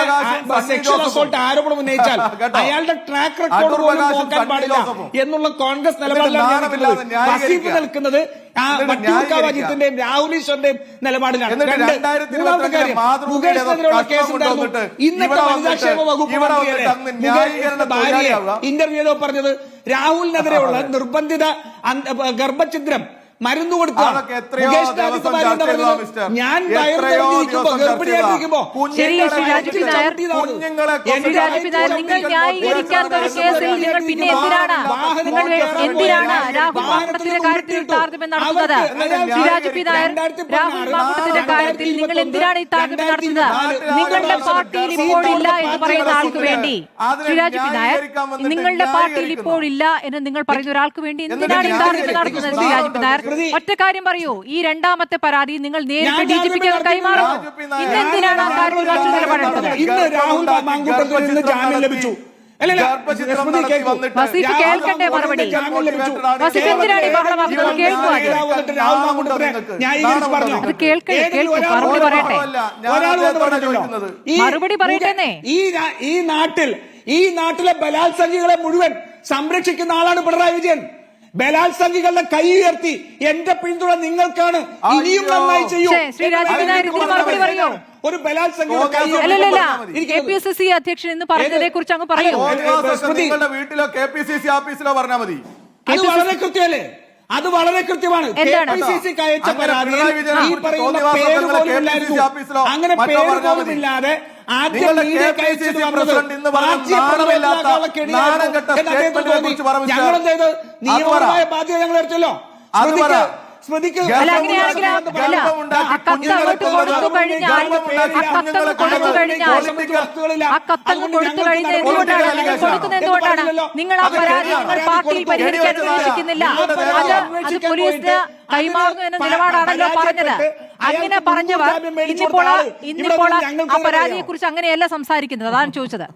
സെക്ഷൽ അസോൾട്ട് ആരോപണം ഉന്നയിച്ചാൽ അയാളുടെ ട്രാക്ക് റെക്കോർഡ് പോലും നോക്കാൻ പാടില്ല എന്നുള്ള കോൺഗ്രസ് നിലപാടിലാണ് വസീഫ് നിൽക്കുന്നത്. വട്ടിയൂർക്കാവ് രാഹുൽ ഈശ്വറിന്റെയും നിലപാടിലാണ്. മൂന്നാമത്തെ കാര്യം, മുകേഷിനെതിരെയുള്ള കേസ് ഉണ്ടായിരുന്നു. ഇന്നത്തെ വനിതാക്ഷേമ വകുപ്പ് മന്ത്രിയുടെ ഭാര്യയെ ഇന്റർവ്യൂ ചെയ്തോ പറഞ്ഞത് രാഹുലിനെതിരെയുള്ള നിർബന്ധിത ഗർഭഛിദ്രം മരുന്ന് കൊടുക്കുക. ഞാൻ വയറിരിക്കുമ്പോ ഗർഭിണിയായിട്ടിരിക്കുമ്പോ നിങ്ങൾ ന്യായീകരിക്കാത്ത ഒരു കേസിൽ നിങ്ങൾ പിന്നെ എന്തിനാണ് രാഹുൽ മാങ്കൂട്ടത്തിന്റെ കാര്യത്തിൽ താരതമ്യം നടത്തുന്നത്? ശ്രീരാജ് പി നായർ, രാഹുൽ മാങ്കൂട്ടത്തിന്റെ കാര്യത്തിൽ നിങ്ങൾ എന്തിനാണ് ഈ താരതമ്യം നടത്തുന്നത്? നിങ്ങളുടെ പാർട്ടിയിൽ ഇപ്പോഴില്ല എന്ന് പറയുന്ന ആൾക്ക് വേണ്ടി, ശ്രീരാജ് പി നായർ, നിങ്ങളുടെ പാർട്ടിയിൽ ഇപ്പോഴില്ല എന്ന് നിങ്ങൾ പറയുന്ന ഒരാൾക്ക് വേണ്ടി എന്തിനാണ് ഈ താരതമ്യം നടത്തുന്നത്? ശ്രീരാജ് പി നായർ, ഒറ്റ കാര്യം പറയൂ. ഈ രണ്ടാമത്തെ പരാതി നിങ്ങൾ നേരിട്ട് DGPക്ക് കൈമാറും. ഇന്നെന്തിനാണ് ആ കാര്യത്തിൽ മറ്റു നിലപാടെടുത്തത്? ഇന്ന് രാഹുൽ മാങ്കൂട്ടത്തിൽ നിന്ന് ജാമ്യം ലഭിച്ചു. വസീഫ് കേൾക്കണ്ടേ മറുപടി? വസീഫ് എന്തിനാണ് ഈ ബഹളമാക്കുന്നത്? കേൾക്കുക, അത് കേൾക്കണ്ടേ? മറുപടി പറയട്ടെ, മറുപടി പറയട്ടെ. ഈ നാട്ടിലെ ബലാത്സംഗികളെ മുഴുവൻ സംരക്ഷിക്കുന്ന ആളാണ് പിണറായി വിജയൻ. ബലാത്സംഗികളുടെ കൈ ഉയർത്തി എന്റെ പിന്തുണ നിങ്ങൾക്കാണ്, ഇനിയും നന്നായി ചെയ്യൂ. ഒരു KPCC അധ്യക്ഷൻ എന്ന് പറഞ്ഞതിനെ കുറിച്ച് അങ്ങ് പറയൂ. വീട്ടിലോ KPCC ഓഫീസിലോ പറഞ്ഞാൽ മതി. അത് വളരെ കൃത്യമല്ലേ? അത് വളരെ കൃത്യമാണ്. എന്താണ്? KPCC അയച്ച അങ്ങനെ പരാതിയിൽ പിണറായി വിജയനെ ഈ പറയുന്ന തോന്നിവാസം പേര് നിങ്ങൾ പോലും KPCC ഇല്ലായിരുന്നു. ഓഫീസിലോ അങ്ങനെ മറ്റോ പേര് പറഞ്ഞാൽ പോലും മതി. ഇല്ലാതെ ആദ്യം നിങ്ങളുടെ മീഡിയക്ക് KPCC അയച്ചത് വന്നത് പ്രസിഡന്റ് ഇന്ന് പറഞ്ഞ രാജ്യ നാണമില്ലാത്ത പ്രതിനിധികളെ കെണിയായിരുന്നു നാണംകെട്ട എന്ന് അദ്ദേഹത്തിന് സ്റ്റേറ്റ്മെന്റിനെ തോന്നി. കുറിച്ച് പറഞ്ഞു. ഞങ്ങളെന്ത് ചെയ്ത് നിയമപരമായ ബാധ്യത ഞങ്ങൾ എടുത്തല്ലോ. അത് പറ. സ്മൃതിക്ക് അല്ല, അങ്ങനെയാണെങ്കിൽ ആ കത്ത് അങ്ങോട്ട് കൊടുത്തു കഴിഞ്ഞാൽ എന്തുകൊണ്ടാണ് നിങ്ങൾ കൊടുക്കുന്നത്? എന്തുകൊണ്ടാണ് നിങ്ങൾ ആ പരാതി നിങ്ങൾ പാർട്ടിയിൽ പരിഹരിക്കാൻ ഉദ്ദേശിക്കുന്നില്ല? അത് പോലീസിന് കൈമാറുന്നു എന്ന നിലപാടാണല്ലോ പറഞ്ഞത്. അങ്ങനെ പറഞ്ഞവർ ഇന്നിപ്പോൾ ആ പരാതിയെ കുറിച്ച് അങ്ങനെയല്ല സംസാരിക്കുന്നത്. അതാണ് ചോദിച്ചത്.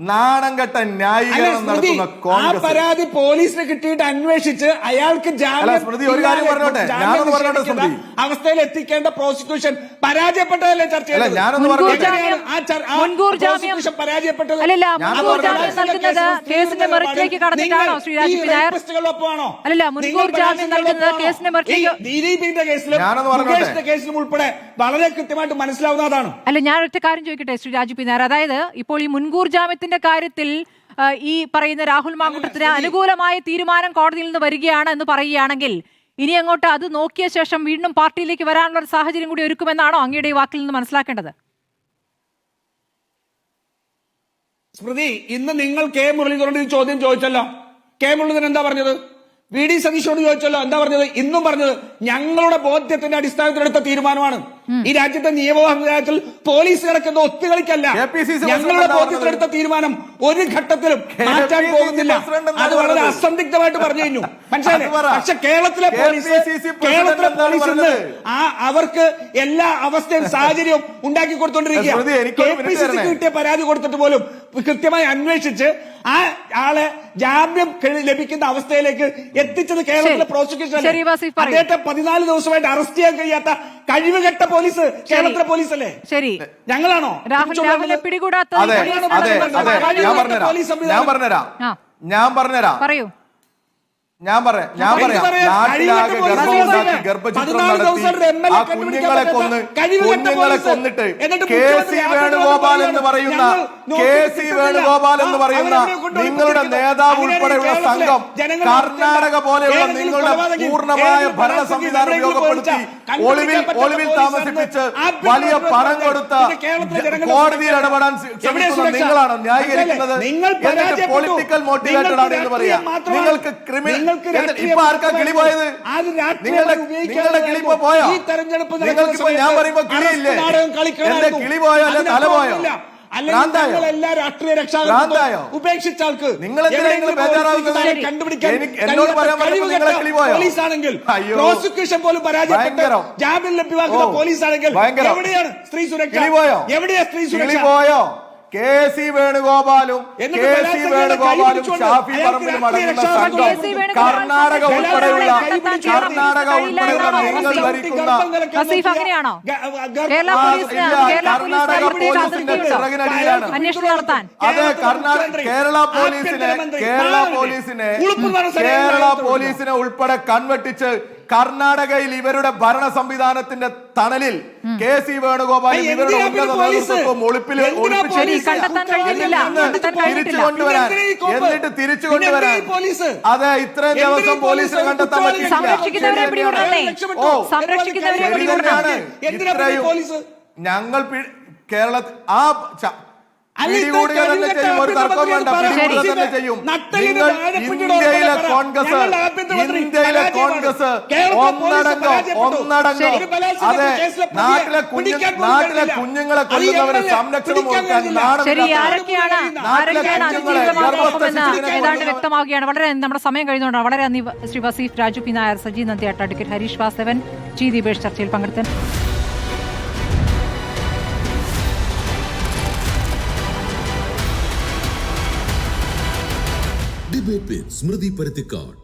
നാണം കെട്ട ന്യായീകരണം നടത്തുന്ന ആ കോൺഗ്രസ് പരാതി പോലീസിന് കിട്ടിയിട്ട് അന്വേഷിച്ച് അയാൾക്ക് സ്മൃതി, ഒരു കാര്യം പറഞ്ഞോട്ടെ, ഞാനൊന്ന് പറഞ്ഞോട്ടെ സ്മൃതി. അവസ്ഥയിൽ എത്തിക്കേണ്ട പ്രോസിക്യൂഷൻ പരാജയപ്പെട്ടതല്ലേ ചർച്ച ചെയ്തത്? ഞാനൊന്ന് പറഞ്ഞോട്ടെ. മുൻകൂർ ജാമ്യം പരാജയപ്പെട്ടത് അല്ലല്ല, മുൻകൂർ ജാമ്യം നൽകുന്നത് കേസിന്റെ മെറിറ്റിലേക്ക് കടന്നിട്ടാണോ ശ്രീ രാജീവ് നായർ? അല്ലല്ല, മുൻകൂർ ജാമ്യം നൽകുന്നത് കേസിന്റെ മെറിറ്റിലേക്ക്. ദിലീപിന്റെ കേസിലും മുകേഷിന്റെ കേസിലും ഉൾപ്പെടെ വളരെ കൃത്യമായിട്ട് മനസ്സിലാവുന്നതാണ്. അല്ല, ഞാൻ ഒറ്റ കാര്യം ചോദിക്കട്ടെ ശ്രീ രാജീവ് നായർ, അതായത് ഇപ്പോൾ ഈ മുൻകൂർ ജാമ്യത്തിന്റെ കാര്യത്തിൽ ഈ പറയുന്ന രാഹുൽ മാങ്കൂട്ടത്തിന് അനുകൂലമായ തീരുമാനം കോടതിയിൽ നിന്ന് വരികയാണ് എന്ന് പറയുകയാണെങ്കിൽ ഇനി അങ്ങോട്ട് അത് നോക്കിയ ശേഷം വീണ്ടും പാർട്ടിയിലേക്ക് വരാനുള്ള ഒരു സാഹചര്യം കൂടി ഒരുക്കുമെന്നാണോ അങ്ങയുടെ ഈ വാക്കിൽ നിന്ന് മനസ്സിലാക്കേണ്ടത്? സ്മൃതി, ഇന്ന് നിങ്ങൾ കെ മുരളീധരനോട് ഈ ചോദ്യം ചോദിച്ചല്ലോ. കെ മുരളീധരൻ എന്താ പറഞ്ഞത്? VD സതീശോട് ചോദിച്ചല്ലോ, എന്താ പറഞ്ഞത്? ഇന്നും പറഞ്ഞത് ഞങ്ങളുടെ ബോധ്യത്തിന്റെ അടിസ്ഥാനത്തിലെടുത്ത തീരുമാനമാണ്. ഈ രാജ്യത്തെ നിയമവാഹത്തിൽ പോലീസ് കിടക്കുന്ന ഒത്തുകളിക്കല്ല. ഞങ്ങളുടെ ബോധ്യത്തിലെടുത്ത തീരുമാനം ഒരു ഘട്ടത്തിലും മാറ്റാൻ പോകുന്നില്ല. അത് വളരെ അസന്ദിഗ്ധമായിട്ട് പറഞ്ഞു കഴിഞ്ഞു. മനസ്സിലായില്ലേ? പക്ഷെ കേരളത്തിലെ പോലീസ് ഇന്ന് അവർക്ക് എല്ലാ അവസ്ഥയും സാഹചര്യവും ഉണ്ടാക്കി കൊടുത്തോണ്ടിരിക്കുക. KPCC കിട്ടിയ പരാതി കൊടുത്തിട്ട് പോലും കൃത്യമായി അന്വേഷിച്ച് ആ ആളെ ജാമ്യം ലഭിക്കുന്ന അവസ്ഥയിലേക്ക് എത്തിച്ചത് കേരളത്തിലെ പ്രോസിക്യൂഷൻ. അദ്ദേഹത്തെ 14 ദിവസമായിട്ട് അറസ്റ്റ് ചെയ്യാൻ കഴിയാത്ത കഴിവുകെട്ട പോലീസ് കേരളത്തിലെ പോലീസല്ലേ? ശരി, ഞങ്ങളാണോ രാഹുലിനെ പിടികൂടാത്ത ഞാൻ പറഞ്ഞുതരാം. പറയൂ. ഞാൻ പറയാം. നാട്ടിലാകെ ഗർഭമുണ്ടാക്കി ഗർഭചിത്രം നടത്തി ആ കുഞ്ഞുങ്ങളെ കൊന്നിട്ട് KC വേണുഗോപാൽ എന്ന് പറയുന്ന നിങ്ങളുടെ നേതാവ് ഉൾപ്പെടെയുള്ള സംഘം കർണാടക പോലെയുള്ള നിങ്ങളുടെ പൂർണ്ണമായ ഭരണ സംവിധാനം ഉപയോഗപ്പെടുത്തി ഒളിവിൽ താമസിപ്പിച്ച് വലിയ പണം കൊടുത്ത കോടതിയിൽ ഇടപെടാൻ ശ്രമിക്കുന്ന നിങ്ങളാണ് ന്യായീകരിക്കുന്നത്. എന്നിട്ട് പൊളിറ്റിക്കൽ മോട്ടിവേറ്റഡ് ആണ് എന്ന് പറയാം. നിങ്ങൾക്ക് ക്രിമിനൽ ഇപ്പൊ ആർക്കാ കിളി പോയത്? നിങ്ങളുടെ കിളി ഇപ്പൊ പോയോ? നിങ്ങൾക്ക് ഞാൻ പറയുമ്പോ കിളിയില്ലേ? എന്റെ കിളി പോയോ അല്ലെ തല പോയോ? ഉപേക്ഷിച്ച ആൾക്ക് നിങ്ങൾ എന്നോട് പറയാൻ നിങ്ങളെ കിളി പോയോ? പ്രോസിക്യൂഷൻ പോലും പരാജയപ്പെട്ടു ജാമ്യം ലഭ്യമാക്കുന്ന പോലീസാണെങ്കിൽ എവിടെയാണ് സ്ത്രീ സുരക്ഷ? എവിടെയാ സ്ത്രീ സുരക്ഷ? പോയോ? KC വേണുഗോപാലും ഷാഫി പറമ്പിലും അടങ്ങുന്ന സംഘം കർണാടക ഉൾപ്പെടെയുള്ള നിങ്ങൾ ഭരിക്കുന്ന കർണാടക പോലീസിന്റെ ചിറകിനടിയിലാണ്. അതെ, കേരള പോലീസിനെ ഉൾപ്പെടെ കൺവെട്ടിച്ച് കർണാടകയിൽ ഇവരുടെ ഭരണ സംവിധാനത്തിന്റെ തണലിൽ KC വേണുഗോപാലും ഇവരുടെ ഉന്നത നേതൃത്വവും എന്നിട്ട് തിരിച്ചു കൊണ്ടുവരാൻ അതെ ഇത്രയും ദിവസം പോലീസിനെ കണ്ടെത്താൻ പറ്റില്ല. ഞങ്ങൾ കേരളത്തിൽ ആ പിടികൂടുക തന്നെ ചെയ്യും. ഒരു തർക്കം വേണ്ട, പിടികൂടുക തന്നെ ചെയ്യും. നിങ്ങൾ ഇന്ത്യയിലെ കോൺഗ്രസ് ഒന്നടങ്കം അതെ നാട്ടിലെ കുഞ്ഞുങ്ങളെ കൊല്ലുന്നവരെ സംരക്ഷണം കൊടുക്കാൻ ഏതാണ്ട് വ്യക്തമാവുകയാണ്. വളരെ നമ്മുടെ സമയം കഴിഞ്ഞുകൊണ്ടാണ്. വളരെ നന്ദി Shri Waseef, Raju P Nair, Saji Nandiyatt, advocate Harish Vasavan, G Deepesh ചർച്ചയിൽ പങ്കെടുത്തൻ. ഡിബേറ്റ് വിത്ത് സ്മൃതി പരുത്തിക്കാട്.